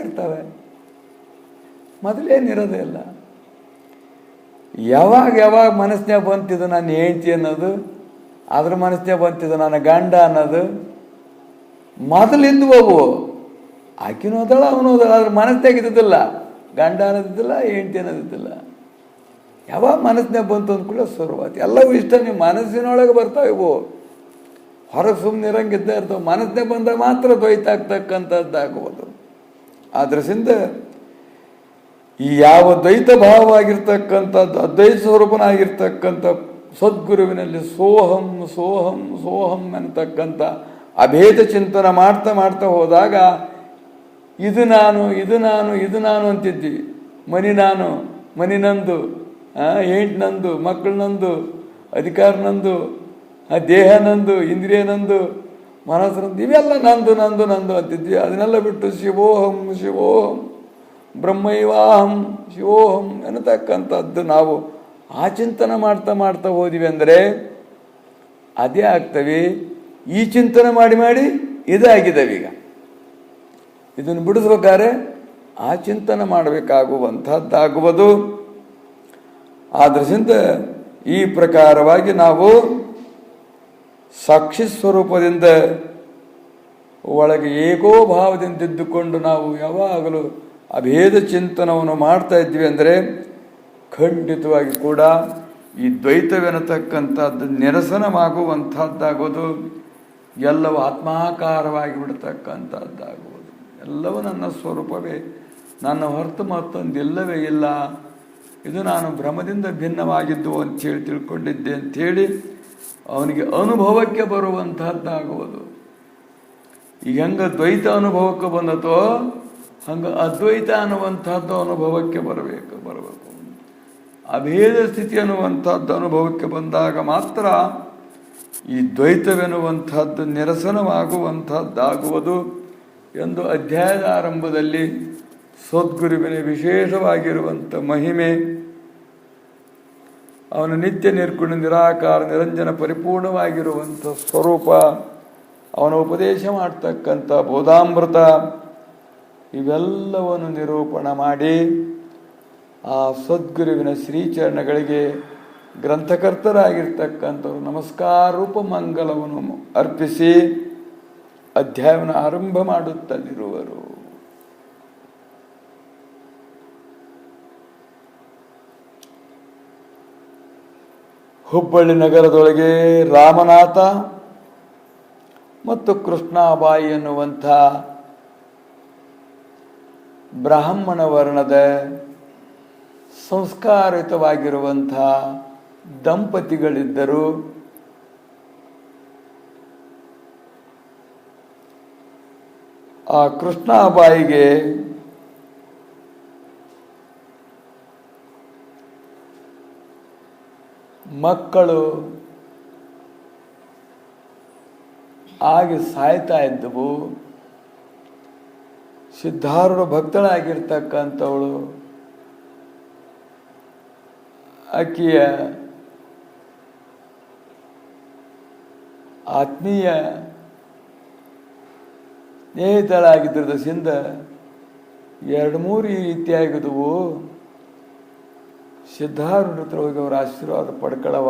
Speaker 1: ಇರ್ತವೆ ಮೊದಲೇನಿರೋದೇ ಇಲ್ಲ. ಯಾವಾಗ ಮನಸ್ಸಿನಾಗ ಬಂತಿದ್ದು ನಾನು ಹೆಂಡ್ತಿ ಅನ್ನೋದು, ಅದ್ರ ಮನಸ್ಸಿನಾಗ ಬಂತಿದ್ದು ನನ್ನ ಗಂಡ ಅನ್ನೋದು ಮೊದಲಿಂದು ಹೋಗು. ಆಕಿನೂ ಹೋದಳ ಅವನು ಹೋದಳ, ಅದ್ರ ಮನಸ್ಸಿನಾಗ ಇದ್ದಿದ್ದಿಲ್ಲ. ಗಂಡ ಅನ್ನೋದಿದ್ದಿಲ್ಲ, ಹೆಂಡ್ತಿ ಅನ್ನೋದಿದ್ದಿಲ್ಲ. ಯಾವಾಗ ಮನಸ್ಸಿನಾಗ ಬಂತು ಅಂದ್ಕೊಳ್ಳೋ ಶುರುವಾತಿ. ಎಲ್ಲವೂ ಇಷ್ಟ ನೀವು ಮನಸ್ಸಿನೊಳಗೆ ಬರ್ತಾವೆ. ಇವು ಹೊರಗೆ ಸುಮ್ಮನೆ ಇರಂಗಿದ್ದೇ ಇರ್ತವೆ. ಮನಸ್ಸಿನಾಗ ಬಂದಾಗ ಮಾತ್ರ ದ್ವೈತ ಆಗ್ತಕ್ಕಂಥದ್ದಾಗುವುದು. ಆ ದೃಷ್ಟಿಯಿಂದ ಈ ಯಾವ ದ್ವೈತ ಭಾವವಾಗಿರ್ತಕ್ಕಂಥದ್ದು ಅದ್ವೈತ ಸ್ವರೂಪನಾಗಿರ್ತಕ್ಕಂಥ ಸದ್ಗುರುವಿನಲ್ಲಿ ಸೋಹಂ ಸೋಹಂ ಸೋಹಂ ಅನ್ನತಕ್ಕಂಥ ಅಭೇದ ಚಿಂತನೆ ಮಾಡ್ತಾ ಮಾಡ್ತಾ ಹೋದಾಗ ಇದು ನಾನು ಇದು ನಾನು ಇದು ನಾನು ಅಂತಿದ್ವಿ. ಮನಿ ನಂದು, ಹೆಂಡ್ತಿ ನಂದು, ಮಕ್ಕಳು ನಂದು, ಅಧಿಕಾರ ನಂದು, ದೇಹ ನಂದು, ಇಂದ್ರಿಯ ನಂದು, ಮನಸ್ಸು ನಂದು, ಇವೆಲ್ಲ ನಂದು ನಂದು ನಂದು ಅಂತಿದ್ವಿ. ಅದನ್ನೆಲ್ಲ ಬಿಟ್ಟು ಶಿವೋಹಂ ಶಿವೋಹಂ ಬ್ರಹ್ಮೈವಾಹಂ ಶಿವೋಹಂ ಅನ್ನತಕ್ಕಂಥದ್ದು ನಾವು ಆ ಚಿಂತನೆ ಮಾಡ್ತಾ ಮಾಡ್ತಾ ಹೋದಿವಿ ಅಂದರೆ ಅದೇ ಆಗ್ತವೆ. ಈ ಚಿಂತನೆ ಮಾಡಿ ಮಾಡಿ ಇದಾಗಿದ್ದಾವೆ. ಈಗ ಇದನ್ನು ಬಿಡಿಸ್ಬೇಕಾದ್ರೆ ಆ ಚಿಂತನೆ ಮಾಡಬೇಕಾಗುವಂಥದ್ದಾಗುವುದು. ಆದ್ರಿಂದ ಈ ಪ್ರಕಾರವಾಗಿ ನಾವು ಸಾಕ್ಷಿ ಸ್ವರೂಪದಿಂದ ಒಳಗೆ ಏಕೋಭಾವದಿಂದ ಇದ್ದುಕೊಂಡು ನಾವು ಯಾವಾಗಲೂ ಅಭೇದ ಚಿಂತನವನ್ನು ಮಾಡ್ತಾ ಇದ್ವಿ ಅಂದರೆ ಖಂಡಿತವಾಗಿ ಕೂಡ ಈ ದ್ವೈತವೆನ್ನತಕ್ಕಂಥದ್ದು ನಿರಸನವಾಗುವಂಥದ್ದಾಗೋದು. ಎಲ್ಲವೂ ಆತ್ಮಾಕಾರವಾಗಿ ಬಿಡ್ತಕ್ಕಂಥದ್ದಾಗುವುದು. ಎಲ್ಲವೂ ನನ್ನ ಸ್ವರೂಪವೇ, ನನ್ನ ಹೊರತು ಮತ್ತೊಂದಿಲ್ಲವೇ ಇಲ್ಲ. ಇದು ನಾನು ಭ್ರಮದಿಂದ ಭಿನ್ನವಾಗಿದ್ದು ಅಂಥೇಳಿ ತಿಳ್ಕೊಂಡಿದ್ದೆ ಅಂಥೇಳಿ ಅವನಿಗೆ ಅನುಭವಕ್ಕೆ ಬರುವಂತಹದ್ದಾಗುವುದು. ಈಗ ಹೆಂಗೆ ದ್ವೈತ ಅನುಭವಕ್ಕೆ ಬಂದತೋ ಹಂಗೆ ಅದ್ವೈತ ಅನ್ನುವಂಥದ್ದು ಅನುಭವಕ್ಕೆ ಬರಬೇಕು. ಬರಬೇಕು. ಅಭೇದ ಸ್ಥಿತಿ ಅನ್ನುವಂಥದ್ದು ಅನುಭವಕ್ಕೆ ಬಂದಾಗ ಮಾತ್ರ ಈ ದ್ವೈತವೆನ್ನುವಂಥದ್ದು ನಿರಸನವಾಗುವಂಥದ್ದಾಗುವುದು ಎಂದು ಅಧ್ಯಾಯದ ಆರಂಭದಲ್ಲಿ ಸದ್ಗುರುವಿನ ವಿಶೇಷವಾಗಿರುವಂಥ ಮಹಿಮೆ, ಅವನ ನಿತ್ಯ ನಿರ್ಗುಣ ನಿರಾಕಾರ ನಿರಂಜನ ಪರಿಪೂರ್ಣವಾಗಿರುವಂಥ ಸ್ವರೂಪ, ಅವನ ಉಪದೇಶ ಮಾಡ್ತಕ್ಕಂಥ ಬೋಧಾಮೃತ, ಇವೆಲ್ಲವನ್ನು ನಿರೂಪಣೆ ಮಾಡಿ ಆ ಸದ್ಗುರುವಿನ ಶ್ರೀಚರಣಗಳಿಗೆ ಗ್ರಂಥಕರ್ತರಾಗಿರ್ತಕ್ಕಂಥವ್ರು ನಮಸ್ಕಾರ ರೂಪ ಮಂಗಲವನ್ನು ಅರ್ಪಿಸಿ ಅಧ್ಯಾಯವನ್ನು ಆರಂಭ ಮಾಡುತ್ತಲಿರುವರು. ಹುಬ್ಬಳ್ಳಿ ನಗರದೊಳಗೆ ರಾಮನಾಥ ಮತ್ತು ಕೃಷ್ಣಾಬಾಯಿ ಎನ್ನುವಂಥ ಬ್ರಾಹ್ಮಣ ವರ್ಣದ ಸಂಸ್ಕಾರಯುತವಾಗಿರುವಂಥ ದಂಪತಿಗಳಿದ್ದರು. ಆ ಕೃಷ್ಣಾಬಾಯಿಗೆ ಮಕ್ಕಳು ಆಗಿ ಸಾಯ್ತಾ ಇದ್ದವು. ಸಿದ್ಧಾರೂಢ ಭಕ್ತಳಾಗಿರ್ತಕ್ಕಂಥವಳು ಆಕೆಯ ಆತ್ಮೀಯ ಸ್ನೇಹಿತಳಾಗಿದ್ದರಿಂದ 2-3 ಈ ರೀತಿಯಾಗಿದ್ದವು. ಸಿದ್ಧಾರೂಢ ಹತ್ರ ಹೋಗಿ ಅವರ ಆಶೀರ್ವಾದ ಪಡ್ಕೊಳ್ಳವ,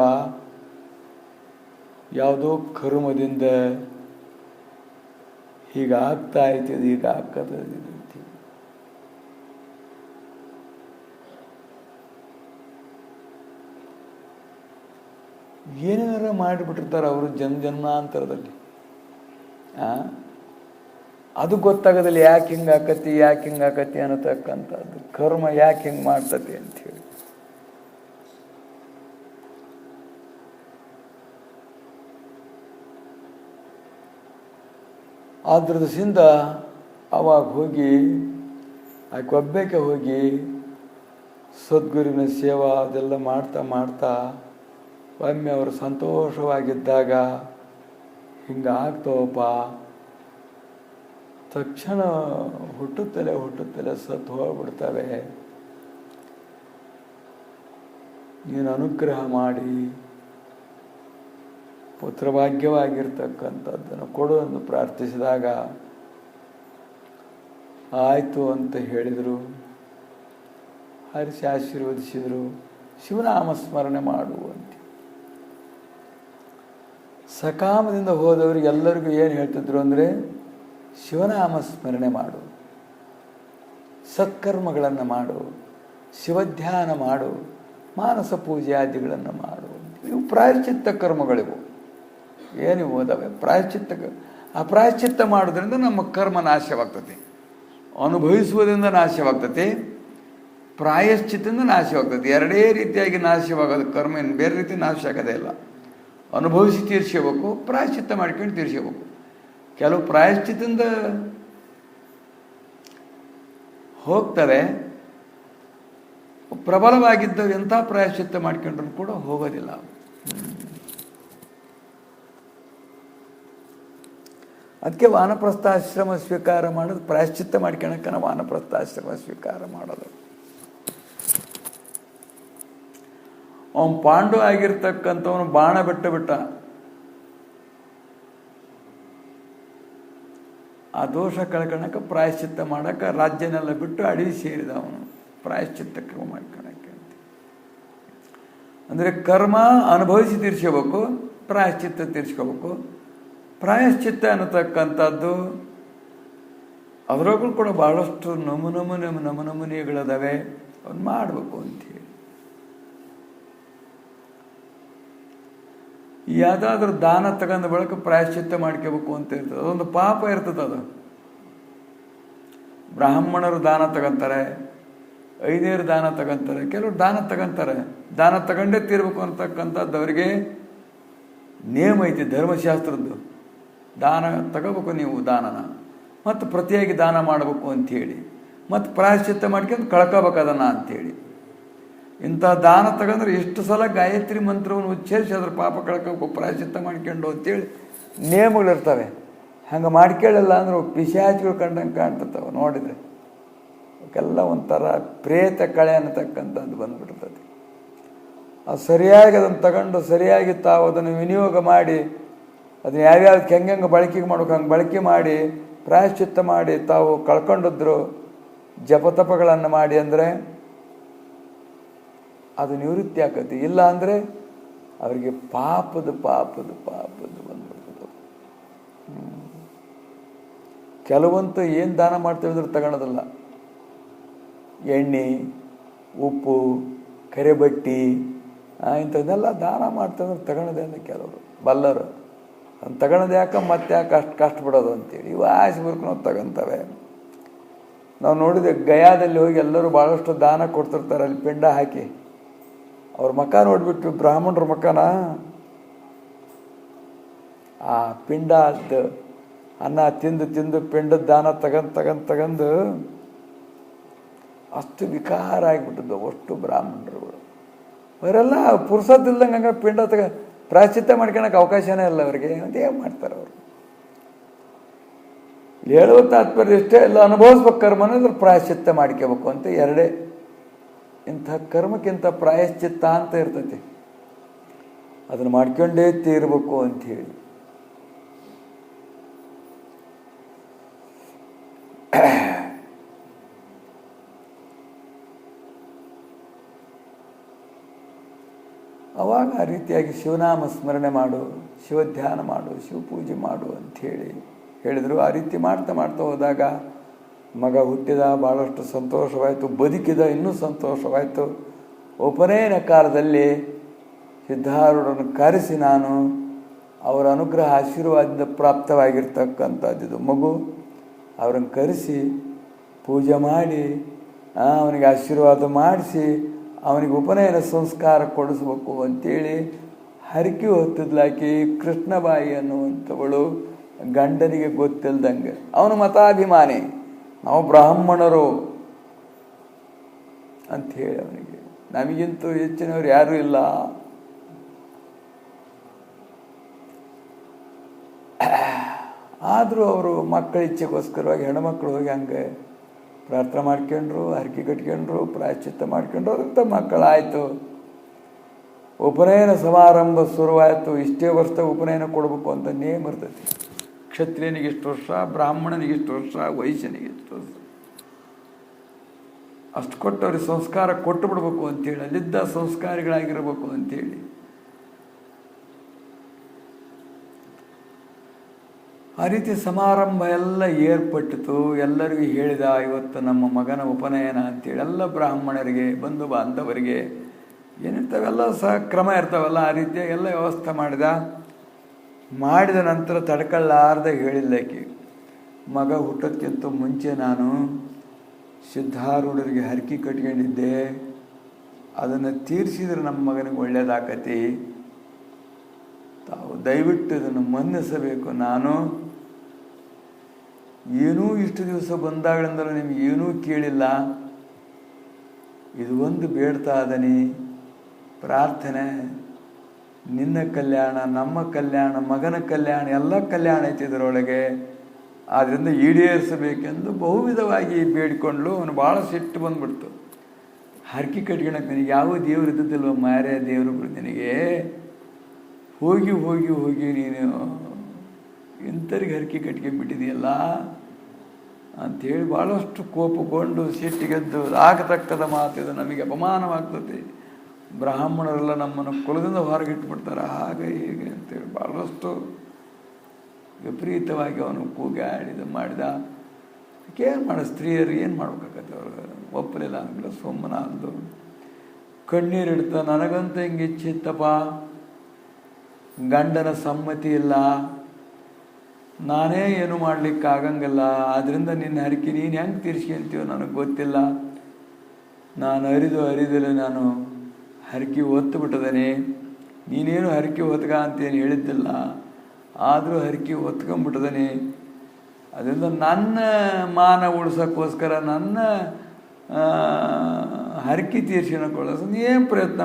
Speaker 1: ಯಾವುದೋ ಕರ್ಮದಿಂದ ಹೀಗಾಗ್ತಾ ಐತಿದೆ, ಹೀಗಾಗ್ತದೆ. ಏನೇನಾರ ಮಾಡಿಬಿಟ್ಟಿರ್ತಾರೆ ಅವರು ಜನ್ಮಾಂತರದಲ್ಲಿ. ಅದು ಗೊತ್ತಾಗೋದಿಲ್ಲ, ಯಾಕೆ ಹಿಂಗಾಕತಿ ಅನ್ನತಕ್ಕಂಥದ್ದು, ಕರ್ಮ ಯಾಕೆ ಹಿಂಗೆ ಮಾಡ್ತತಿ ಅಂಥೇಳಿ. ಆದ್ರದಿಂದ ಅವಾಗ ಹೋಗಿ ಆಕೆ ಒಬ್ಬಕ್ಕೆ ಹೋಗಿ ಸದ್ಗುರುವಿನ ಸೇವಾ ಅದೆಲ್ಲ ಮಾಡ್ತಾ ಒಮ್ಮೆ ಅವರು ಸಂತೋಷವಾಗಿದ್ದಾಗ ಹಿಂಗಾಗ್ತವಪ್ಪ, ತಕ್ಷಣ ಹುಟ್ಟುತ್ತಲೇ ಸತ್ತು ಹೋಗ್ಬಿಡ್ತವೆ. ನೀನು ಅನುಗ್ರಹ ಮಾಡಿ ಪುತ್ರಭಾಗ್ಯವಾಗಿರ್ತಕ್ಕಂಥದ್ದನ್ನು ಕೊಡು ಎಂದು ಪ್ರಾರ್ಥಿಸಿದಾಗ ಆಯಿತು ಅಂತ ಹೇಳಿದರು. ಹರಿಸಿ ಆಶೀರ್ವದಿಸಿದರು. ಶಿವನಾಮ ಸ್ಮರಣೆ ಮಾಡುವಂತೆ ಸಕಾಮದಿಂದ ಹೋದವರಿಗೆ ಎಲ್ಲರಿಗೂ ಏನು ಹೇಳ್ತಿದ್ರು ಅಂದರೆ, ಶಿವನಾಮ ಸ್ಮರಣೆ ಮಾಡು, ಸತ್ಕರ್ಮಗಳನ್ನು ಮಾಡು, ಶಿವಧ್ಯಾನ ಮಾಡು, ಮಾನಸ ಪೂಜಾದಿಗಳನ್ನು ಮಾಡು. ಇವು ಪ್ರಾಯಶ್ಚಿತ್ತ ಕರ್ಮಗಳಿವು. ಏನಿವು ಓದವೆ ಪ್ರಾಯಶ್ಚಿತ್ತ. ಆ ಪ್ರಾಯಶ್ಚಿತ್ತ ಮಾಡೋದ್ರಿಂದ ನಮ್ಮ ಕರ್ಮ ನಾಶವಾಗ್ತದೆ, ಅನುಭವಿಸುವುದರಿಂದ ನಾಶವಾಗ್ತದೆ, ಪ್ರಾಯಶ್ಚಿತ್ತದಿಂದ ನಾಶವಾಗ್ತದೆ. ಎರಡೇ ರೀತಿಯಾಗಿ ನಾಶವಾಗೋದು ಕರ್ಮ, ಇನ್ನು ಬೇರೆ ರೀತಿ ನಾಶ ಆಗೋದೇ ಇಲ್ಲ. ಅನುಭವಿಸಿ ತೀರ್ಸ್ಕೋಬೇಕು, ಪ್ರಾಯಶ್ಚಿತ್ತ ಮಾಡ್ಕೊಂಡು ತೀರ್ಸ್ಕೋಬೇಕು. ಕೆಲವು ಪ್ರಾಯಶ್ಚಿತ್ತದಿಂದ ಹೋಗ್ತವೆ, ಪ್ರಬಲವಾಗಿದ್ದವು ಎಂಥ ಪ್ರಾಯಶ್ಚಿತ್ತ ಮಾಡ್ಕೊಂಡ್ರು ಕೂಡ ಹೋಗೋದಿಲ್ಲ. ಅದಕ್ಕೆ ವಾನಪ್ರಸ್ಥಾಶ್ರಮ ಸ್ವೀಕಾರ ಮಾಡೋದು, ಪ್ರಾಯಶ್ಚಿತ್ತ ಮಾಡ್ಕೊಳಕ್ಕನ ವಾನಪ್ರಸ್ಥಾಶ್ರಮ ಸ್ವೀಕಾರ ಮಾಡೋದು. ಅವನು ಪಾಂಡು ಆಗಿರ್ತಕ್ಕಂಥವನು ಬಾಣ ಬಿಟ್ಟ ಆ ದೋಷ ಕಳ್ಕೊಳಕ್ಕೆ ಪ್ರಾಯಶ್ಚಿತ್ತ ಮಾಡೋಕ್ಕೆ ರಾಜ್ಯನೆಲ್ಲ ಬಿಟ್ಟು ಅಡವಿ ಸೇರಿದ ಅವನು ಪ್ರಾಯಶ್ಚಿತ್ತ ಕ್ರಮ ಮಾಡ್ಕೊಳಕ್ಕೆ. ಅಂದರೆ ಕರ್ಮ ಅನುಭವಿಸಿ ತೀರ್ಸ್ಕೋಬೇಕು, ಪ್ರಾಯಶ್ಚಿತ್ತ ತೀರ್ಸ್ಕೋಬೇಕು. ಪ್ರಾಯಶ್ಚಿತ್ತ ಅನ್ನತಕ್ಕಂಥದ್ದು ಅದರೊಳಗೂ ಕೂಡ ಭಾಳಷ್ಟು ನಮೂನೆಗಳಿದಾವೆ, ಅವನು ಮಾಡಬೇಕು ಅಂಥೇಳಿ. ಯಾವುದಾದ್ರೂ ದಾನ ತಗೊಂಡ ಬಳಿಕ ಪ್ರಾಯಶ್ಚಿತ್ತ ಮಾಡ್ಕೋಬೇಕು ಅಂತ ಇರ್ತದೆ, ಅದೊಂದು ಪಾಪ ಇರ್ತದೆ. ಅದು ಬ್ರಾಹ್ಮಣರು ದಾನ ತಗೊಂತಾರೆ, ಐದೇರು ದಾನ ತಗೊಂತಾರೆ, ಕೆಲವರು ದಾನ ತಗೊಂತಾರೆ. ದಾನ ತಗೊಂಡೇ ತೀರ್ಬೇಕು ಅಂತಕ್ಕಂಥದ್ದು ಅವರಿಗೆ ನೇಮ ಐತಿ ಧರ್ಮಶಾಸ್ತ್ರದ್ದು. ದಾನ ತಗೋಬೇಕು ನೀವು ದಾನನ, ಮತ್ತು ಪ್ರತಿಯಾಗಿ ದಾನ ಮಾಡಬೇಕು ಅಂಥೇಳಿ, ಮತ್ತು ಪ್ರಾಯಶ್ಚಿತ್ತ ಮಾಡ್ಕೊಂಡು ಕಳ್ಕೋಬೇಕು ಅದನ್ನು ಅಂಥೇಳಿ. ಇಂಥ ದಾನ ತಗೊಂಡ್ರೆ ಎಷ್ಟು ಸಲ ಗಾಯತ್ರಿ ಮಂತ್ರವನ್ನು ಉಚ್ಚರಿಸಿ ಅದ್ರ ಪಾಪ ಕಳ್ಕೊ ಪ್ರಾಯಶ್ಚಿತ್ತ ಮಾಡ್ಕೊಂಡು ಅಂತೇಳಿ ನೇಮಗಳಿರ್ತವೆ. ಹಂಗೆ ಮಾಡ್ಕೊಳ್ಳಲ್ಲ ಅಂದ್ರೆ ಪಿಶಾಚಿಗಳು ಕಂಡಂಗೆ ಕಾಣ್ತಿರ್ತಾವೆ ನೋಡಿದರೆ. ಅವಕ್ಕೆಲ್ಲ ಒಂಥರ ಪ್ರೇತ ಕಳೆ ಅನ್ನತಕ್ಕಂಥದ್ದು ಬಂದುಬಿಡ್ತದೆ. ಅದು ಸರಿಯಾಗಿ ಅದನ್ನು ತಗೊಂಡು ಸರಿಯಾಗಿ ತಾವು ಅದನ್ನು ವಿನಿಯೋಗ ಮಾಡಿ ಅದನ್ನು ಯಾವ್ಯಾವ್ದಕ್ಕೆ ಹೆಂಗೆ ಬಳಕೆ ಮಾಡ್ಬೇಕು ಹಂಗೆ ಬಳಕೆ ಮಾಡಿ ಪ್ರಾಯಶ್ಚಿತ್ತ ಮಾಡಿ ತಾವು ಕಳ್ಕೊಂಡಿದ್ರು ಜಪತಪಗಳನ್ನು ಮಾಡಿ ಅಂದರೆ ಅದು ನಿವೃತ್ತಿ ಆಕತಿ. ಇಲ್ಲ ಅಂದರೆ ಅವರಿಗೆ ಪಾಪದ ಬಂದ್ಬಿಡ್ತದೆ. ಕೆಲವಂತೂ ಏನು ದಾನ ಮಾಡ್ತೇವೆ ಅಂದ್ರೆ ತಗೊಳೋದಿಲ್ಲ. ಎಣ್ಣೆ, ಉಪ್ಪು, ಕರೆಬಟ್ಟಿ ಇಂಥದ್ದೆಲ್ಲ ದಾನ ಮಾಡ್ತೇವೆ ತಗೊಳೋದೇ ಅಂತ ಕೆಲವರು ಬಲ್ಲರು. ಅದನ್ನು ತಗೊಳೋದು ಯಾಕೆ ಮತ್ತೆ ಯಾಕೆ ಅಷ್ಟು ಕಷ್ಟಪಡೋದು ಅಂತೇಳಿ ಇವು ಆಸೆ ಬರ್ಕೊಂಡು ತಗೊಂತವೆ. ನಾವು ನೋಡಿದೆ ಗಯಾದಲ್ಲಿ ಹೋಗಿ ಎಲ್ಲರೂ ಭಾಳಷ್ಟು ದಾನ ಕೊಡ್ತಿರ್ತಾರೆ ಅಲ್ಲಿ ಪಿಂಡ ಹಾಕಿ. ಅವ್ರ ಮಕ ನೋಡಿಬಿಟ್ಟು ಬ್ರಾಹ್ಮಣರ ಮಕನ ಆ ಪಿಂಡ ಅನ್ನ ತಿಂದು ಪಿಂಡದ ದಾನ ತಗೊಂಡು ಅಷ್ಟು ವಿಕಾರ ಆಗಿಬಿಟ್ಟದ್ದು ಅಷ್ಟು ಬ್ರಾಹ್ಮಣರುಗಳು. ಅವರೆಲ್ಲ ಪುರ್ಸತ್ತಿಲ್ದಂಗೆ ಹಂಗೆ ಪಿಂಡ ಪ್ರಾಯಶ್ಚಿತ್ತ ಮಾಡ್ಕೊಳಕ್ಕೆ ಅವಕಾಶನೇ ಇಲ್ಲ ಅವ್ರಿಗೆ. ಅದೇ ಮಾಡ್ತಾರೆ ಅವರು. ಹೇಳುವ ತಾತ್ಪರ್ಯ ಇಷ್ಟೇ, ಎಲ್ಲ ಅನುಭವಿಸ್ಬೇಕು ಕರ್ಮನ ಅಂದ್ರೆ ಪ್ರಾಯಶ್ಚಿತ್ತ ಮಾಡ್ಕೋಬೇಕು ಅಂತ ಎರಡೇ. ಇಂಥ ಕರ್ಮಕ್ಕಿಂತ ಪ್ರಾಯಶ್ಚಿತ್ತ ಅಂತ ಇರ್ತೈತಿ, ಅದನ್ನು ಮಾಡ್ಕೊಂಡೇ ತೀರ್ಬೇಕು ಅಂಥೇಳಿ. ಅವಾಗ ಆ ರೀತಿಯಾಗಿ ಶಿವನಾಮ ಸ್ಮರಣೆ ಮಾಡು, ಶಿವಧ್ಯಾನ ಮಾಡು, ಶಿವಪೂಜೆ ಮಾಡು ಅಂಥೇಳಿ ಹೇಳಿದರು. ಆ ರೀತಿ ಮಾಡ್ತಾ ಹೋದಾಗ ಮಗ ಹುಟ್ಟಿದ, ಭಾಳಷ್ಟು ಸಂತೋಷವಾಯಿತು. ಬದುಕಿದ, ಇನ್ನೂ ಸಂತೋಷವಾಯಿತು. ಉಪನಯನ ಕಾಲದಲ್ಲಿ ಸಿದ್ಧಾರೂಢರನ್ನು ಕರೆಸಿ ನಾನು ಅವರ ಅನುಗ್ರಹ ಆಶೀರ್ವಾದದಿಂದ ಪ್ರಾಪ್ತವಾಗಿರ್ತಕ್ಕಂಥದ್ದು ಮಗು. ಅವರನ್ನು ಕರೆಸಿ ಪೂಜೆ ಮಾಡಿ ಅವನಿಗೆ ಆಶೀರ್ವಾದ ಮಾಡಿಸಿ ಅವನಿಗೆ ಉಪನಯನ ಸಂಸ್ಕಾರ ಕೊಡಿಸ್ಬೇಕು ಅಂತೇಳಿ ಹರಕೆ ಹೊತ್ತಿದ್ಲಾಕಿ ಕೃಷ್ಣಬಾಯಿ ಅನ್ನುವಂಥವಳು ಗಂಡನಿಗೆ ಗೊತ್ತಿಲ್ದಂಗೆ. ಅವನು ಮತಾಭಿಮಾನಿ, ನಾವು ಬ್ರಾಹ್ಮಣರು ಅಂಥೇಳಿ ಅವನಿಗೆ ನಮಗಿಂತೂ ಹೆಚ್ಚಿನವ್ರು ಯಾರೂ ಇಲ್ಲ. ಆದರೂ ಅವರು ಮಕ್ಕಳ ಇಚ್ಛೆಗೋಸ್ಕರವಾಗಿ ಹೆಣ್ಮಕ್ಳು ಹೋಗಿ ಹಂಗೆ ಪ್ರಾರ್ಥನೆ ಮಾಡ್ಕೊಂಡ್ರು, ಹರಕೆ ಕಟ್ಕೊಂಡ್ರು, ಪ್ರಾಯಶ್ಚಿತ್ತ ಮಾಡ್ಕೊಂಡ್ರು. ಅಂತ ಮಕ್ಕಳಾಯಿತು. ಉಪನಯನ ಸಮಾರಂಭ ಶುರುವಾಯಿತು. ಇಷ್ಟೇ ವರ್ಷ ಉಪನಯನ ಕೊಡಬೇಕು ಅಂತ ನೇಮ ಇರ್ತೈತಿ. ಕ್ಷತ್ರಿಯನಿಗೆ ಇಷ್ಟು ವರ್ಷ, ಬ್ರಾಹ್ಮಣನಿಗೆ ಇಷ್ಟು ವರ್ಷ, ವೈಶ್ಯನಿಗೆ ಇಷ್ಟು ವರ್ಷ, ಅಷ್ಟು ಕೊಟ್ಟು ಅವ್ರಿಗೆ ಸಂಸ್ಕಾರ ಕೊಟ್ಟು ಬಿಡ್ಬೇಕು ಅಂತೇಳಿ, ಅಲ್ಲಿದ್ದ ಸಂಸ್ಕಾರಿಗಳಾಗಿರ್ಬೇಕು ಅಂಥೇಳಿ. ಆ ರೀತಿ ಸಮಾರಂಭ ಎಲ್ಲ ಏರ್ಪಟ್ಟಿತು. ಎಲ್ಲರಿಗೂ ಹೇಳಿದ, ಇವತ್ತು ನಮ್ಮ ಮಗನ ಉಪನಯನ ಅಂತೇಳಿ ಎಲ್ಲ ಬ್ರಾಹ್ಮಣರಿಗೆ, ಬಂಧು ಬಾಂಧವರಿಗೆ ಏನಿರ್ತಾವೆಲ್ಲ ಸಹ ಕ್ರಮ ಇರ್ತಾವಲ್ಲ, ಆ ರೀತಿಯಾಗಿ ಎಲ್ಲ ವ್ಯವಸ್ಥೆ ಮಾಡಿದ ನಂತರ ತಡ್ಕೊಳ್ಳಾರ್ದೆ ಹೇಳಿಲ್ಲಕ್ಕೆ, ಮಗ ಹುಟ್ಟೋಕ್ಕಿಂತ ಮುಂಚೆ ನಾನು ಸಿದ್ಧಾರೂಢರಿಗೆ ಹರಕೆ ಕಟ್ಕೊಂಡಿದ್ದೆ, ಅದನ್ನು ತೀರಿಸಿದ್ರೆ ನಮ್ಮ ಮಗನಿಗೆ ಒಳ್ಳೇದಾಕತಿ. ತಾವು ದಯವಿಟ್ಟು ಇದನ್ನು ಮನ್ನಿಸಬೇಕು. ನಾನು ಏನೂ ಇಷ್ಟು ದಿವಸ ಬಂದಾಗಳಿಂದಲೂ ನಿಮ್ಗೆ ಏನೂ ಕೇಳಿಲ್ಲ. ಇದು ಒಂದು ಬೇಡ್ತಾ ಅದನಿ ಪ್ರಾರ್ಥನೆ, ನಿನ್ನ ಕಲ್ಯಾಣ, ನಮ್ಮ ಕಲ್ಯಾಣ, ಮಗನ ಕಲ್ಯಾಣ, ಎಲ್ಲ ಕಲ್ಯಾಣ ಐತಿ ಇದರೊಳಗೆ. ಆದ್ದರಿಂದ ಈಡೇರಿಸಬೇಕೆಂದು ಬಹುವಿಧವಾಗಿ ಬೇಡಿಕೊಂಡ್ಲು. ಅವನು ಭಾಳ ಸಿಟ್ಟು ಬಂದ್ಬಿಡ್ತು. ಹರಕೆ ಕಟ್ಕೊಳಕ್ಕೆ ನನಗೆ ಯಾವ ದೇವ್ರು ಇದ್ದದಿಲ್ವ ಮಾರೇ ದೇವರು ನಿನಗೆ, ಹೋಗಿ ಹೋಗಿ ಹೋಗಿ ನೀನು ಇಂಥರಿಗೆ ಹರಕೆ ಕಟ್ಕೊಂಡ್ಬಿಟ್ಟಿದೆಯಲ್ಲ ಅಂಥೇಳಿ ಭಾಳಷ್ಟು ಕೋಪಗೊಂಡು ಸಿಟ್ಟಿಗೆದ್ದು, ಆಗತಕ್ಕದ ಮಾತಿದು, ನಮಗೆ ಅಪಮಾನವಾಗ್ತದೆ, ಬ್ರಾಹ್ಮಣರೆಲ್ಲ ನಮ್ಮನ್ನು ಕುಲದಿಂದ ಹೊರಗಿಟ್ಬಿಡ್ತಾರೆ, ಹಾಗೆ ಹೀಗೆ ಅಂತೇಳಿ ಭಾಳಷ್ಟು ವಿಪರೀತವಾಗಿ ಅವನು ಕೂಗಾಡಿದ ಮಾಡಿದ. ಏನು ಮಾಡ, ಸ್ತ್ರೀಯರು ಏನು ಮಾಡ್ಬೇಕಾಗತ್ತೆ, ಅವ್ರಿಗೆ ಒಪ್ಪಲಿಲ್ಲ ಅಂದ್ಬಿಡ. ಸೋಮನ ಅಂದು ಕಣ್ಣೀರಿಡ್ತ, ನನಗಂತ ಹಿಂಗೆ ಇಚ್ಛಿತ್ತಪ್ಪ, ಗಂಡನ ಸಮ್ಮತಿ ಇಲ್ಲ, ನಾನೇ ಏನು ಮಾಡ್ಲಿಕ್ಕೆ ಆಗಂಗಿಲ್ಲ, ಆದ್ದರಿಂದ ನಿನ್ನ ಹರಕೆ ನೀನು ಹೆಂಗೆ ತೀರ್ಸ್ಕೊಂತೀವೋ ನನಗೆ ಗೊತ್ತಿಲ್ಲ, ನಾನು ಅರಿದಿಲ್ಲ, ನಾನು ಹರಕೆ ಹೊತ್ತು ಬಿಟ್ಟದೇನೆ, ನೀನೇನು ಹರಕೆ ಹೊತ್ಕ ಅಂತೇನು ಹೇಳಿದ್ದಿಲ್ಲ, ಆದರೂ ಹರಕೆ ಹೊತ್ಕೊಂಡ್ಬಿಟ್ಟದೇನೆ. ಅದರಿಂದ ನನ್ನ ಮಾನ ಉಳ್ಸೋಕ್ಕೋಸ್ಕರ, ನನ್ನ ಹರಕೆ ತೀರ್ಸಿಕೊಳ್ಳೋದು ಏನು ಪ್ರಯತ್ನ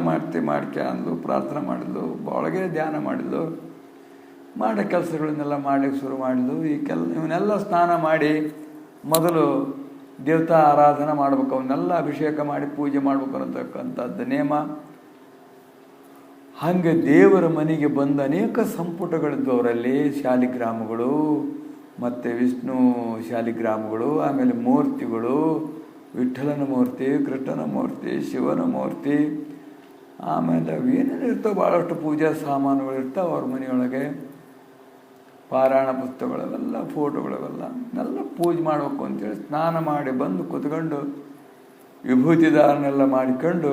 Speaker 1: ಮಾಡ್ಕೆ ಅಂದು ಪ್ರಾರ್ಥನೆ ಮಾಡಿದ್ಲು, ಒಳಗೆ ಧ್ಯಾನ ಮಾಡಿದ್ಲು, ಮಾಡೋ ಕೆಲಸಗಳನ್ನೆಲ್ಲ ಮಾಡಲಿಕ್ಕೆ ಶುರು ಮಾಡಿದ್ಲು. ಇವನ್ನೆಲ್ಲ ಸ್ನಾನ ಮಾಡಿ ಮೊದಲು ದೇವತಾ ಆರಾಧನೆ ಮಾಡ್ಬೇಕು, ಅವನ್ನೆಲ್ಲ ಅಭಿಷೇಕ ಮಾಡಿ ಪೂಜೆ ಮಾಡ್ಬೇಕು ಅನ್ನತಕ್ಕಂಥದ್ದು ನೇಮ. ಹಾಗೆ ದೇವರ ಮನೆಗೆ ಬಂದ ಅನೇಕ ಸಂಪುಟಗಳಿದ್ದು ಅವರಲ್ಲಿ, ಶಾಲಿಗ್ರಾಮಗಳು ಮತ್ತು ವಿಷ್ಣು ಶಾಲಿಗ್ರಾಮಗಳು, ಆಮೇಲೆ ಮೂರ್ತಿಗಳು, ವಿಠ್ಠಲನ ಮೂರ್ತಿ, ಕೃಷ್ಣನ ಮೂರ್ತಿ, ಶಿವನ ಮೂರ್ತಿ, ಆಮೇಲೆ ಏನೇನು ಇರ್ತಾವೆ ಭಾಳಷ್ಟು ಪೂಜಾ ಸಾಮಾನುಗಳು ಇರ್ತಾವೆ ಅವ್ರ ಮನೆಯೊಳಗೆ. ಪಾರಾಯಣ ಪುಸ್ತಕಗಳವೆಲ್ಲ, ಫೋಟೋಗಳವೆಲ್ಲ ಎಲ್ಲ ಪೂಜೆ ಮಾಡಬೇಕು ಅಂತೇಳಿ ಸ್ನಾನ ಮಾಡಿ ಬಂದು ಕೂತ್ಕೊಂಡು ವಿಭೂತಿದಾರನೆಲ್ಲ ಮಾಡಿಕೊಂಡು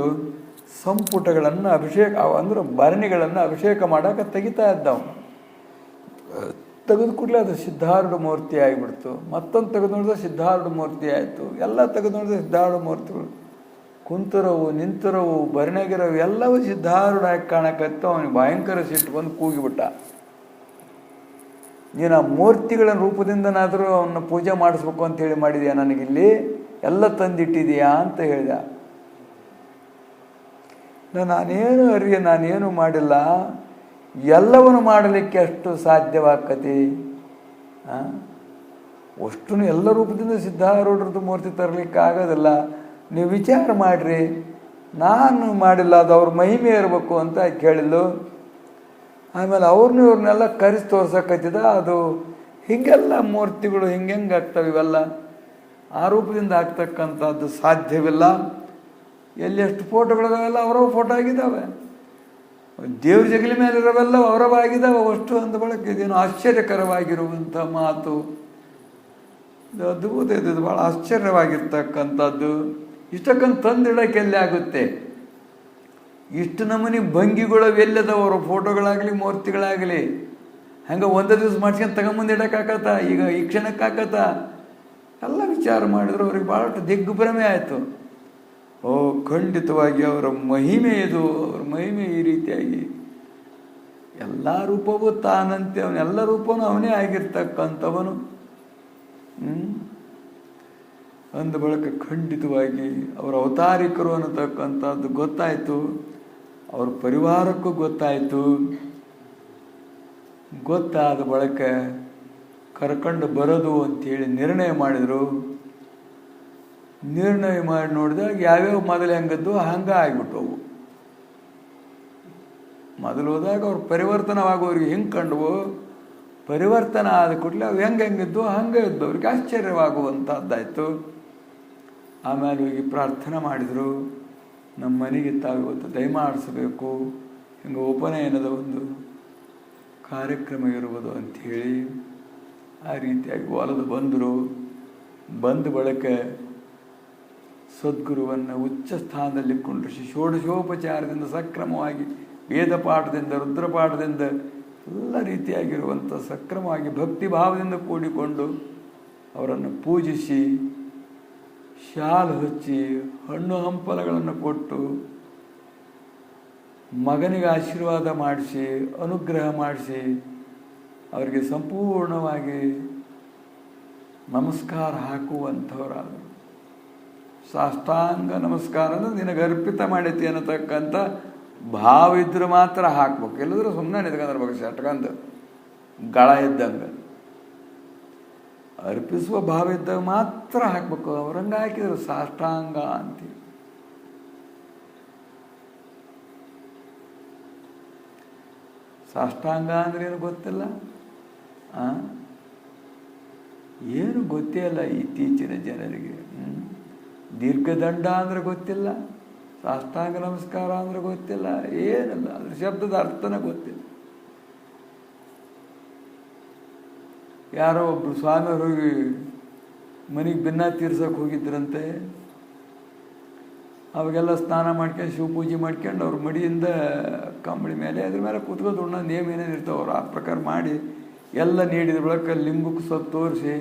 Speaker 1: ಸಂಪುಟಗಳನ್ನು ಅಭಿಷೇಕ ಅಂದ್ರೆ ಭರಣಿಗಳನ್ನು ಅಭಿಷೇಕ ಮಾಡೋಕೆ ತೆಗಿತಾ ಇದ್ದವ. ತೆಗೆದು ಕೂಡಲೇ ಅದು ಸಿದ್ಧಾರೂಢ ಮೂರ್ತಿ ಆಗಿಬಿಡ್ತು. ಮತ್ತೊಂದು ತೆಗೆದು ನೋಡಿದ್ರೆ ಸಿದ್ಧಾರೂಢ ಮೂರ್ತಿ ಆಯಿತು. ಎಲ್ಲ ತೆಗೆದು ನೋಡಿದ್ರೆ ಸಿದ್ಧಾರೂಢ ಮೂರ್ತಿಗಳು ಕುಂತರವು, ನಿಂತರವು, ಭರಣಿಗಿರವು ಎಲ್ಲವೂ ಸಿದ್ಧಾರೂಢ ಆಗಿ ಕಾಣಕತ್ತು. ಅವನಿಗೆ ಭಯಂಕರ ಸಿಟ್ಟು ಬಂದು ಕೂಗಿಬಿಟ್ಟ. ನೀನು ಆ ಮೂರ್ತಿಗಳ ರೂಪದಿಂದನಾದರೂ ಅವನ್ನ ಪೂಜೆ ಮಾಡಿಸ್ಬೇಕು ಅಂತೇಳಿ ಮಾಡಿದ್ಯಾ, ನನಗಿಲ್ಲಿ ಎಲ್ಲ ತಂದಿಟ್ಟಿದೆಯಾ ಅಂತ ಹೇಳಿದ. ನಾನೇನು ಮಾಡಿಲ್ಲ, ಎಲ್ಲವನ್ನು ಮಾಡಲಿಕ್ಕೆ ಅಷ್ಟು ಸಾಧ್ಯವಾಗ್ತತಿ. ಅಷ್ಟು ಎಲ್ಲ ರೂಪದಿಂದ ಸಿದ್ಧಾರೂಢರದ್ದು ಮೂರ್ತಿ ತರಲಿಕ್ಕೆ ಆಗೋದಿಲ್ಲ. ನೀವು ವಿಚಾರ ಮಾಡಿರಿ, ನಾನು ಮಾಡಿಲ್ಲ, ಅದು ಅವ್ರ ಮಹಿಮೆ ಇರಬೇಕು ಅಂತ ಕೇಳಿದ್ಲು. ಆಮೇಲೆ ಇವ್ರನ್ನೆಲ್ಲ ಕರೆಸಿ ತೋರ್ಸಕತ್ತಿದ. ಅದು ಹೀಗೆಲ್ಲ ಮೂರ್ತಿಗಳು ಹಿಂಗೆ ಆಗ್ತವೆ, ಇವೆಲ್ಲ ಆ ರೂಪದಿಂದ ಆಗ್ತಕ್ಕಂಥದ್ದು ಸಾಧ್ಯವಿಲ್ಲ. ಎಲ್ಲಿ ಎಷ್ಟು ಫೋಟೋಗಳಿದಾವೆಲ್ಲ ಅವರವ ಫೋಟೋ ಆಗಿದ್ದಾವೆ, ದೇವ್ರ ಜಗಲಿ ಮೇಲೆ ಇರೋವೆಲ್ಲ ಅವರವಾಗಿದ್ದಾವೆ ಅಷ್ಟು. ಅಂದ ಬಳಕೆ ಇದೇನು ಆಶ್ಚರ್ಯಕರವಾಗಿರುವಂಥ ಮಾತು, ಇದು ಅದ್ಭುತ, ಇದು ಭಾಳ ಆಶ್ಚರ್ಯವಾಗಿರ್ತಕ್ಕಂಥದ್ದು. ಇಷ್ಟಕ್ಕಂತ ತಂದಿಡಕ್ಕೆ ಎಲ್ಲಿ ಆಗುತ್ತೆ? ಇಷ್ಟು ನಮೂನಿ ಭಂಗಿಗಳು ಎಲ್ಲದವರು, ಫೋಟೋಗಳಾಗಲಿ ಮೂರ್ತಿಗಳಾಗಲಿ, ಹಂಗೆ ಒಂದೇ ದಿವಸ ಮಾಡ್ಸ್ಕೊಂಡು ತಗೊಂಬಂದು ಇಡೋಕ್ಕಾಗತ್ತ? ಈಗ ಈ ಕ್ಷಣಕ್ಕಾಗತ್ತ? ಎಲ್ಲ ವಿಚಾರ ಮಾಡಿದ್ರು. ಅವ್ರಿಗೆ ಭಾಳಷ್ಟು ದಿಗ್ಭ್ರಮೆ ಆಯಿತು. ಓ, ಖಂಡಿತವಾಗಿ ಅವರ ಮಹಿಮೆ ಇದು, ಅವ್ರ ಮಹಿಮೆ ಈ ರೀತಿಯಾಗಿ ಎಲ್ಲ ರೂಪವೂ ತಾನಂತೆ, ಅವನೆಲ್ಲ ರೂಪವೂ ಅವನೇ ಆಗಿರ್ತಕ್ಕಂಥವನು. ಅಂದ ಬಳಿಕ ಖಂಡಿತವಾಗಿ ಅವರ ಅವತಾರಿಕರು ಅನ್ನತಕ್ಕಂಥದ್ದು ಗೊತ್ತಾಯಿತು. ಅವ್ರ ಪರಿವಾರಕ್ಕೂ ಗೊತ್ತಾಯಿತು. ಗೊತ್ತಾದ ಬಳಿಕ ಕರ್ಕೊಂಡು ಬರೋದು ಅಂಥೇಳಿ ನಿರ್ಣಯ ಮಾಡಿದರು. ನಿರ್ಣಯ ಮಾಡಿ ನೋಡಿದಾಗ ಯಾವ್ಯಾವ ಮೊದಲು ಹೆಂಗದ್ದು ಹಂಗೆ ಆಗಿಬಿಟ್ಟವು. ಮೊದಲು ಹೋದಾಗ ಅವ್ರು ಪರಿವರ್ತನವಾಗೋರಿಗೆ ಹೆಂಗೆ ಕಂಡವು, ಪರಿವರ್ತನ ಆದ ಕೂಡಲೇ ಅವು ಹೆಂಗಿದ್ದು ಹಂಗೆ ಇದ್ದು ಅವ್ರಿಗೆ ಆಶ್ಚರ್ಯವಾಗುವಂಥದ್ದಾಯಿತು. ಆಮೇಲೆ ಹೋಗಿ ಪ್ರಾರ್ಥನೆ ಮಾಡಿದರು, ನಮ್ಮ ಮನೆಗೆ ತಾವು ಇವತ್ತು ದಯಮಾಡಿಸಬೇಕು, ಹಿಂಗೆ ಉಪನಯನದ ಒಂದು ಕಾರ್ಯಕ್ರಮ ಇರುವುದು ಅಂಥೇಳಿ ಆ ರೀತಿಯಾಗಿ ಒಲದು ಬಂದರು. ಬಂದ ಬಳಿಕ ಸದ್ಗುರುವನ್ನು ಉಚ್ಚ ಸ್ಥಾನದಲ್ಲಿ ಕುಂಡ್ರಿಸಿ ಷೋಡಶೋಪಚಾರದಿಂದ ಸಕ್ರಮವಾಗಿ ವೇದ ಪಾಠದಿಂದ, ರುದ್ರಪಾಠದಿಂದ ಎಲ್ಲ ರೀತಿಯಾಗಿರುವಂಥ ಸಕ್ರಮವಾಗಿ ಭಕ್ತಿ ಭಾವದಿಂದ ಕೂಡಿಕೊಂಡು ಅವರನ್ನು ಪೂಜಿಸಿ, ಶಾಲು ಹಚ್ಚಿ, ಹಣ್ಣು ಹಂಪಲಗಳನ್ನು ಕೊಟ್ಟು ಮಗನಿಗೆ ಆಶೀರ್ವಾದ ಮಾಡಿಸಿ, ಅನುಗ್ರಹ ಮಾಡಿಸಿ, ಅವರಿಗೆ ಸಂಪೂರ್ಣವಾಗಿ ನಮಸ್ಕಾರ ಹಾಕುವಂಥವರಾದರು. ಸಾಷ್ಟಾಂಗ ನಮಸ್ಕಾರ ಅಂದರೆ ನಿನಗೆ ಅರ್ಪಿತ ಮಾಡೈತಿ ಅನ್ನತಕ್ಕಂಥ ಭಾವ ಇದ್ರೆ ಮಾತ್ರ ಹಾಕ್ಬೇಕು, ಇಲ್ಲದ್ರೆ ಸುಮ್ಮನೆ ನಿಂತ್ಕೊಂಡಿರ್ಬೇಕು ಶಟ್ಕಂದು ಗಳ ಇದ್ದಂಗೆ. ಅರ್ಪಿಸುವ ಭಾವ ಇದ್ದಾಗ ಮಾತ್ರ ಹಾಕ್ಬೇಕು. ಅವ್ರಂಗೆ ಹಾಕಿದ್ರು ಸಾಷ್ಟಾಂಗ ಅಂತೀವಿ. ಸಾಷ್ಟಾಂಗ ಅಂದ್ರೆ ಏನು ಗೊತ್ತಿಲ್ಲ, ಏನು ಗೊತ್ತೇ ಇಲ್ಲ ಇತ್ತೀಚಿನ ಜನರಿಗೆ. ದೀರ್ಘದಂಡ ಅಂದ್ರೆ ಗೊತ್ತಿಲ್ಲ, ಸಾಷ್ಟಾಂಗ ನಮಸ್ಕಾರ ಅಂದ್ರೆ ಗೊತ್ತಿಲ್ಲ, ಏನಿಲ್ಲ, ಅದ್ರ ಶಬ್ದದ ಅರ್ಥನೇ ಗೊತ್ತಿಲ್ಲ. ಯಾರೋ ಒಬ್ರು ಸ್ವಾಮಿಯವರು ಹೋಗಿ ಮನೆಗೆ ಭಿನ್ನ ತೀರ್ಸೋಕೆ ಹೋಗಿದ್ರಂತೆ. ಅವಾಗೆಲ್ಲ ಸ್ನಾನ ಮಾಡ್ಕೊಂಡು ಶಿವಪೂಜೆ ಮಾಡ್ಕೊಂಡು ಅವ್ರ ಮಡಿಯಿಂದ ಕಂಬಳಿ ಮೇಲೆ ಅದ್ರ ಮೇಲೆ ಕೂತ್ಕೊಂಡು ಉಣ್ಣ ನೇಮ್ ಏನೇನು ಇರ್ತಾವೆ ಅವ್ರು ಆ ಪ್ರಕಾರ ಮಾಡಿ ಎಲ್ಲ ನೀಡಿದ ಬಳಿಕ ಲಿಂಗಕ್ಕೆ ಸ್ವಲ್ಪ ತೋರಿಸಿ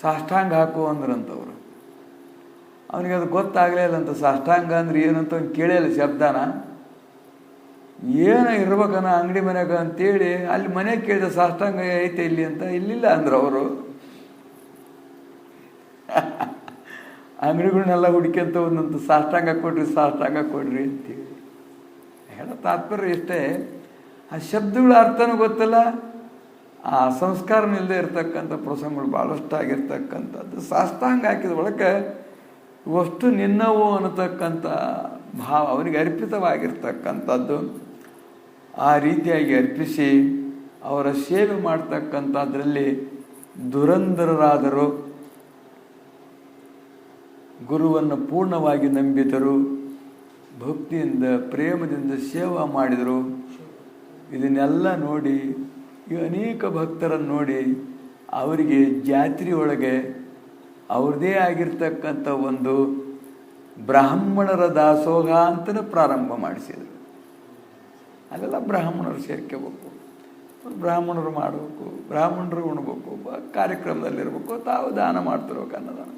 Speaker 1: ಸಾಷ್ಟಾಂಗ ಹಾಕು ಅಂದ್ರಂತವ್ರು. ಅವನಿಗೆ ಅದು ಗೊತ್ತಾಗಲೇ ಇಲ್ಲ ಅಂತ. ಸಾಷ್ಟಾಂಗ ಅಂದ್ರೆ ಏನಂತ ಅವ್ನು ಕೇಳೇ ಇಲ್ಲ ಶಬ್ದನ. ಏನೋ ಇರ್ಬೇಕನ ಅಂಗಡಿ ಮನೆಯಾಗ ಅಂತೇಳಿ ಅಲ್ಲಿ ಮನೆಗೆ ಕೇಳಿದ ಸಾಷ್ಟಾಂಗ ಐತೆ ಇಲ್ಲಿ ಅಂತ. ಇಲ್ಲಿಲ್ಲ ಅಂದ್ರೆ ಅವರು ಅಂಗಡಿಗಳನ್ನೆಲ್ಲ ಹುಡುಕ್ಯಂತ ಒಂದೊಂದು ಸಾಷ್ಟಾಂಗ ಕೊಡ್ರಿ ಅಂತೀವಿ. ಹೇಳೋ ತಾತ್ಪರ್ಯ ಇಷ್ಟೇ, ಆ ಶಬ್ದಗಳ ಅರ್ಥನೂ ಗೊತ್ತಲ್ಲ, ಆ ಸಂಸ್ಕಾರನಿಲ್ಲದೆ ಇರ್ತಕ್ಕಂಥ ಪ್ರಸಂಗಗಳು ಭಾಳಷ್ಟು ಆಗಿರ್ತಕ್ಕಂಥದ್ದು. ಸಾಷ್ಟಾಂಗ ಹಾಕಿದ ಒಳಗೆ ವಸ್ತು ನಿನ್ನವು ಅನ್ನತಕ್ಕಂಥ ಭಾವ ಅವನಿಗೆ ಅರ್ಪಿತವಾಗಿರ್ತಕ್ಕಂಥದ್ದು. ಆ ರೀತಿಯಾಗಿ ಅರ್ಪಿಸಿ ಅವರ ಸೇವೆ ಮಾಡ್ತಕ್ಕಂಥದ್ರಲ್ಲಿ ದುರಂಧರರಾದರು, ಗುರುವನ್ನು ಪೂರ್ಣವಾಗಿ ನಂಬಿದರು, ಭಕ್ತಿಯಿಂದ ಪ್ರೇಮದಿಂದ ಸೇವಾ ಮಾಡಿದರು. ಇದನ್ನೆಲ್ಲ ನೋಡಿ ಈ ಅನೇಕ ಭಕ್ತರನ್ನು ನೋಡಿ ಅವರಿಗೆ ಜಾತ್ರೆ ಒಳಗೆ ಅವ್ರದ್ದೇ ಆಗಿರ್ತಕ್ಕಂಥ ಒಂದು ಬ್ರಾಹ್ಮಣರ ದಾಸೋಹ ಅಂತಲೇ ಪ್ರಾರಂಭ ಮಾಡಿಸಿದರು. ಅಲ್ಲೆಲ್ಲ ಬ್ರಾಹ್ಮಣರು ಸೇರ್ಕೋಬೇಕು, ಬ್ರಾಹ್ಮಣರು ಮಾಡಬೇಕು, ಬ್ರಾಹ್ಮಣರು ಉಣ್ಬೇಕು, ಕಾರ್ಯಕ್ರಮದಲ್ಲಿರ್ಬೇಕು, ತಾವು ದಾನ ಮಾಡ್ತಿರ್ಬೇಕು ಅನ್ನೋದಾನ.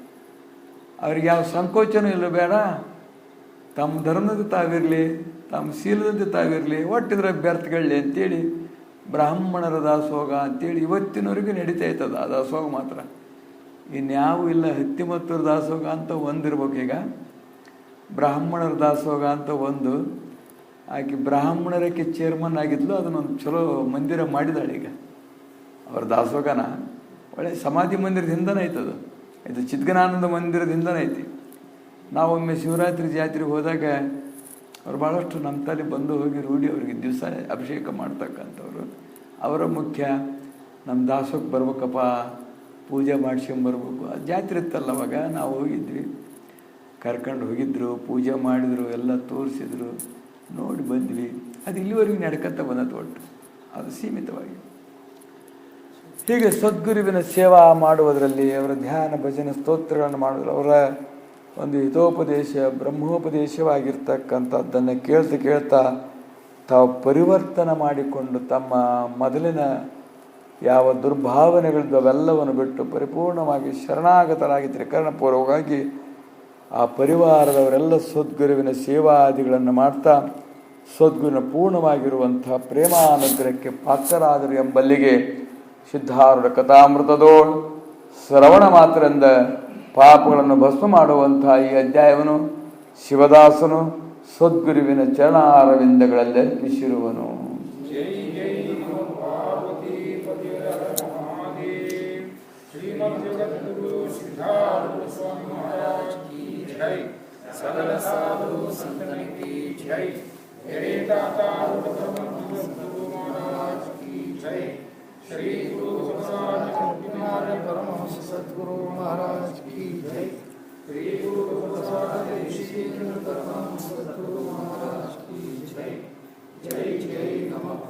Speaker 1: ಅವ್ರಿಗೆ ಯಾವ ಸಂಕೋಚನೂ ಇಲ್ಲ, ಬೇಡ, ತಮ್ಮ ಧರ್ಮದ ತಾವಿರಲಿ, ತಮ್ಮ ಶೀಲದಂತೆ ತಾವಿರಲಿ, ಒಟ್ಟಿದ್ರೆ ಅಭ್ಯರ್ಥಿಗಳೇ ಅಂತೇಳಿ ಬ್ರಾಹ್ಮಣರ ದಾಸೋಹ ಅಂತೇಳಿ ಇವತ್ತಿನವರೆಗೂ ನಡೀತಾ ಇರ್ತದೆ. ಆ ದಾಸೋಹ ಮಾತ್ರ ಇನ್ಯಾವೂ ಇಲ್ಲ. ಹತ್ತಿಮತ್ತೂರು ದಾಸೋಹ ಅಂತ ಒಂದಿರ್ಬೇಕು. ಈಗ ಬ್ರಾಹ್ಮಣರ ದಾಸೋಹ ಅಂತ ಒಂದು ಆಕೆ ಬ್ರಾಹ್ಮಣರಕ್ಕೆ ಚೇರ್ಮನ್ ಆಗಿದ್ಲು, ಅದನ್ನೊಂದು ಚಲೋ ಮಂದಿರ ಮಾಡಿದಾಳೆ. ಈಗ ಅವ್ರ ದಾಸೋಹನ ಒಳ್ಳೆ ಸಮಾಧಿ ಮಂದಿರದ ಹಿಂದನೇ ಐತದು, ಇದು ಚಿದ್ಗನಾನಂದ ಮಂದಿರದ ಹಿಂದನೇ ಐತಿ. ನಾವೊಮ್ಮೆ ಶಿವರಾತ್ರಿ ಜಾತ್ರೆಗೆ ಹೋದಾಗ ಅವ್ರು ಭಾಳಷ್ಟು ನಮ್ಮ ತಲೆ ಬಂದು ಹೋಗಿ ರೂಢಿ, ಅವ್ರಿಗೆ ದಿವಸ ಅಭಿಷೇಕ ಮಾಡ್ತಕ್ಕಂಥವ್ರು. ಅವರ ಮುಖ್ಯ ನಮ್ಮ ದಾಸೋಹಕ್ಕೆ ಬರ್ಬೇಕಪ್ಪ, ಪೂಜೆ ಮಾಡ್ಸ್ಕೊಂಬರ್ಬೇಕು. ಆ ಜಾತ್ರೆ ಇತ್ತಲ್ಲ ಅವಾಗ ನಾವು ಹೋಗಿದ್ವಿ, ಕರ್ಕೊಂಡು ಹೋಗಿದ್ರು, ಪೂಜೆ ಮಾಡಿದ್ರು, ಎಲ್ಲ ತೋರಿಸಿದ್ರು, ನೋಡಿ ಬಂದ್ವಿ. ಅದು ಇಲ್ಲಿವರೆಗೂ ನಡ್ಕಂತ ಬಂದದ್ದು, ಒಟ್ಟು ಅದು ಸೀಮಿತವಾಗಿ. ಹೀಗೆ ಸದ್ಗುರುವಿನ ಸೇವಾ ಮಾಡುವುದರಲ್ಲಿ, ಅವರ ಧ್ಯಾನ ಭಜನೆ ಸ್ತೋತ್ರಗಳನ್ನು ಮಾಡೋದ್ರಲ್ಲಿ ಅವರ ಒಂದು ಹಿತೋಪದೇಶ ಬ್ರಹ್ಮೋಪದೇಶವಾಗಿರ್ತಕ್ಕಂಥದ್ದನ್ನು ಕೇಳ್ತಾ ತಾವು ಪರಿವರ್ತನೆ ಮಾಡಿಕೊಂಡು ತಮ್ಮ ಮೊದಲಿನ ಯಾವ ದುರ್ಭಾವನೆಗಳಿದ್ದು ಅವೆಲ್ಲವನ್ನು ಬಿಟ್ಟು ಪರಿಪೂರ್ಣವಾಗಿ ಶರಣಾಗತರಾಗಿ ತ್ರಿಕರಣಪೂರ್ವಕವಾಗಿ ಆ ಪರಿವಾರದವರೆಲ್ಲ ಸದ್ಗುರುವಿನ ಸೇವಾದಿಗಳನ್ನು ಮಾಡ್ತಾ ಸದ್ಗುರುವಿನ ಪೂರ್ಣವಾಗಿರುವಂಥ ಪ್ರೇಮಾನುಗ್ರಹಕ್ಕೆ ಪಾತ್ರರಾದರು ಎಂಬಲ್ಲಿಗೆ ಸಿದ್ಧಾರೂಢ ಕಥಾಮೃತದೋಳ್ ಶ್ರವಣ ಮಾತ್ರದಿಂದ ಪಾಪಗಳನ್ನು ಭಸ್ಮ ಮಾಡುವಂತಹ ಈ ಅಧ್ಯಾಯವನ್ನು ಶಿವದಾಸನು ಸದ್ಗುರುವಿನ ಚರಣಾರವಿಂದಗಳಲ್ಲಿ ಅರ್ಪಿಸಿರುವನು.
Speaker 2: श्री गुरु परमहंस सद्गुरु महाराज की जय। श्री गुरु परमहंस सद्गुरु महाराज की जय। जय जय नमः।